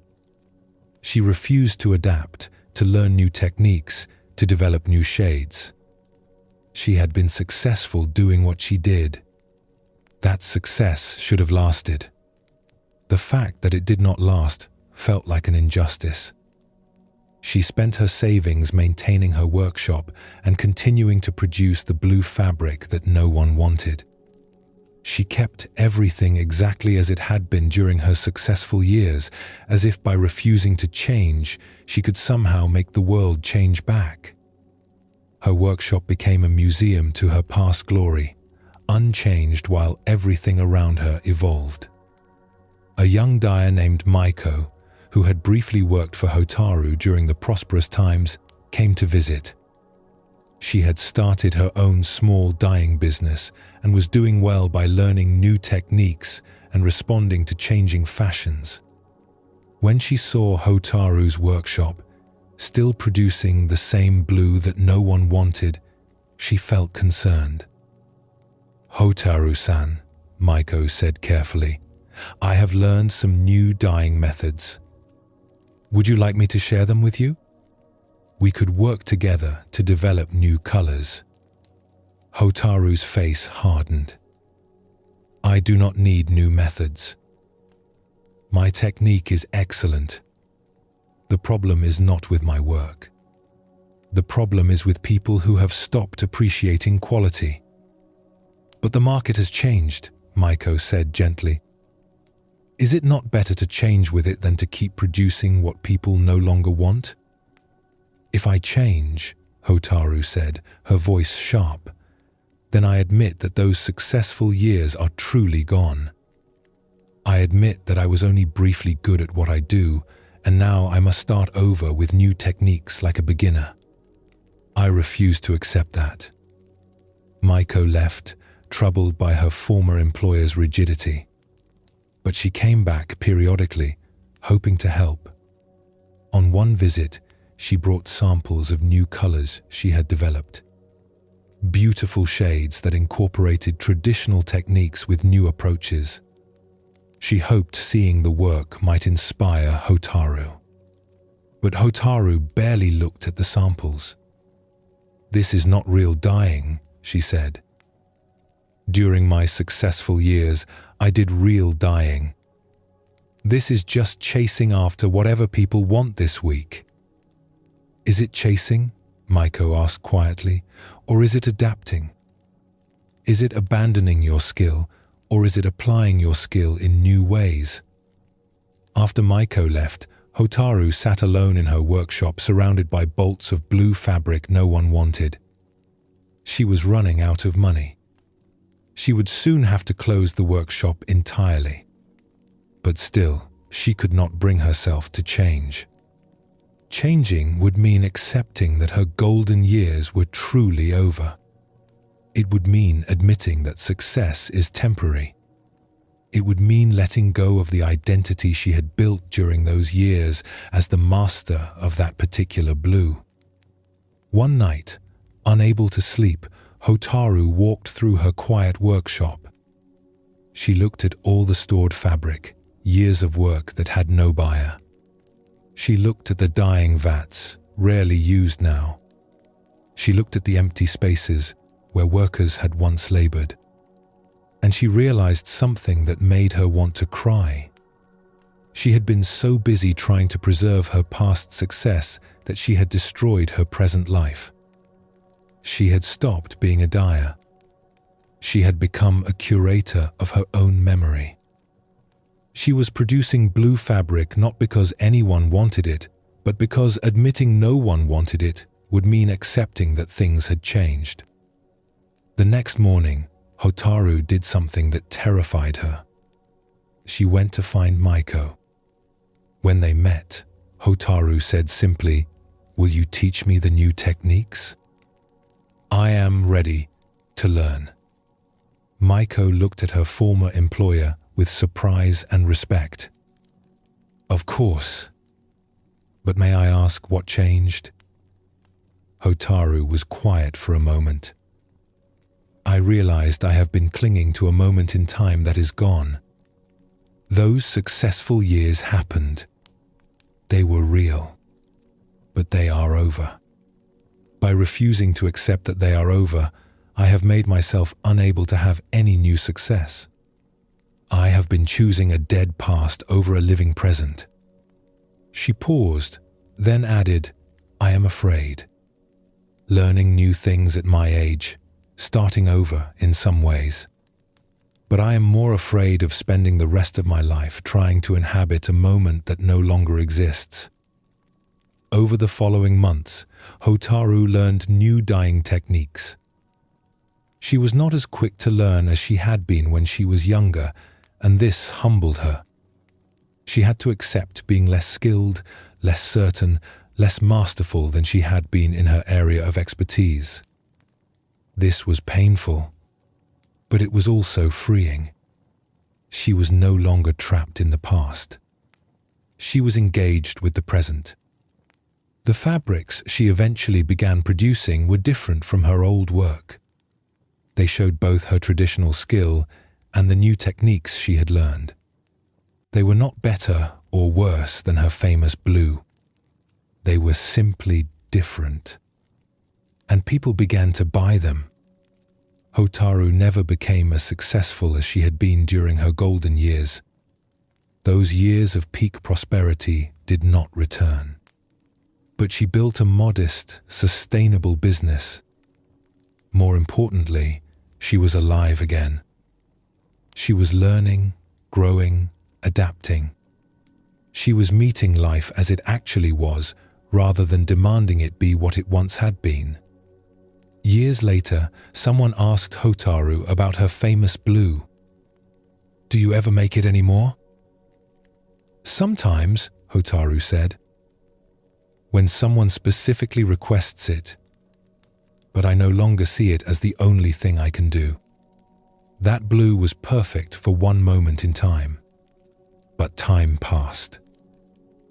She refused to adapt, to learn new techniques, to develop new shades. She had been successful doing what she did. That success should have lasted. The fact that it did not last felt like an injustice. She spent her savings maintaining her workshop and continuing to produce the blue fabric that no one wanted. She kept everything exactly as it had been during her successful years, as if by refusing to change, she could somehow make the world change back. Her workshop became a museum to her past glory, unchanged while everything around her evolved. A young dyer named Maiko, who had briefly worked for Hotaru during the prosperous times, came to visit. She had started her own small dyeing business and was doing well by learning new techniques and responding to changing fashions. When she saw Hotaru's workshop, still producing the same blue that no one wanted, she felt concerned. "Hotaru-san," Maiko said carefully, "I have learned some new dyeing methods. Would you like me to share them with you? We could work together to develop new colors." Hotaru's face hardened. "I do not need new methods. My technique is excellent. The problem is not with my work. The problem is with people who have stopped appreciating quality." "But the market has changed," Maiko said gently. "Is it not better to change with it than to keep producing what people no longer want?" "If I change," Hotaru said, her voice sharp, "then I admit that those successful years are truly gone. I admit that I was only briefly good at what I do, and now I must start over with new techniques like a beginner. I refuse to accept that." Maiko left, troubled by her former employer's rigidity. But she came back periodically, hoping to help. On one visit, she brought samples of new colors she had developed. Beautiful shades that incorporated traditional techniques with new approaches. She hoped seeing the work might inspire Hotaru. But Hotaru barely looked at the samples. "This is not real dyeing," she said. "During my successful years, I did real dyeing. This is just chasing after whatever people want this week." "Is it chasing?" Maiko asked quietly. "Or is it adapting? Is it abandoning your skill, or is it applying your skill in new ways?" After Maiko left, Hotaru sat alone in her workshop surrounded by bolts of blue fabric no one wanted. She was running out of money. She would soon have to close the workshop entirely. But still, she could not bring herself to change. Changing would mean accepting that her golden years were truly over. It would mean admitting that success is temporary. It would mean letting go of the identity she had built during those years as the master of that particular blue. One night, unable to sleep, Hotaru walked through her quiet workshop. She looked at all the stored fabric, years of work that had no buyer. She looked at the dyeing vats, rarely used now. She looked at the empty spaces where workers had once labored. And she realized something that made her want to cry. She had been so busy trying to preserve her past success that she had destroyed her present life. She had stopped being a dyer. She had become a curator of her own memory. She was producing blue fabric not because anyone wanted it, but because admitting no one wanted it would mean accepting that things had changed. The next morning, Hotaru did something that terrified her. She went to find Maiko. When they met, Hotaru said simply, "Will you teach me the new techniques?" "I am ready to learn." Maiko looked at her former employer with surprise and respect. "Of course. But may I ask what changed?" Hotaru was quiet for a moment. "I realized I have been clinging to a moment in time that is gone. Those successful years happened. They were real. But they are over. By refusing to accept that they are over, I have made myself unable to have any new success. I have been choosing a dead past over a living present." She paused, then added, "I am afraid. Learning new things at my age, starting over in some ways. But I am more afraid of spending the rest of my life trying to inhabit a moment that no longer exists." Over the following months, Hotaru learned new dyeing techniques. She was not as quick to learn as she had been when she was younger, and this humbled her. She had to accept being less skilled, less certain, less masterful than she had been in her area of expertise. This was painful, but it was also freeing. She was no longer trapped in the past. She was engaged with the present. The fabrics she eventually began producing were different from her old work. They showed both her traditional skill and the new techniques she had learned. They were not better or worse than her famous blue. They were simply different. And people began to buy them. Hotaru never became as successful as she had been during her golden years. Those years of peak prosperity did not return. But she built a modest, sustainable business. More importantly, she was alive again. She was learning, growing, adapting. She was meeting life as it actually was, rather than demanding it be what it once had been. Years later, someone asked Hotaru about her famous blue. "Do you ever make it anymore?" "Sometimes," Hotaru said, "when someone specifically requests it. But I no longer see it as the only thing I can do. That blue was perfect for one moment in time. But time passed.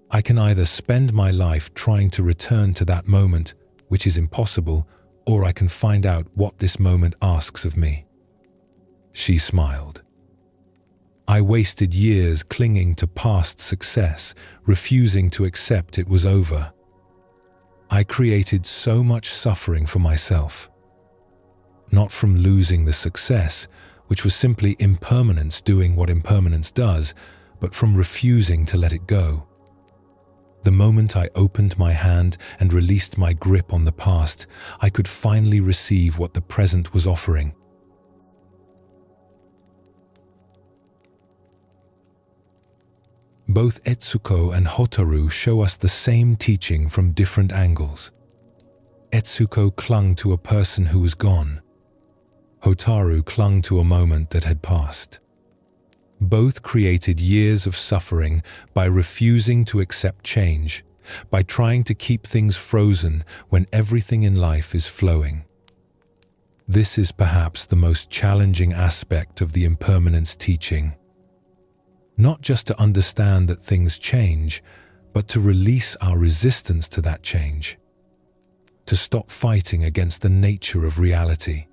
I can either spend my life trying to return to that moment, which is impossible, or I can find out what this moment asks of me." She smiled. "I wasted years clinging to past success, refusing to accept it was over. I created so much suffering for myself. Not from losing the success, which was simply impermanence doing what impermanence does, but from refusing to let it go. The moment I opened my hand and released my grip on the past, I could finally receive what the present was offering." Both Etsuko and Hotaru show us the same teaching from different angles. Etsuko clung to a person who was gone. Hotaru clung to a moment that had passed. Both created years of suffering by refusing to accept change, by trying to keep things frozen when everything in life is flowing. This is perhaps the most challenging aspect of the impermanence teaching. Not just to understand that things change, but to release our resistance to that change. to stop fighting against the nature of reality,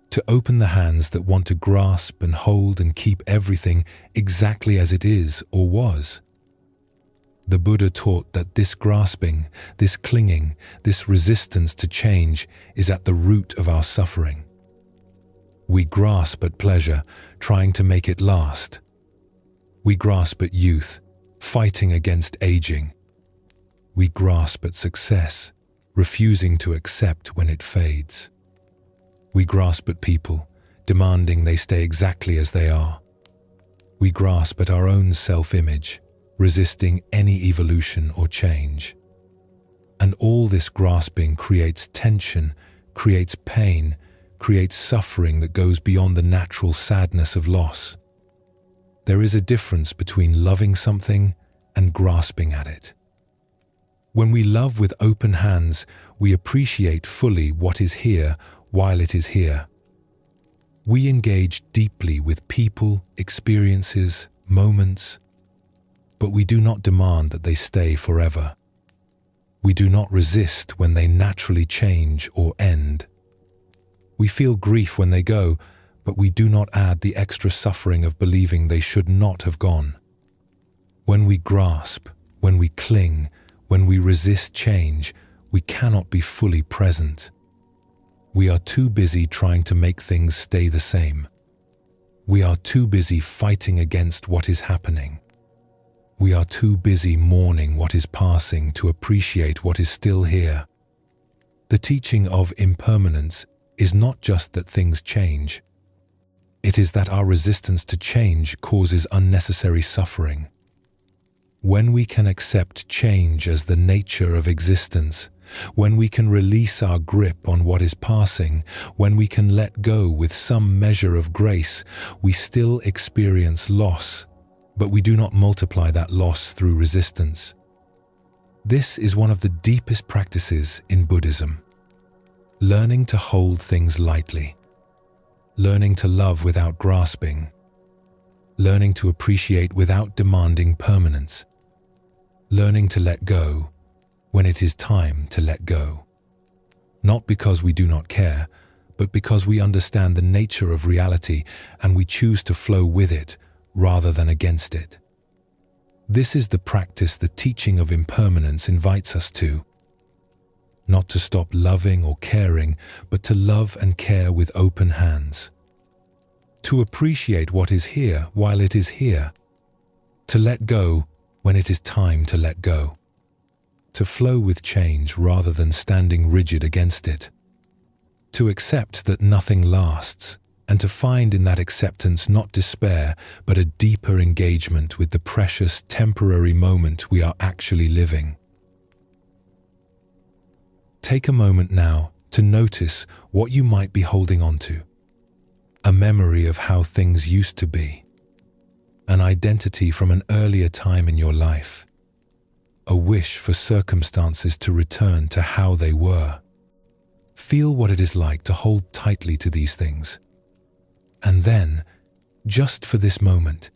to open the hands that want to grasp and hold and keep everything exactly as it is or was. The Buddha taught that this grasping, this clinging, this resistance to change is at the root of our suffering. We grasp at pleasure, trying to make it last. We grasp at youth, fighting against aging. We grasp at success, refusing to accept when it fades. We grasp at people, demanding they stay exactly as they are. We grasp at our own self-image, resisting any evolution or change. And all this grasping creates tension, creates pain, creates suffering that goes beyond the natural sadness of loss. There is a difference between loving something and grasping at it. When we love with open hands, we appreciate fully what is here while it is here. We engage deeply with people, experiences, moments, but we do not demand that they stay forever. We do not resist when they naturally change or end. We feel grief when they go, but we do not add the extra suffering of believing they should not have gone. When we grasp, when we cling, when we resist change, we cannot be fully present. We are too busy trying to make things stay the same. We are too busy fighting against what is happening. We are too busy mourning what is passing to appreciate what is still here. The teaching of impermanence is not just that things change. It is that our resistance to change causes unnecessary suffering. When we can accept change as the nature of existence, when we can release our grip on what is passing, when we can let go with some measure of grace, we still experience loss, but we do not multiply that loss through resistance. This is one of the deepest practices in Buddhism. Learning to hold things lightly. Learning to love without grasping. Learning to appreciate without demanding permanence. Learning to let go when it is time to let go. Not because we do not care, but because we understand the nature of reality and we choose to flow with it rather than against it. This is the practice the teaching of impermanence invites us to. Not to stop loving or caring, but to love and care with open hands. To appreciate what is here while it is here. To let go when it is time to let go. To flow with change rather than standing rigid against it. To accept that nothing lasts, and to find in that acceptance not despair, but a deeper engagement with the precious temporary moment we are actually living. Take a moment now to notice what you might be holding on to. A memory of how things used to be. An identity from an earlier time in your life. A wish for circumstances to return to how they were. Feel what it is like to hold tightly to these things. And then, just for this moment,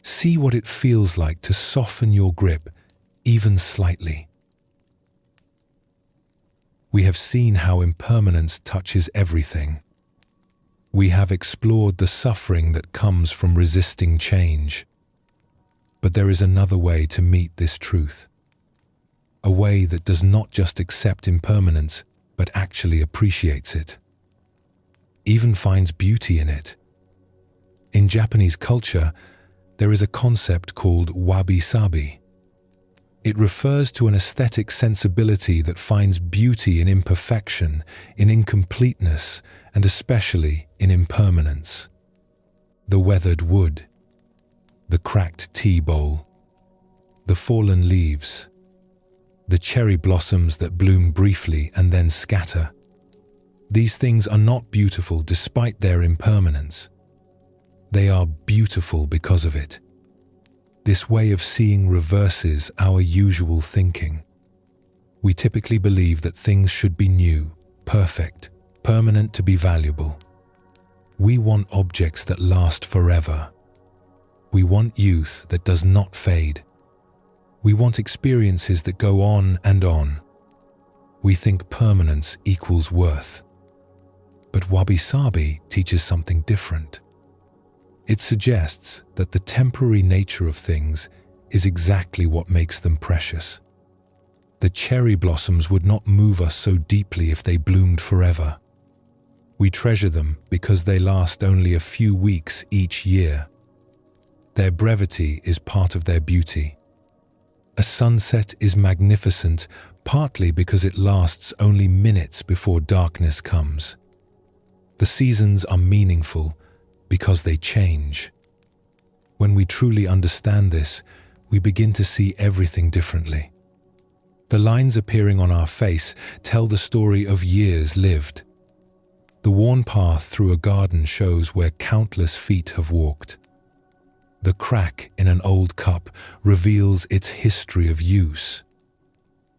see what it feels like to soften your grip, even slightly. We have seen how impermanence touches everything. We have explored the suffering that comes from resisting change. But there is another way to meet this truth. A way that does not just accept impermanence, but actually appreciates it. Even finds beauty in it. In Japanese culture, there is a concept called wabi-sabi. It refers to an aesthetic sensibility that finds beauty in imperfection, in incompleteness, and especially in impermanence. The weathered wood, the cracked tea bowl, the fallen leaves, the cherry blossoms that bloom briefly and then scatter. These things are not beautiful despite their impermanence. They are beautiful because of it. This way of seeing reverses our usual thinking. We typically believe that things should be new, perfect, permanent to be valuable. We want objects that last forever. We want youth that does not fade. We want experiences that go on and on. we think permanence equals worth. But wabi-sabi teaches something different. It suggests that the temporary nature of things is exactly what makes them precious. The cherry blossoms would not move us so deeply if they bloomed forever. We treasure them because they last only a few weeks each year. Their brevity is part of their beauty. A sunset is magnificent partly because it lasts only minutes before darkness comes. The seasons are meaningful because they change. When we truly understand this, we begin to see everything differently. The lines appearing on our face tell the story of years lived. The worn path through a garden shows where countless feet have walked. The crack in an old cup reveals its history of use.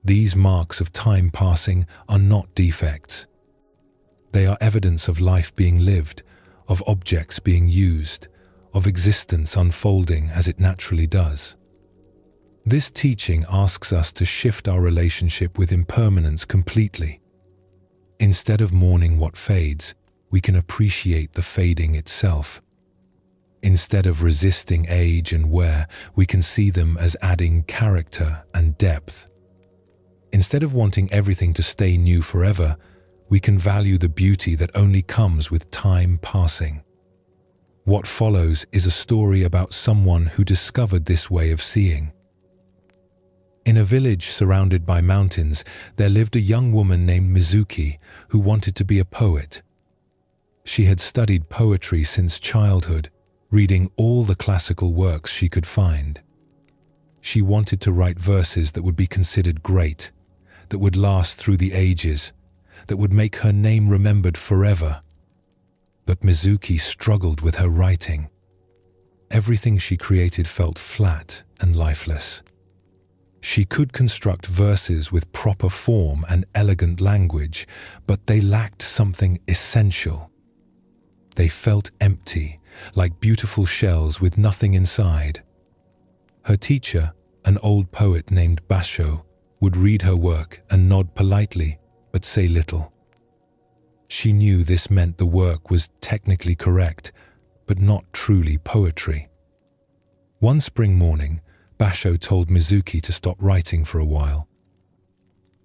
These marks of time passing are not defects. They are evidence of life being lived, of objects being used, of existence unfolding as it naturally does. This teaching asks us to shift our relationship with impermanence completely. Instead of mourning what fades, we can appreciate the fading itself. Instead of resisting age and wear, we can see them as adding character and depth. Instead of wanting everything to stay new forever, we can value the beauty that only comes with time passing. What follows is a story about someone who discovered this way of seeing. In a village surrounded by mountains, there lived a young woman named Mizuki who wanted to be a poet. She had studied poetry since childhood, reading all the classical works she could find. She wanted to write verses that would be considered great, that would last through the ages, that would make her name remembered forever. But Mizuki struggled with her writing. Everything she created felt flat and lifeless. She could construct verses with proper form and elegant language, but they lacked something essential. They felt empty, like beautiful shells with nothing inside. Her teacher, an old poet named Basho, would read her work and nod politely, but say little. She knew this meant the work was technically correct, but not truly poetry. One spring morning, Basho told Mizuki to stop writing for a while.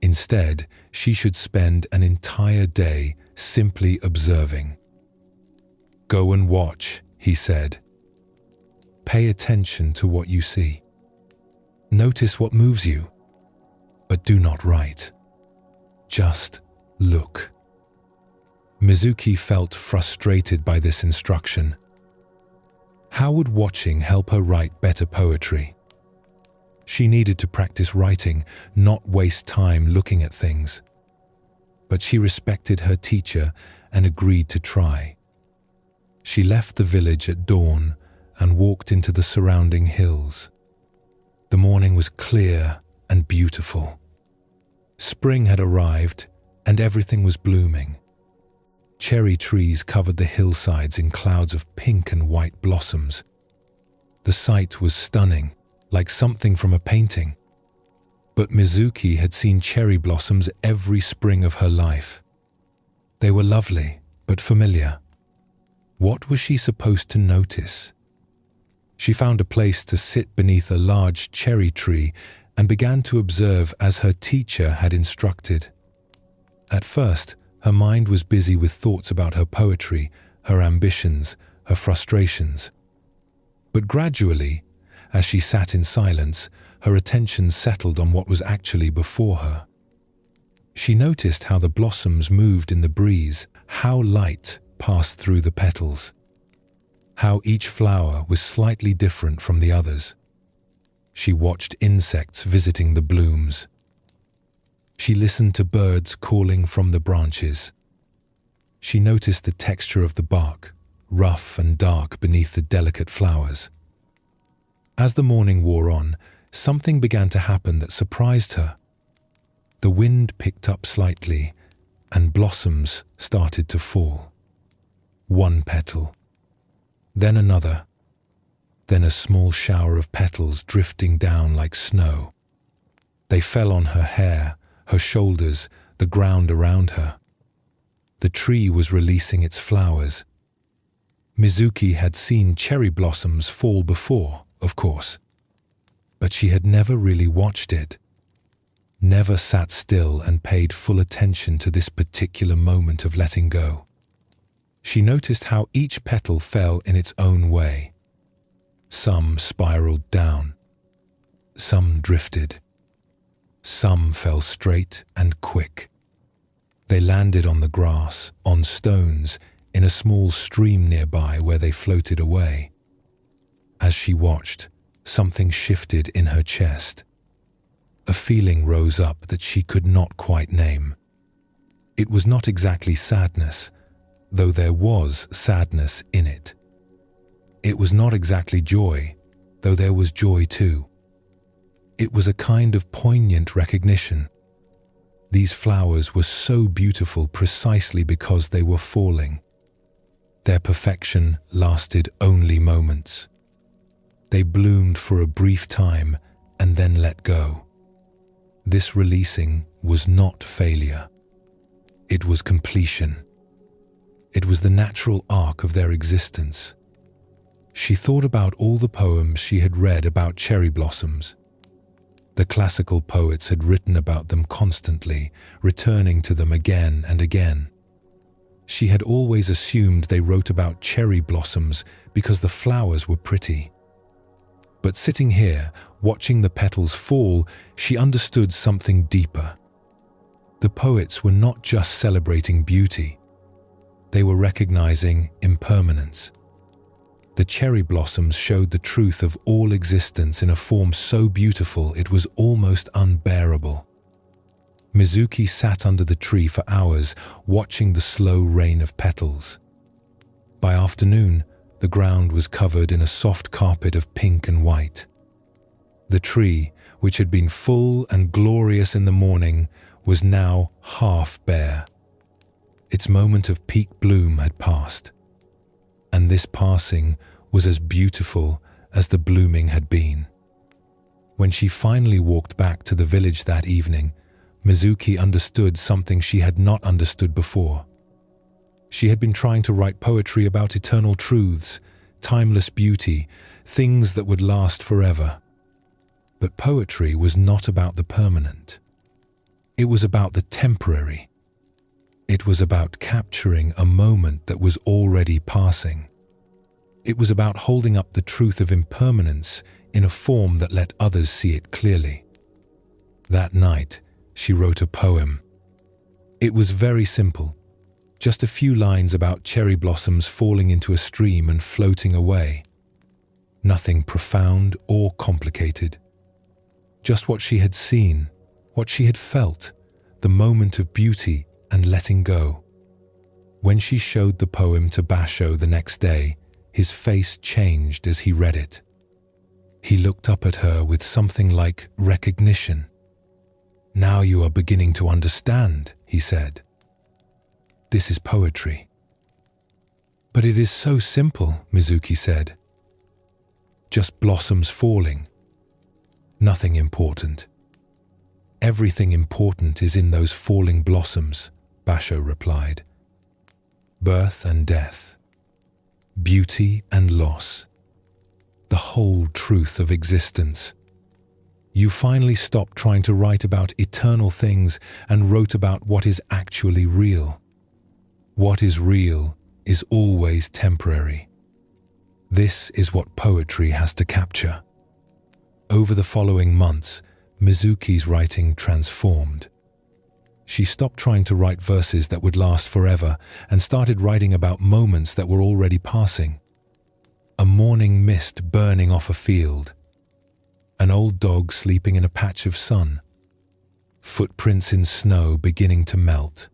Instead, she should spend an entire day simply observing. "Go and watch," he said. "Pay attention to what you see. Notice what moves you, but do not write. Just look." Mizuki felt frustrated by this instruction. How would watching help her write better poetry? She needed to practice writing, not waste time looking at things. But she respected her teacher and agreed to try. She left the village at dawn and walked into the surrounding hills. The morning was clear and beautiful. Spring had arrived and everything was blooming. Cherry trees covered the hillsides in clouds of pink and white blossoms. The sight was stunning, like something from a painting. But Mizuki had seen cherry blossoms every spring of her life. They were lovely, but familiar. What was she supposed to notice? She found a place to sit beneath a large cherry tree and began to observe as her teacher had instructed. At first, her mind was busy with thoughts about her poetry, her ambitions, her frustrations. But gradually, as she sat in silence, her attention settled on what was actually before her. She noticed how the blossoms moved in the breeze, how light passed through the petals, how each flower was slightly different from the others. She watched insects visiting the blooms. She listened to birds calling from the branches. She noticed the texture of the bark, rough and dark beneath the delicate flowers. As the morning wore on, something began to happen that surprised her. The wind picked up slightly, and blossoms started to fall. One petal, then another, then a small shower of petals drifting down like snow. They fell on her hair, her shoulders, the the ground around her. The tree was releasing its flowers. Mizuki had seen cherry blossoms fall before, of course, but she had never really watched it, never sat still and paid full attention to this particular moment of letting go. She noticed how each petal fell in its own way. Some spiraled down, some drifted, some fell straight and quick. They landed on the grass, on stones, in a small stream nearby where they floated away. As she watched, something shifted in her chest. A feeling rose up that she could not quite name. It was not exactly sadness, though there was sadness in it. It was not exactly joy, though there was joy too. It was a kind of poignant recognition. These flowers were so beautiful precisely because they were falling. Their perfection lasted only moments. They bloomed for a brief time and then let go. This releasing was not failure. It was completion. It was the natural arc of their existence. She thought about all the poems she had read about cherry blossoms. The classical poets had written about them constantly, returning to them again and again. She had always assumed they wrote about cherry blossoms because the flowers were pretty. But sitting here, watching the petals fall, she understood something deeper. The poets were not just celebrating beauty. They were recognizing impermanence. The cherry blossoms showed the truth of all existence in a form so beautiful it was almost unbearable. Mizuki sat under the tree for hours, watching the slow rain of petals. By afternoon, the ground was covered in a soft carpet of pink and white. The tree, which had been full and glorious in the morning, was now half bare. Its moment of peak bloom had passed, and this passing was as beautiful as the blooming had been. When she finally walked back to the village that evening, Mizuki understood something she had not understood before. She had been trying to write poetry about eternal truths, timeless beauty, things that would last forever. But poetry was not about the permanent. It was about the temporary. It was about capturing a moment that was already passing. It was about holding up the truth of impermanence in a form that let others see it clearly. That night, she wrote a poem. It was very simple, just a few lines about cherry blossoms falling into a stream and floating away. Nothing profound or complicated. Just what she had seen, what she had felt, the moment of beauty and letting go. When she showed the poem to Basho the next day, his face changed as he read it. He looked up at her with something like recognition. "Now you are beginning to understand," he said. "This is poetry." "But it is so simple," Mizuki said. "Just blossoms falling. Nothing important." "Everything important is in those falling blossoms," Basho replied. "Birth and death, beauty and loss, the whole truth of existence. You finally stopped trying to write about eternal things and wrote about what is actually real. What is real is always temporary. This is what poetry has to capture." Over the following months, Mizuki's writing transformed. She stopped trying to write verses that would last forever and started writing about moments that were already passing. A morning mist burning off a field. An old dog sleeping in a patch of sun. Footprints in snow beginning to melt.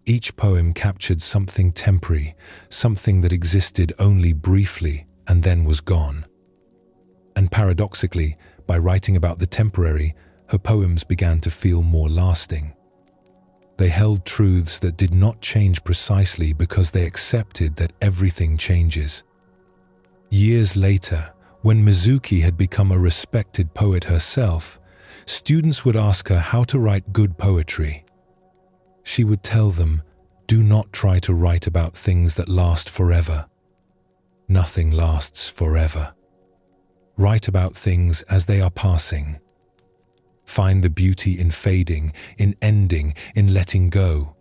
Each poem captured something temporary, something that existed only briefly and then was gone. And paradoxically, by writing about the temporary, her poems began to feel more lasting. They held truths that did not change precisely because they accepted that everything changes. Years later, when Mizuki had become a respected poet herself, students would ask her how to write good poetry. She would tell them, "Do not try to write about things that last forever. Nothing lasts forever. Write about things as they are passing. Find the beauty in fading, in ending, in letting go.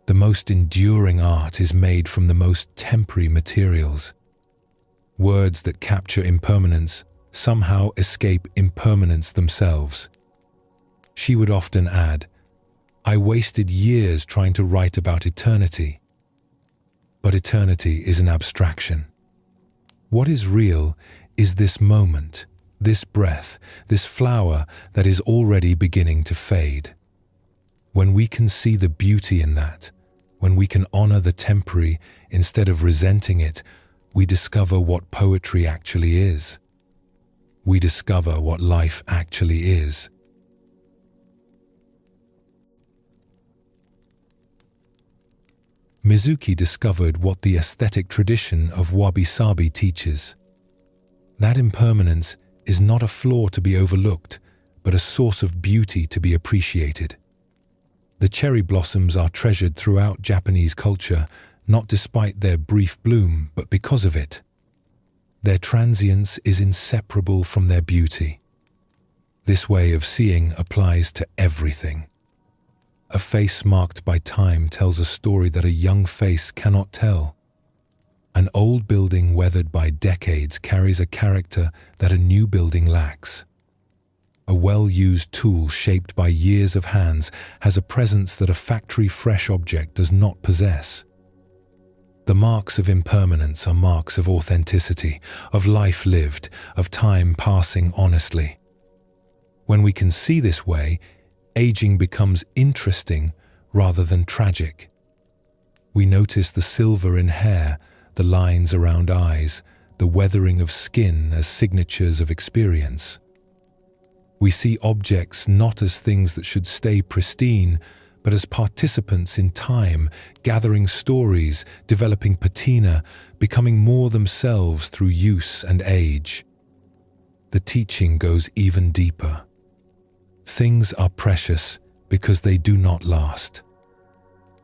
The most enduring art is made from the most temporary materials. Words that capture impermanence somehow escape impermanence themselves." She would often add, "I wasted years trying to write about eternity." But eternity is an abstraction. What is real is this moment, this breath, this flower that is already beginning to fade. When we can see the beauty in that, when we can honor the temporary instead of resenting it, we discover what poetry actually is. We discover what life actually is. Mizuki discovered what the aesthetic tradition of wabi-sabi teaches. That impermanence is not a flaw to be overlooked, but a source of beauty to be appreciated. The cherry blossoms are treasured throughout Japanese culture, not despite their brief bloom, but because of it. Their transience is inseparable from their beauty. This way of seeing applies to everything. A face marked by time tells a story that a young face cannot tell. An old building weathered by decades carries a character that a new building lacks. A well-used tool shaped by years of hands has a presence that a factory-fresh object does not possess. The marks of impermanence are marks of authenticity, of life lived, of time passing honestly. When we can see this way, aging becomes interesting rather than tragic. We notice the silver in hair, the lines around eyes, the weathering of skin as signatures of experience. We see objects not as things that should stay pristine, but as participants in time, gathering stories, developing patina, becoming more themselves through use and age. The teaching goes even deeper. Things are precious because they do not last.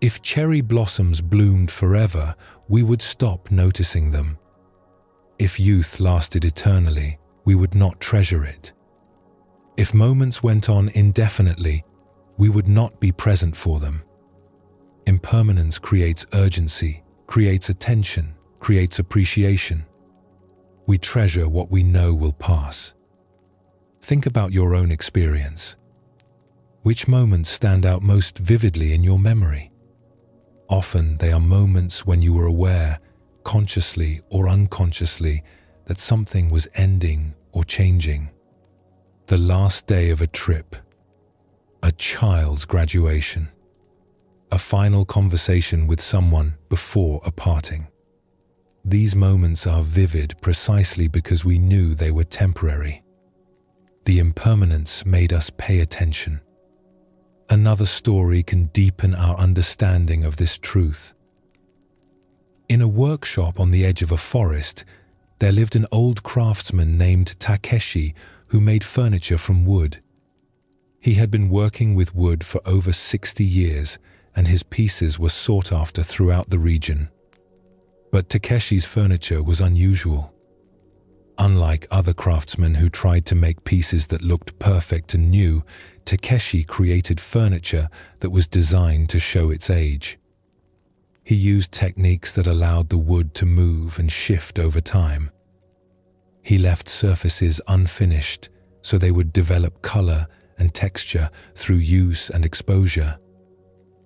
If cherry blossoms bloomed forever, we would stop noticing them. If youth lasted eternally, we would not treasure it. If moments went on indefinitely, we would not be present for them. Impermanence creates urgency, creates attention, creates appreciation. We treasure what we know will pass. Think about your own experience. Which moments stand out most vividly in your memory? Often they are moments when you were aware, consciously or unconsciously, that something was ending or changing. The last day of a trip, a child's graduation, a final conversation with someone before a parting. These moments are vivid precisely because we knew they were temporary. The impermanence made us pay attention. Another story can deepen our understanding of this truth. In a workshop on the edge of a forest, there lived an old craftsman named Takeshi who made furniture from wood. He had been working with wood for over 60 years, and his pieces were sought after throughout the region. But Takeshi's furniture was unusual. Unlike other craftsmen who tried to make pieces that looked perfect and new, Takeshi created furniture that was designed to show its age. He used techniques that allowed the wood to move and shift over time. He left surfaces unfinished so they would develop color and texture through use and exposure.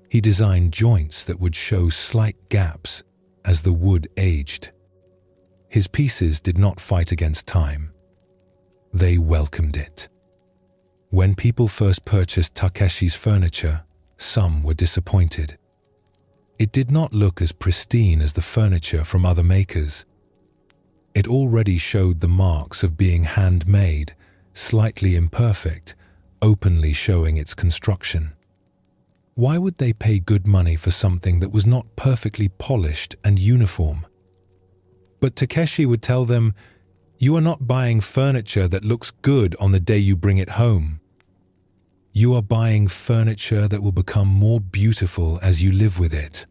He designed joints that would show slight gaps as the wood aged. His pieces did not fight against time. They welcomed it. When people first purchased Takeshi's furniture, some were disappointed. It did not look as pristine as the furniture from other makers. It already showed the marks of being handmade, slightly imperfect, openly showing its construction. Why would they pay good money for something that was not perfectly polished and uniform? But Takeshi would tell them, "You are not buying furniture that looks good on the day you bring it home. You are buying furniture that will become more beautiful as you live with it.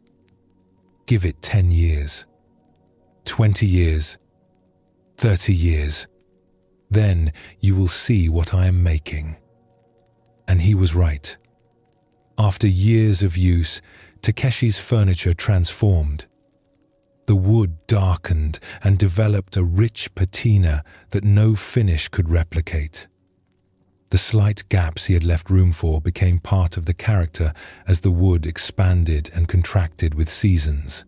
Give it 10 years, 20 years, 30 years. Then you will see what I am making." And he was right. After years of use, Takeshi's furniture transformed. The wood darkened and developed a rich patina that no finish could replicate. The slight gaps he had left room for became part of the character as the wood expanded and contracted with seasons.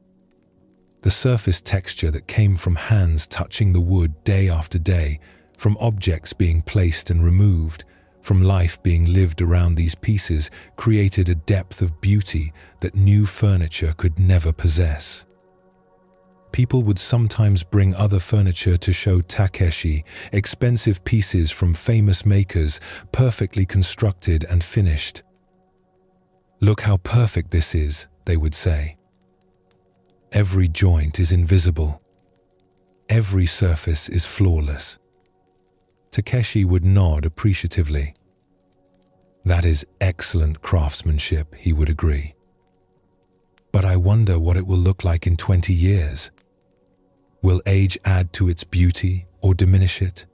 The surface texture that came from hands touching the wood day after day, from objects being placed and removed, from life being lived around these pieces, created a depth of beauty that new furniture could never possess. People would sometimes bring other furniture to show Takeshi, expensive pieces from famous makers, perfectly constructed and finished. "Look how perfect this is," they would say. "Every joint is invisible. Every surface is flawless." Takeshi would nod appreciatively. "That is excellent craftsmanship," he would agree. "But I wonder what it will look like in 20 years. Will age add to its beauty or diminish it?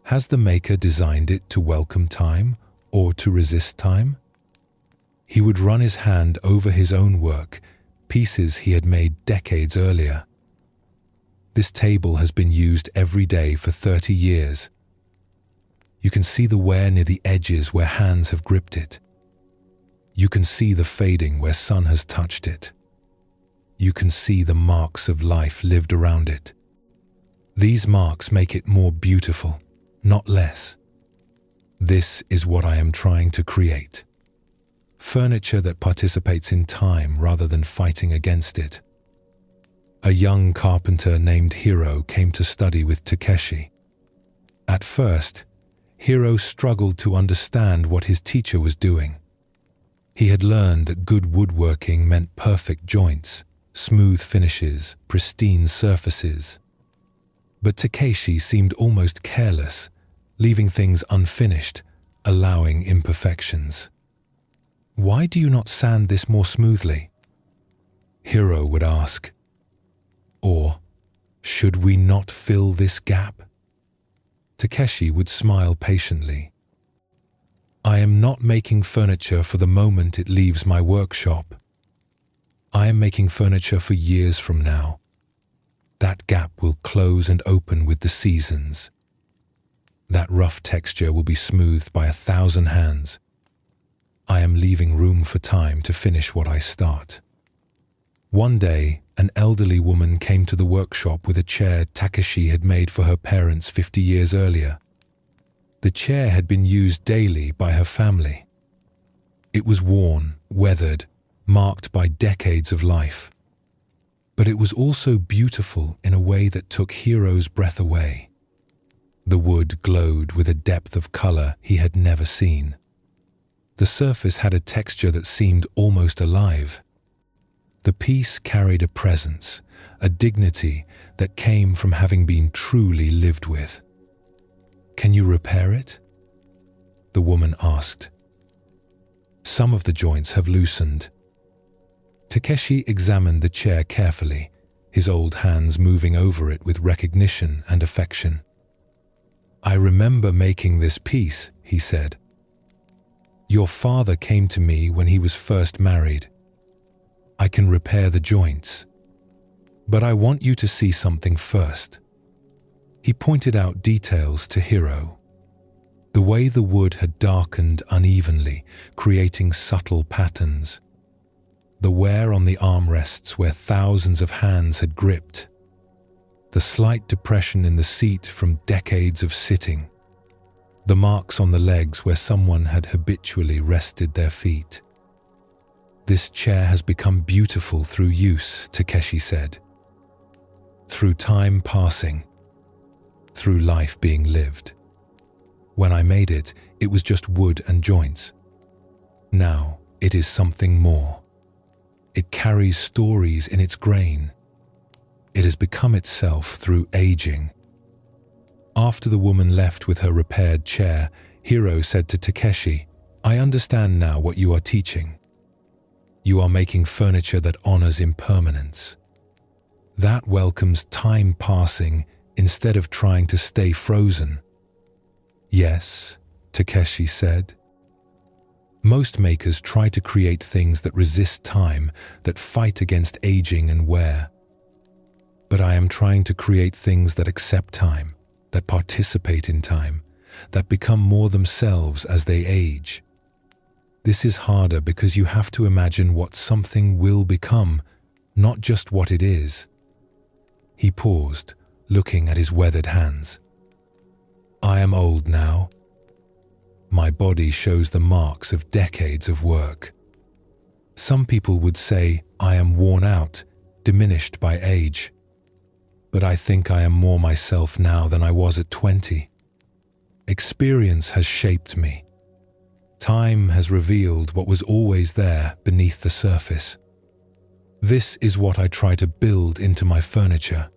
Has the maker designed it to welcome time or to resist time?" He would run his hand over his own work, pieces he had made decades earlier. "This table has been used every day for 30 years. You can see the wear near the edges where hands have gripped it. You can see the fading where sun has touched it. You can see the marks of life lived around it. These marks make it more beautiful, not less. This is what I am trying to create. Furniture that participates in time rather than fighting against it." A young carpenter named Hiro came to study with Takeshi. At first, Hiro struggled to understand what his teacher was doing. He had learned that good woodworking meant perfect joints, smooth finishes, pristine surfaces. But Takeshi seemed almost careless, leaving things unfinished, allowing imperfections. "Why do you not sand this more smoothly?" Hiro would ask. Or, "Should we not fill this gap?" Takeshi would smile patiently. "I am not making furniture for the moment it leaves my workshop. I am making furniture for years from now. That gap will close and open with the seasons. That rough texture will be smoothed by 1,000 hands. I am leaving room for time to finish what I start." One day, an elderly woman came to the workshop with a chair Takeshi had made for her parents 50 years earlier. The chair had been used daily by her family. It was worn, weathered, marked by decades of life. But it was also beautiful in a way that took Hiro's breath away. The wood glowed with a depth of color he had never seen. The surface had a texture that seemed almost alive. The piece carried a presence, a dignity that came from having been truly lived with. "Can you repair it?" the woman asked. "Some of the joints have loosened." Takeshi examined the chair carefully, his old hands moving over it with recognition and affection. "I remember making this piece," he said. "Your father came to me when he was first married. I can repair the joints. But I want you to see something first." He pointed out details to Hiro. The way the wood had darkened unevenly, creating subtle patterns. The wear on the armrests where thousands of hands had gripped. The slight depression in the seat from decades of sitting. The marks on the legs where someone had habitually rested their feet. "This chair has become beautiful through use," Takeshi said. "Through time passing. Through life being lived. When I made it, it was just wood and joints. Now it is something more. It carries stories in its grain. It has become itself through aging." After the woman left with her repaired chair, Hiro said to Takeshi, I understand now what you are teaching. You are making furniture that honors impermanence. That welcomes time passing instead of trying to stay frozen. Yes, Takeshi said. Most makers try to create things that resist time, that fight against aging and wear. But I am trying to create things that accept time, that participate in time, that become more themselves as they age. This is harder because you have to imagine what something will become, not just what it is. He paused, looking at his weathered hands. I am old now. My body shows the marks of decades of work. Some people would say I am worn out, diminished by age. But I think I am more myself now than I was at 20. Experience has shaped me. Time has revealed what was always there beneath the surface. This is what I try to build into my furniture.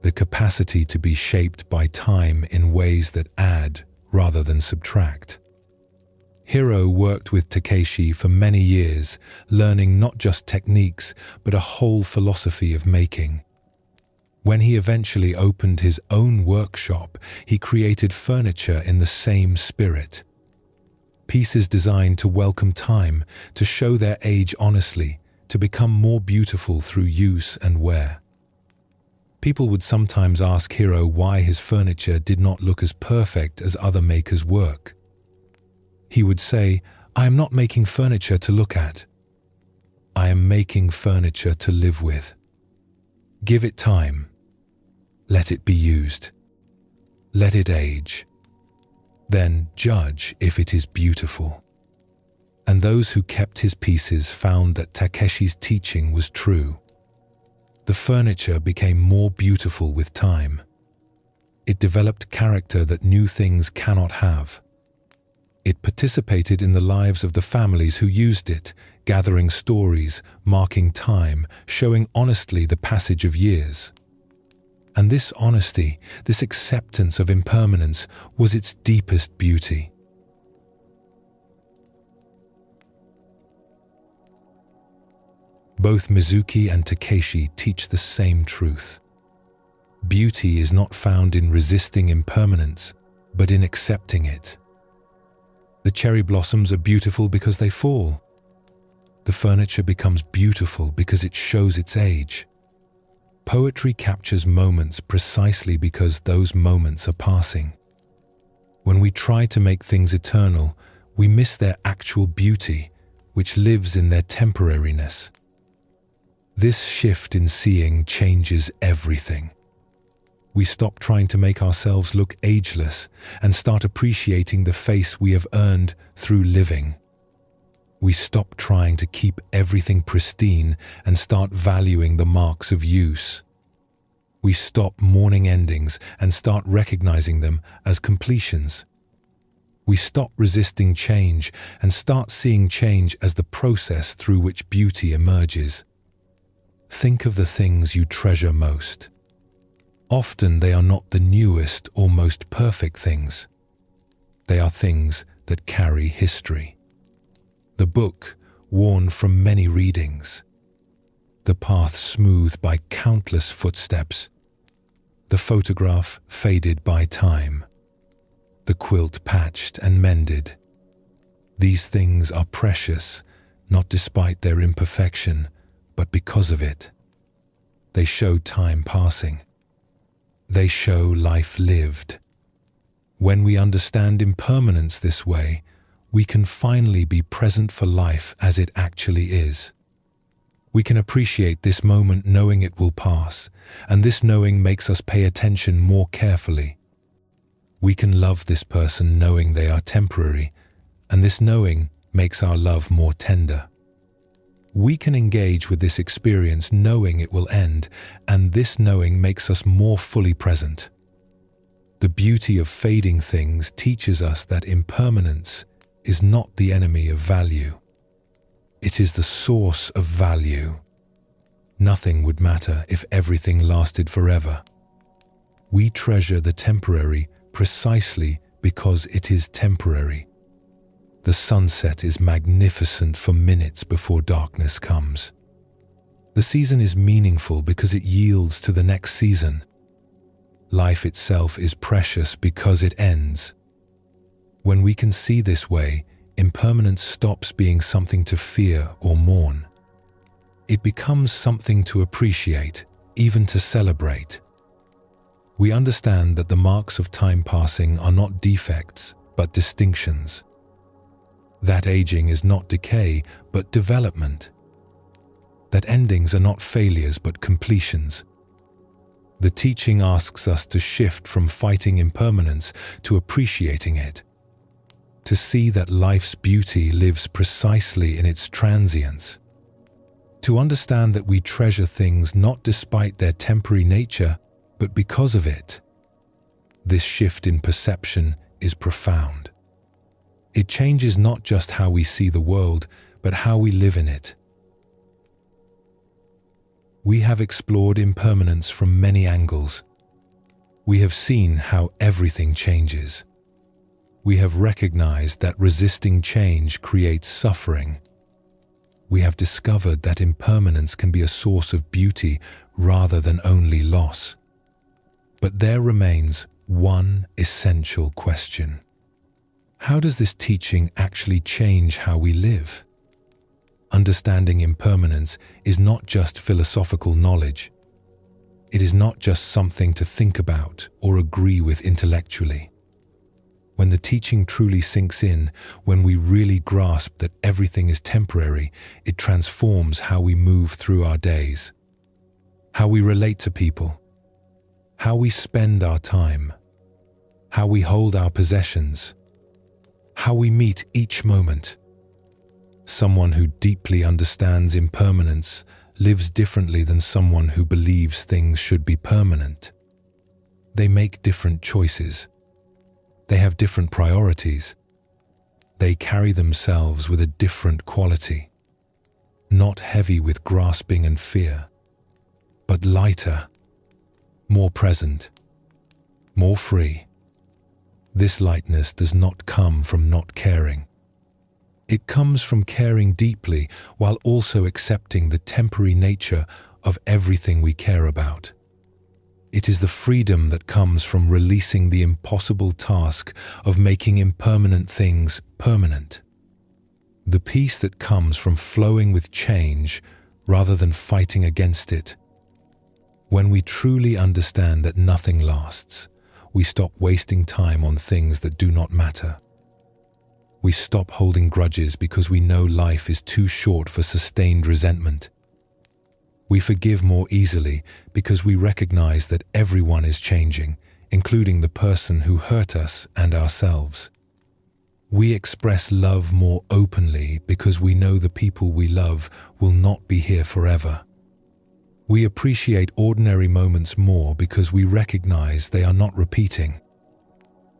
The capacity to be shaped by time in ways that add rather than subtract. Hiro worked with Takeshi for many years, learning not just techniques, but a whole philosophy of making. When he eventually opened his own workshop, he created furniture in the same spirit. Pieces designed to welcome time, to show their age honestly, to become more beautiful through use and wear. People would sometimes ask Hiro why his furniture did not look as perfect as other makers' work. He would say, I am not making furniture to look at. I am making furniture to live with. Give it time. Let it be used. Let it age. Then judge if it is beautiful. And those who kept his pieces found that Takeshi's teaching was true. The furniture became more beautiful with time. It developed character that new things cannot have. It participated in the lives of the families who used it, gathering stories, marking time, showing honestly the passage of years. And this honesty, this acceptance of impermanence, was its deepest beauty. Both Mizuki and Takeshi teach the same truth. Beauty is not found in resisting impermanence, but in accepting it. The cherry blossoms are beautiful because they fall. The furniture becomes beautiful because it shows its age. Poetry captures moments precisely because those moments are passing. When we try to make things eternal, we miss their actual beauty, which lives in their temporariness. This shift in seeing changes everything. We stop trying to make ourselves look ageless and start appreciating the face we have earned through living. We stop trying to keep everything pristine and start valuing the marks of use. We stop mourning endings and start recognizing them as completions. We stop resisting change and start seeing change as the process through which beauty emerges. Think of the things you treasure most. Often they are not the newest or most perfect things. They are things that carry history. The book, worn from many readings. The path smoothed by countless footsteps. The photograph faded by time. The quilt patched and mended. These things are precious, not despite their imperfection, but because of it. They show time passing. They show life lived. When we understand impermanence this way, we can finally be present for life as it actually is. We can appreciate this moment knowing it will pass, and this knowing makes us pay attention more carefully. We can love this person knowing they are temporary, and this knowing makes our love more tender. We can engage with this experience knowing it will end, and this knowing makes us more fully present. The beauty of fading things teaches us that impermanence is not the enemy of value. It is the source of value. Nothing would matter if everything lasted forever. We treasure the temporary precisely because it is temporary. The sunset is magnificent for minutes before darkness comes. The season is meaningful because it yields to the next season. Life itself is precious because it ends. When we can see this way, impermanence stops being something to fear or mourn. It becomes something to appreciate, even to celebrate. We understand that the marks of time passing are not defects, but distinctions. That aging is not decay, but development. That endings are not failures, but completions. The teaching asks us to shift from fighting impermanence to appreciating it, to see that life's beauty lives precisely in its transience, to understand that we treasure things not despite their temporary nature, but because of it. This shift in perception is profound. It changes not just how we see the world, but how we live in it. We have explored impermanence from many angles. We have seen how everything changes. We have recognized that resisting change creates suffering. We have discovered that impermanence can be a source of beauty rather than only loss. But there remains one essential question. How does this teaching actually change how we live? Understanding impermanence is not just philosophical knowledge. It is not just something to think about or agree with intellectually. When the teaching truly sinks in, when we really grasp that everything is temporary, it transforms how we move through our days, how we relate to people, how we spend our time, how we hold our possessions, how we meet each moment. Someone who deeply understands impermanence lives differently than someone who believes things should be permanent. They make different choices. They have different priorities. They carry themselves with a different quality, not heavy with grasping and fear, but lighter, more present, more free. This lightness does not come from not caring. It comes from caring deeply while also accepting the temporary nature of everything we care about. It is the freedom that comes from releasing the impossible task of making impermanent things permanent. The peace that comes from flowing with change rather than fighting against it. When we truly understand that nothing lasts, we stop wasting time on things that do not matter. We stop holding grudges because we know life is too short for sustained resentment. We forgive more easily because we recognize that everyone is changing, including the person who hurt us and ourselves. We express love more openly because we know the people we love will not be here forever. We appreciate ordinary moments more because we recognize they are not repeating.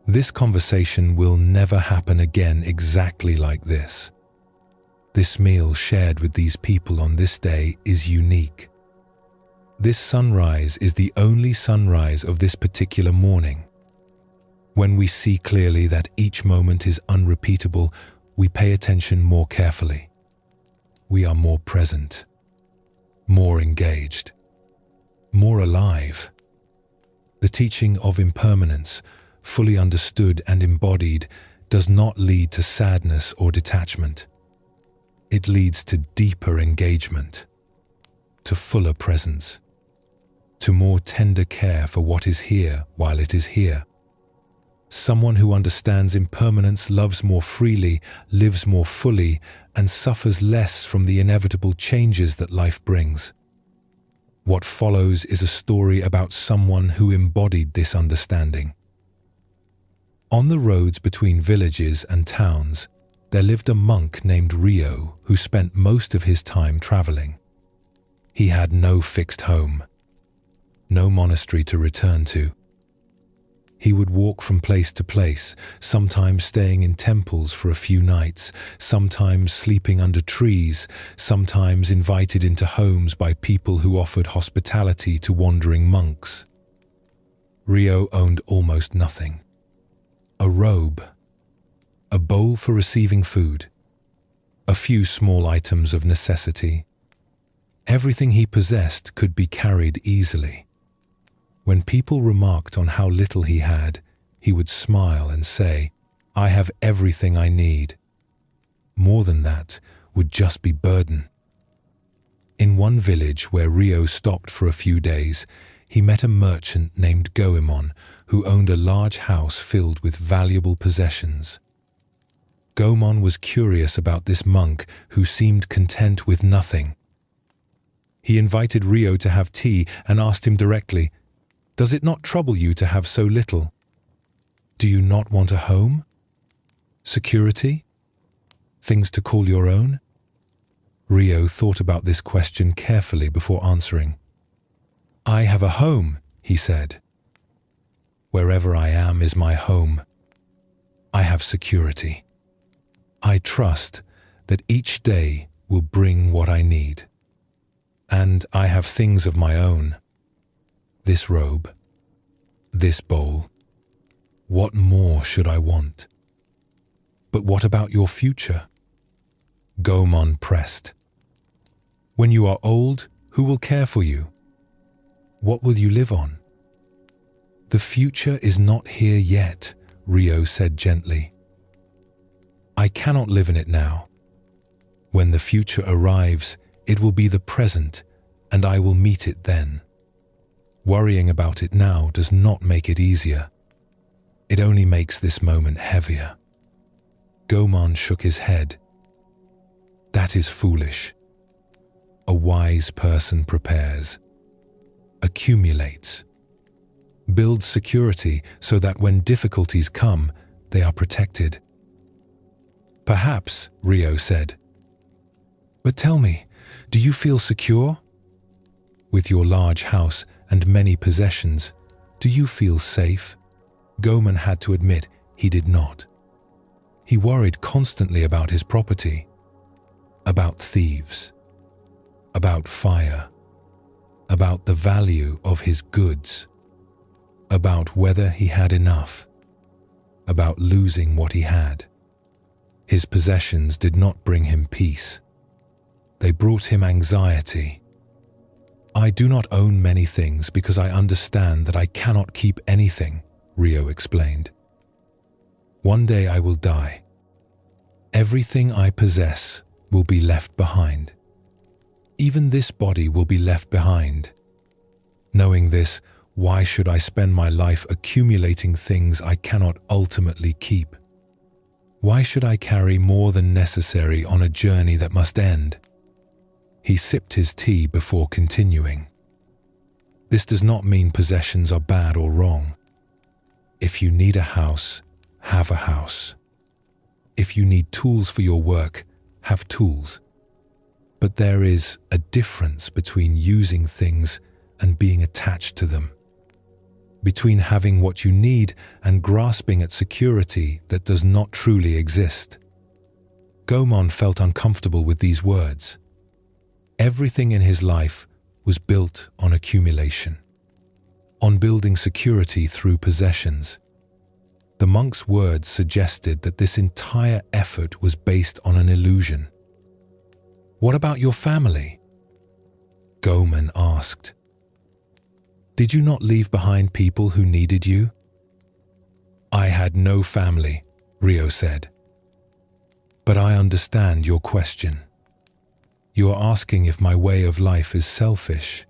This conversation will never happen again exactly like this. This meal shared with these people on this day is unique. This sunrise is the only sunrise of this particular morning. When we see clearly that each moment is unrepeatable, we pay attention more carefully. We are more present, more engaged, more alive. The teaching of impermanence, fully understood and embodied, does not lead to sadness or detachment. It leads to deeper engagement, to fuller presence, to more tender care for what is here while it is here. Someone who understands impermanence loves more freely, lives more fully, and suffers less from the inevitable changes that life brings. What follows is a story about someone who embodied this understanding. On the roads between villages and towns, there lived a monk named Rio who spent most of his time traveling. He had no fixed home, no monastery to return to. He would walk from place to place, sometimes staying in temples for a few nights, sometimes sleeping under trees, sometimes invited into homes by people who offered hospitality to wandering monks. Rio owned almost nothing. A robe, a bowl for receiving food, a few small items of necessity. Everything he possessed could be carried easily. When people remarked on how little he had, he would smile and say, "I have everything I need." More than that would just be burden. In one village where Rio stopped for a few days, he met a merchant named Goemon who owned a large house filled with valuable possessions. Goemon was curious about this monk who seemed content with nothing. He invited Rio to have tea and asked him directly, "Does it not trouble you to have so little? Do you not want a home? Security? Things to call your own?" Rio thought about this question carefully before answering. "I have a home," he said. "Wherever I am is my home. I have security. I trust that each day will bring what I need. And I have things of my own. This robe, this bowl. What more should I want?" "But what about your future?" Goemon pressed. "When you are old, who will care for you? What will you live on?" "The future is not here yet," Rio said gently. "I cannot live in it now. When the future arrives, it will be the present, and I will meet it then. Worrying about it now does not make it easier. It only makes this moment heavier." Goemon shook his head. "That is foolish. A wise person prepares, accumulates, builds security so that when difficulties come, they are protected." "Perhaps," Rio said. "But tell me, do you feel secure? With your large house and many possessions, do you feel safe?" Goemon had to admit he did not. He worried constantly about his property, about thieves, about fire, about the value of his goods, about whether he had enough, about losing what he had. His possessions did not bring him peace. They brought him anxiety. "I do not own many things because I understand that I cannot keep anything," Rio explained. "One day I will die. Everything I possess will be left behind. Even this body will be left behind. Knowing this, why should I spend my life accumulating things I cannot ultimately keep? Why should I carry more than necessary on a journey that must end?" He sipped his tea before continuing. "This does not mean possessions are bad or wrong. If you need a house, have a house. If you need tools for your work, have tools. But there is a difference between using things and being attached to them. Between having what you need and grasping at security that does not truly exist." Goemon felt uncomfortable with these words. Everything in his life was built on accumulation, on building security through possessions. The monk's words suggested that this entire effort was based on an illusion. "What about your family?" Goemon asked. "Did you not leave behind people who needed you?" "I had no family," Rio said. "But I understand your question. You are asking if my way of life is selfish,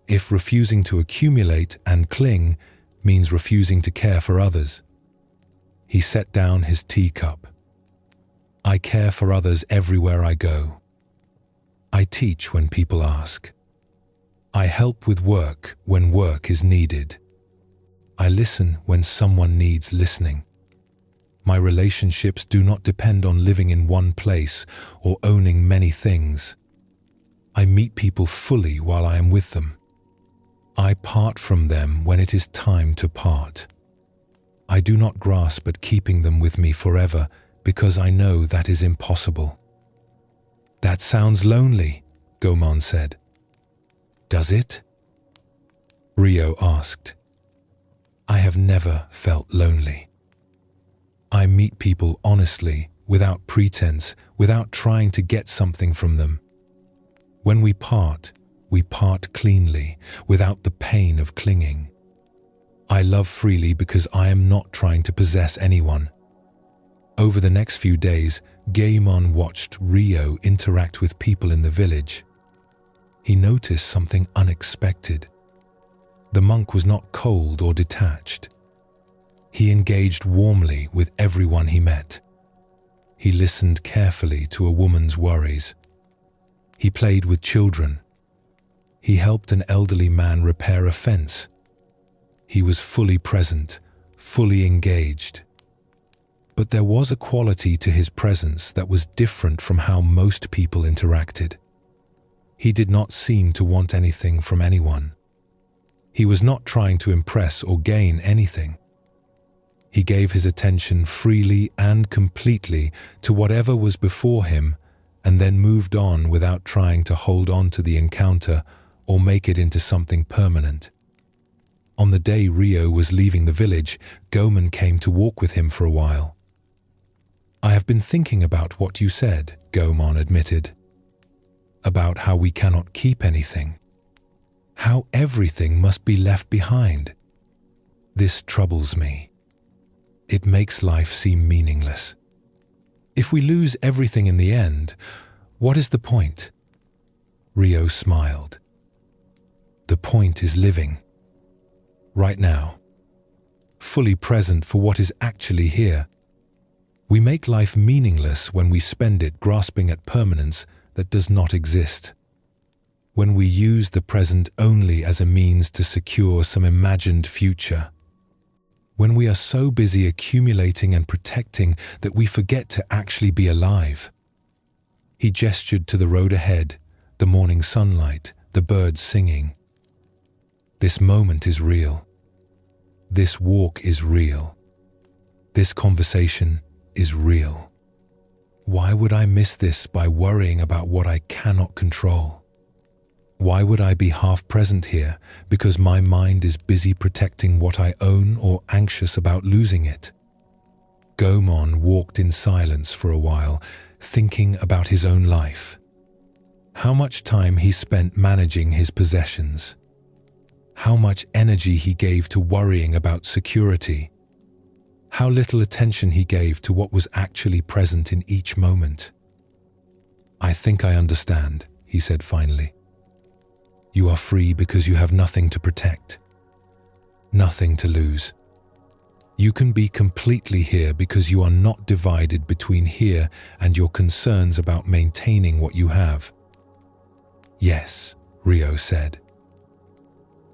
if refusing to accumulate and cling means refusing to care for others." He set down his teacup. "I care for others everywhere I go. I teach when people ask. I help with work when work is needed. I listen when someone needs listening. My relationships do not depend on living in one place or owning many things. I meet people fully while I am with them. I part from them when it is time to part. I do not grasp at keeping them with me forever because I know that is impossible." "That sounds lonely," Goemon said. "Does it?" Rio asked. "I have never felt lonely. I meet people honestly, without pretense, without trying to get something from them. When we part cleanly, without the pain of clinging. I love freely because I am not trying to possess anyone. Over the next few days, Gaemon watched Rio interact with people in the village. He noticed something unexpected. The monk was not cold or detached. He engaged warmly with everyone he met. He listened carefully to a woman's worries. He played with children. He helped an elderly man repair a fence. He was fully present, fully engaged. But there was a quality to his presence that was different from how most people interacted. He did not seem to want anything from anyone. He was not trying to impress or gain anything. He gave his attention freely and completely to whatever was before him and then moved on without trying to hold on to the encounter or make it into something permanent. On the day Rio was leaving the village, Goemon came to walk with him for a while. "I have been thinking about what you said," Goemon admitted. "About how we cannot keep anything. How everything must be left behind. This troubles me. It makes life seem meaningless. If we lose everything in the end, what is the point?" Rio smiled. "The point is living. Right now. Fully present for what is actually here. We make life meaningless when we spend it grasping at permanence that does not exist. When we use the present only as a means to secure some imagined future. When we are so busy accumulating and protecting that we forget to actually be alive." He gestured to the road ahead, the morning sunlight, the birds singing. "This moment is real. This walk is real. This conversation is real. Why would I miss this by worrying about what I cannot control? Why would I be half present here because my mind is busy protecting what I own or anxious about losing it?" Goemon walked in silence for a while, thinking about his own life. How much time he spent managing his possessions. How much energy he gave to worrying about security. How little attention he gave to what was actually present in each moment. "I think I understand," he said finally. "You are free because you have nothing to protect. Nothing to lose. You can be completely here because you are not divided between here and your concerns about maintaining what you have." "Yes," Rio said.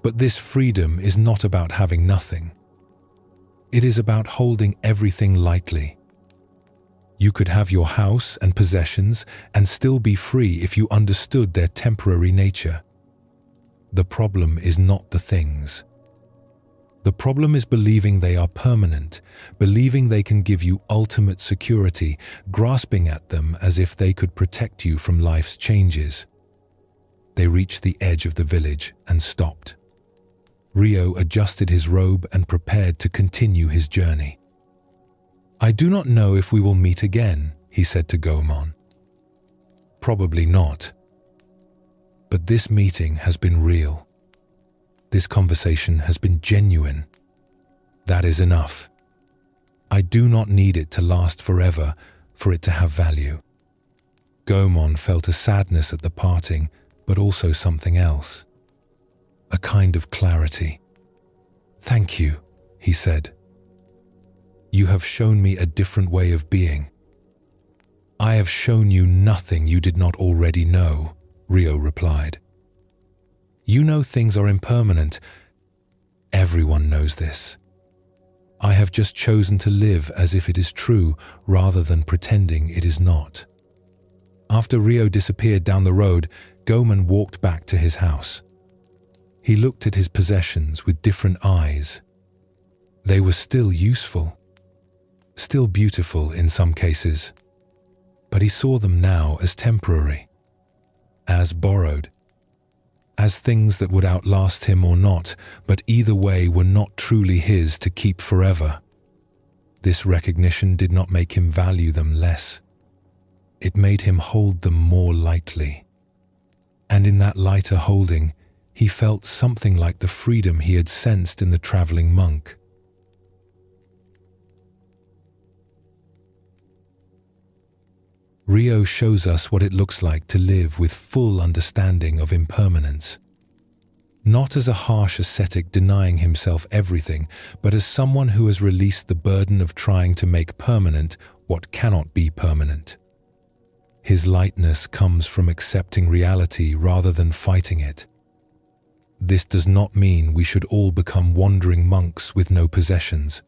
"But this freedom is not about having nothing. It is about holding everything lightly. You could have your house and possessions and still be free if you understood their temporary nature. The problem is not the things. The problem is believing they are permanent, believing they can give you ultimate security, grasping at them as if they could protect you from life's changes." They reached the edge of the village and stopped. Rio adjusted his robe and prepared to continue his journey. "I do not know if we will meet again," he said to Goemon. "Probably not. But this meeting has been real. This conversation has been genuine. That is enough. I do not need it to last forever for it to have value." Goemon felt a sadness at the parting, but also something else. A kind of clarity. "Thank you," he said. "You have shown me a different way of being. I have shown you nothing you did not already know," Rio replied. "You know things are impermanent. Everyone knows this. I have just chosen to live as if it is true rather than pretending it is not." After Rio disappeared down the road, Goemon walked back to his house. He looked at his possessions with different eyes. They were still useful, still beautiful in some cases, but he saw them now as temporary, as borrowed, as things that would outlast him or not, but either way were not truly his to keep forever. This recognition did not make him value them less. It made him hold them more lightly. And in that lighter holding, he felt something like the freedom he had sensed in the traveling monk. Rio shows us what it looks like to live with full understanding of impermanence. Not as a harsh ascetic denying himself everything, but as someone who has released the burden of trying to make permanent what cannot be permanent. His lightness comes from accepting reality rather than fighting it. This does not mean we should all become wandering monks with no possessions.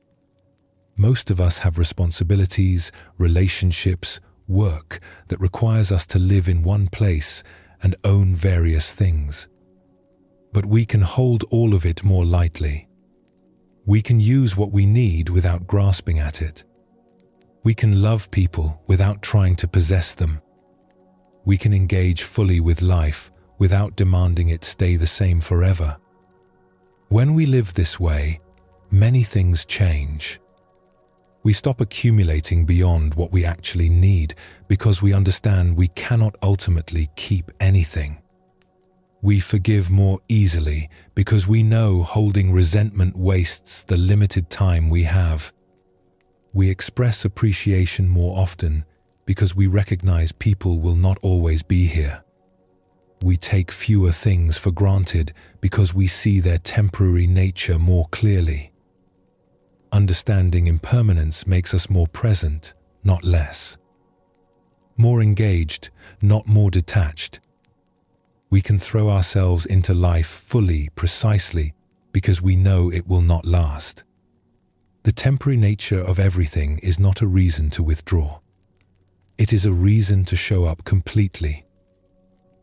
Most of us have responsibilities, relationships, work that requires us to live in one place and own various things. But we can hold all of it more lightly. We can use what we need without grasping at it. We can love people without trying to possess them. We can engage fully with life without demanding it stay the same forever. When we live this way, many things change. We stop accumulating beyond what we actually need because we understand we cannot ultimately keep anything. We forgive more easily because we know holding resentment wastes the limited time we have. We express appreciation more often because we recognize people will not always be here. We take fewer things for granted because we see their temporary nature more clearly. Understanding impermanence makes us more present, not less. More engaged, not more detached. We can throw ourselves into life fully, precisely, because we know it will not last. The temporary nature of everything is not a reason to withdraw. It is a reason to show up completely.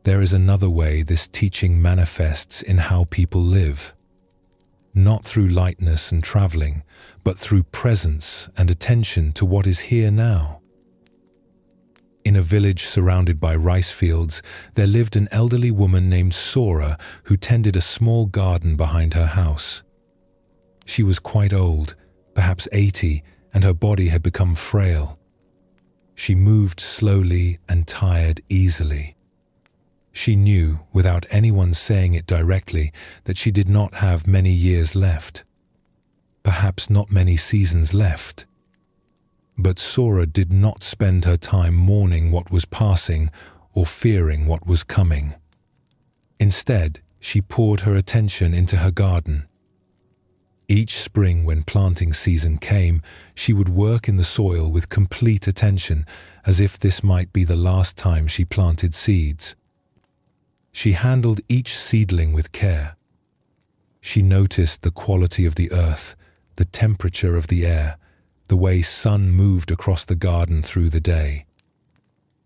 There is another way this teaching manifests in how people live. Not through lightness and traveling, but through presence and attention to what is here now. In a village surrounded by rice fields, there lived an elderly woman named Sora who tended a small garden behind her house. She was quite old, perhaps 80, and her body had become frail. She moved slowly and tired easily. She knew, without anyone saying it directly, that she did not have many years left. Perhaps not many seasons left. But Sora did not spend her time mourning what was passing or fearing what was coming. Instead, she poured her attention into her garden. Each spring when planting season came, she would work in the soil with complete attention, as if this might be the last time she planted seeds. She handled each seedling with care. She noticed the quality of the earth, the temperature of the air, the way sun moved across the garden through the day.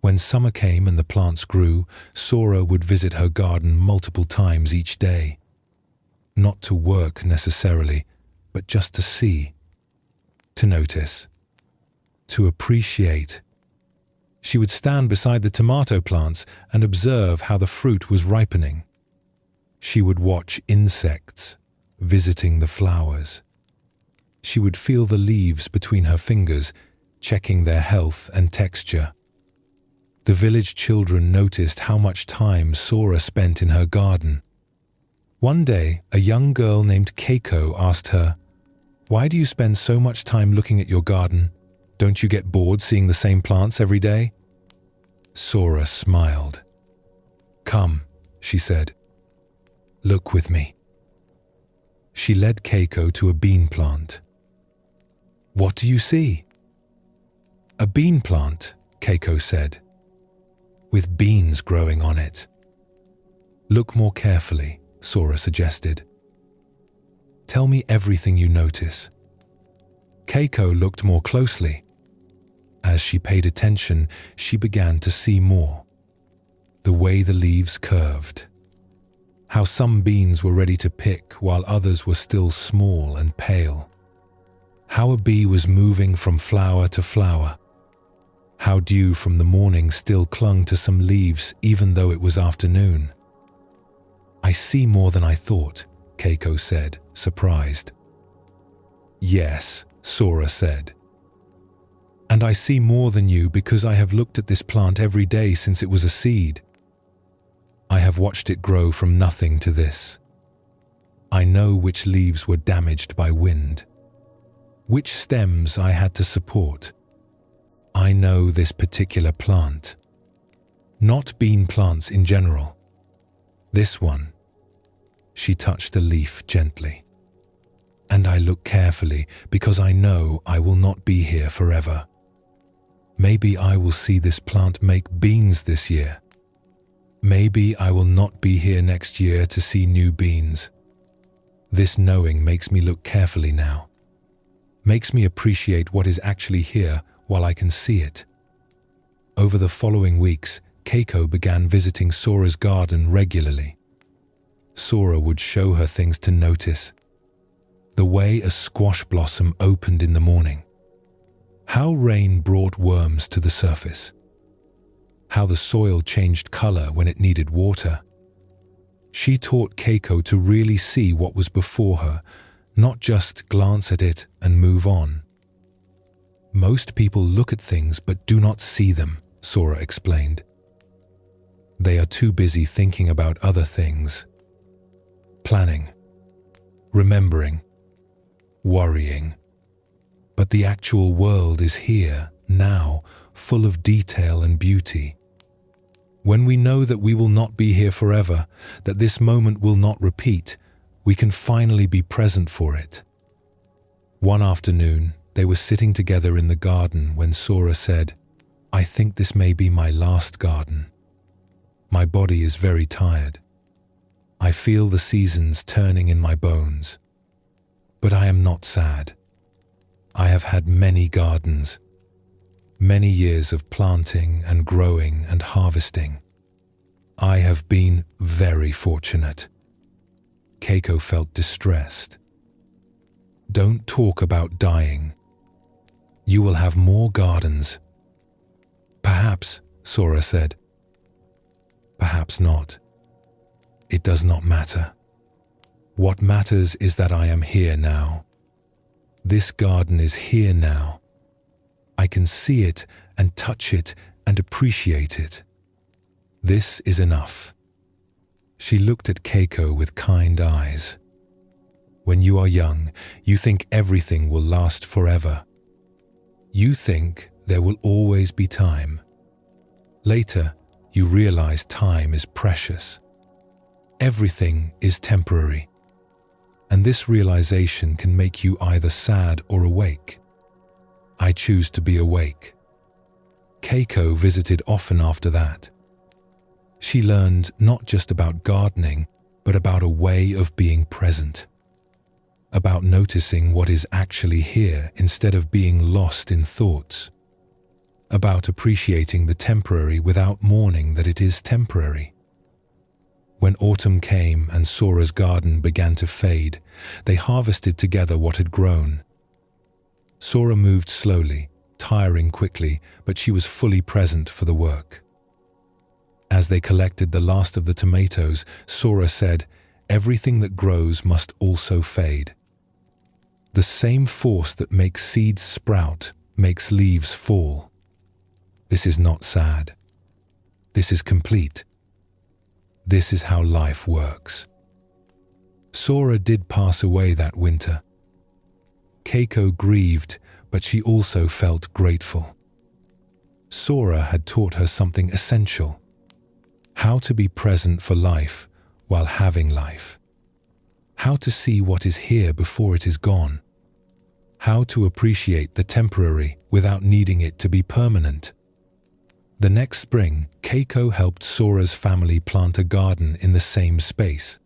When summer came and the plants grew, Sora would visit her garden multiple times each day. Not to work necessarily, but just to see, to notice, to appreciate. She would stand beside the tomato plants and observe how the fruit was ripening. She would watch insects visiting the flowers. She would feel the leaves between her fingers, checking their health and texture. The village children noticed how much time Sora spent in her garden. One day, a young girl named Keiko asked her, "Why do you spend so much time looking at your garden? Don't you get bored seeing the same plants every day?" Sora smiled. "Come," she said. "Look with me." She led Keiko to a bean plant. "What do you see?" "A bean plant," Keiko said, "with beans growing on it." "Look more carefully," Sora suggested. "Tell me everything you notice." Keiko looked more closely. As she paid attention, she began to see more. The way the leaves curved. How some beans were ready to pick while others were still small and pale. How a bee was moving from flower to flower. How dew from the morning still clung to some leaves even though it was afternoon. "I see more than I thought," Keiko said, surprised. "Yes," Sora said, And I see more than you because I have looked at this plant every day since it was a seed. I have watched it grow from nothing to this. I know which leaves were damaged by wind, which stems I had to support. I know this particular plant, not bean plants in general. This one. She touched a leaf gently. And I look carefully because I know I will not be here forever. Maybe I will see this plant make beans this year. Maybe I will not be here next year to see new beans. This knowing makes me look carefully now. Makes me appreciate what is actually here while I can see it. Over the following weeks, Keiko began visiting Sora's garden regularly. Sora would show her things to notice. The way a squash blossom opened in the morning. How rain brought worms to the surface. How the soil changed color when it needed water. She taught Keiko to really see what was before her, not just glance at it and move on. Most people look at things but do not see them, Sora explained. They are too busy thinking about other things. Planning, remembering, worrying. But the actual world is here, now, full of detail and beauty. When we know that we will not be here forever, that this moment will not repeat, we can finally be present for it. One afternoon, they were sitting together in the garden when Sora said, "I think this may be my last garden. My body is very tired. I feel the seasons turning in my bones. But I am not sad. I have had many gardens, many years of planting and growing and harvesting. I have been very fortunate." Keiko felt distressed. "Don't talk about dying. You will have more gardens." "Perhaps," Sora said. "Perhaps not. It does not matter. What matters is that I am here now. This garden is here now. I can see it and touch it and appreciate it. This is enough." She looked at Keiko with kind eyes. When you are young, you think everything will last forever. You think there will always be time. Later, you realize time is precious. Everything is temporary. And this realization can make you either sad or awake. I choose to be awake. Keiko visited often after that. She learned not just about gardening, but about a way of being present. About noticing what is actually here instead of being lost in thoughts. About appreciating the temporary without mourning that it is temporary. When autumn came and Sora's garden began to fade, they harvested together what had grown. Sora moved slowly, tiring quickly, but she was fully present for the work. As they collected the last of the tomatoes, Sora said, "Everything that grows must also fade. The same force that makes seeds sprout makes leaves fall. This is not sad. This is complete. This is how life works." Sora did pass away that winter. Keiko grieved, but she also felt grateful. Sora had taught her something essential. How to be present for life while having life. How to see what is here before it is gone. How to appreciate the temporary without needing it to be permanent. The next spring, Keiko helped Sora's family plant a garden in the same space.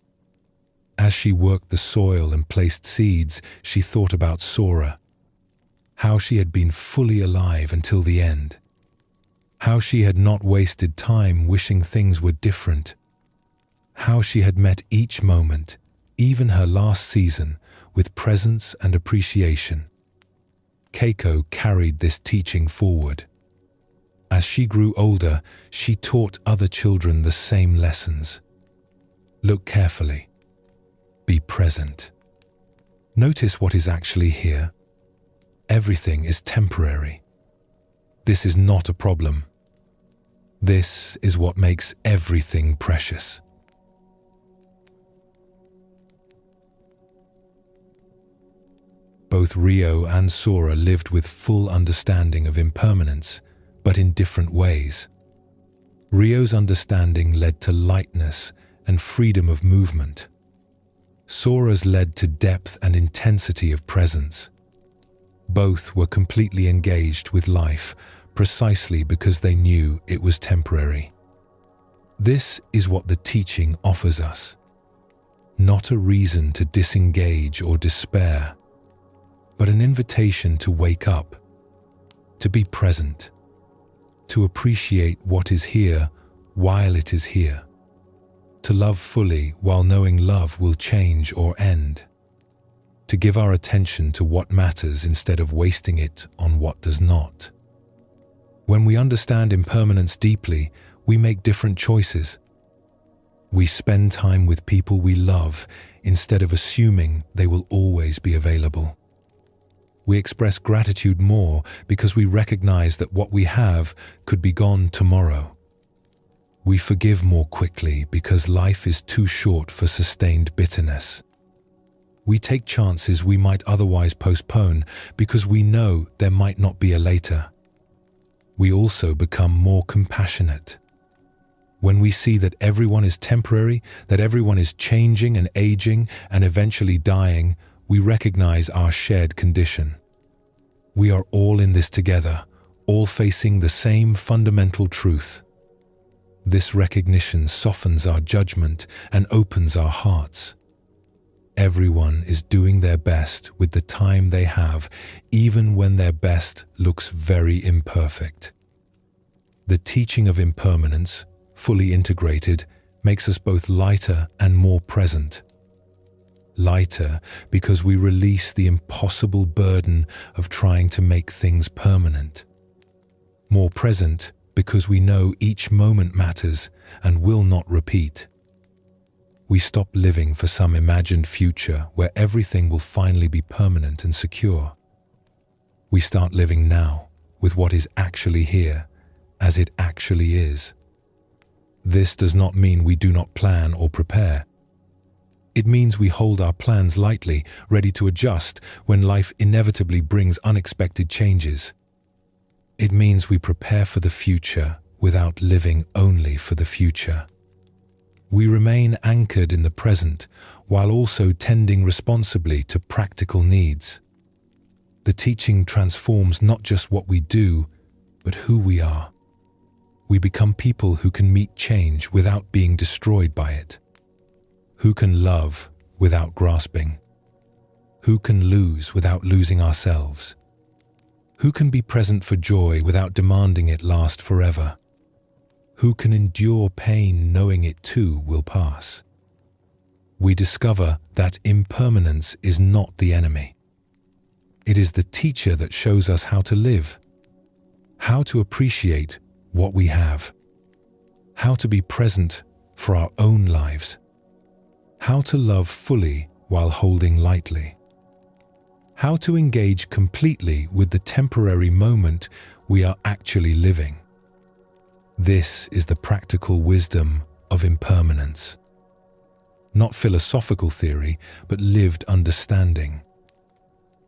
As she worked the soil and placed seeds, she thought about Sora. How she had been fully alive until the end. How she had not wasted time wishing things were different. How she had met each moment, even her last season, with presence and appreciation. Keiko carried this teaching forward. As she grew older, she taught other children the same lessons. Look carefully. Be present. Notice what is actually here. Everything is temporary. this is not a problem. This is what makes everything precious. Both Rio and Sora lived with full understanding of impermanence, but in different ways. Rio's understanding led to lightness and freedom of movement. Sora's led to depth and intensity of presence. Both were completely engaged with life, precisely because they knew it was temporary. This is what the teaching offers us. Not a reason to disengage or despair, but an invitation to wake up, to be present, to appreciate what is here while it is here, to love fully while knowing love will change or end, to give our attention to what matters instead of wasting it on what does not. When we understand impermanence deeply, we make different choices. We spend time with people we love instead of assuming they will always be available. We express gratitude more because we recognize that what we have could be gone tomorrow. We forgive more quickly because life is too short for sustained bitterness. We take chances we might otherwise postpone because we know there might not be a later. We also become more compassionate. When we see that everyone is temporary, that everyone is changing and aging and eventually dying, we recognize our shared condition. We are all in this together, all facing the same fundamental truth. This recognition softens our judgment and opens our hearts. Everyone is doing their best with the time they have, even when their best looks very imperfect. The teaching of impermanence, fully integrated, makes us both lighter and more present. Lighter because we release the impossible burden of trying to make things permanent. More present because we know each moment matters and will not repeat. We stop living for some imagined future where everything will finally be permanent and secure. We start living now with what is actually here, as it actually is. This does not mean we do not plan or prepare. It means we hold our plans lightly, ready to adjust when life inevitably brings unexpected changes. It means we prepare for the future without living only for the future. We remain anchored in the present while also tending responsibly to practical needs. The teaching transforms not just what we do, but who we are. We become people who can meet change without being destroyed by it. Who can love without grasping? Who can lose without losing ourselves? Who can be present for joy without demanding it last forever? Who can endure pain knowing it too will pass? We discover that impermanence is not the enemy. It is the teacher that shows us how to live, how to appreciate what we have, how to be present for our own lives, how to love fully while holding lightly, how to engage completely with the temporary moment we are actually living. This is the practical wisdom of impermanence. Not philosophical theory, but lived understanding.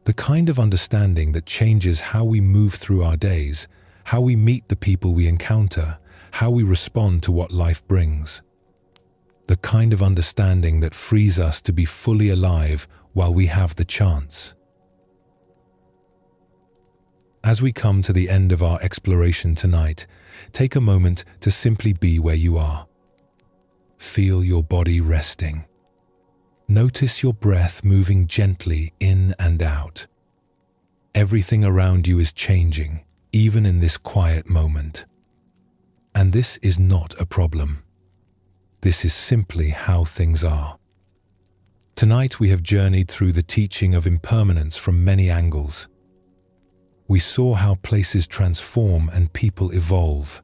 The kind of understanding that changes how we move through our days, how we meet the people we encounter, how we respond to what life brings. The kind of understanding that frees us to be fully alive while we have the chance. As we come to the end of our exploration tonight, take a moment to simply be where you are. Feel your body resting. Notice your breath moving gently in and out. Everything around you is changing, even in this quiet moment. And this is not a problem. This is simply how things are. Tonight we have journeyed through the teaching of impermanence from many angles. We saw how places transform and people evolve,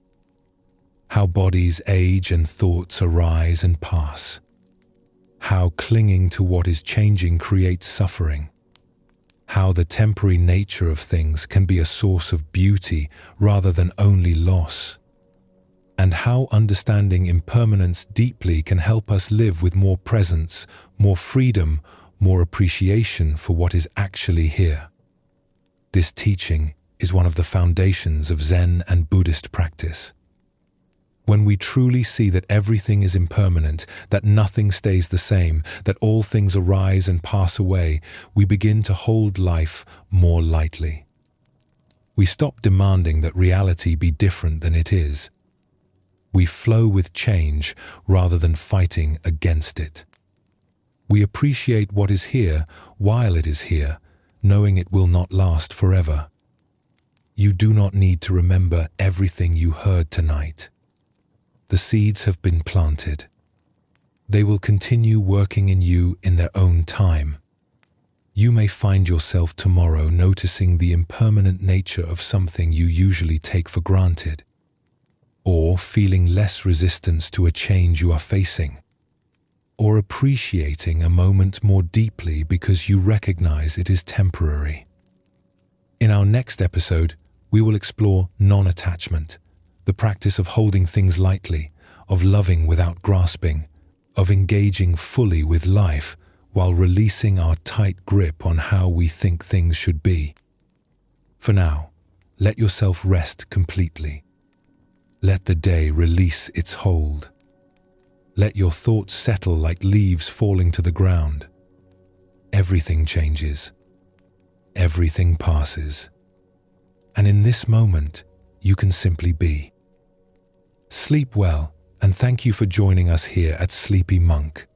how bodies age and thoughts arise and pass, how clinging to what is changing creates suffering. how the temporary nature of things can be a source of beauty rather than only loss, and how understanding impermanence deeply can help us live with more presence, more freedom, more appreciation for what is actually here. This teaching is one of the foundations of Zen and Buddhist practice. When we truly see that everything is impermanent, that nothing stays the same, that all things arise and pass away, we begin to hold life more lightly. We stop demanding that reality be different than it is. We flow with change rather than fighting against it. We appreciate what is here while it is here, knowing it will not last forever. You do not need to remember everything you heard tonight. The seeds have been planted. They will continue working in you in their own time. You may find yourself tomorrow noticing the impermanent nature of something you usually take for granted, or feeling less resistance to a change you are facing, or appreciating a moment more deeply because you recognize it is temporary. In our next episode, we will explore non-attachment, the practice of holding things lightly, of loving without grasping, of engaging fully with life while releasing our tight grip on how we think things should be. For now, let yourself rest completely. Let the day release its hold. Let your thoughts settle like leaves falling to the ground. Everything changes. Everything passes. And in this moment, you can simply be. Sleep well, and thank you for joining us here at Sleepy Monk.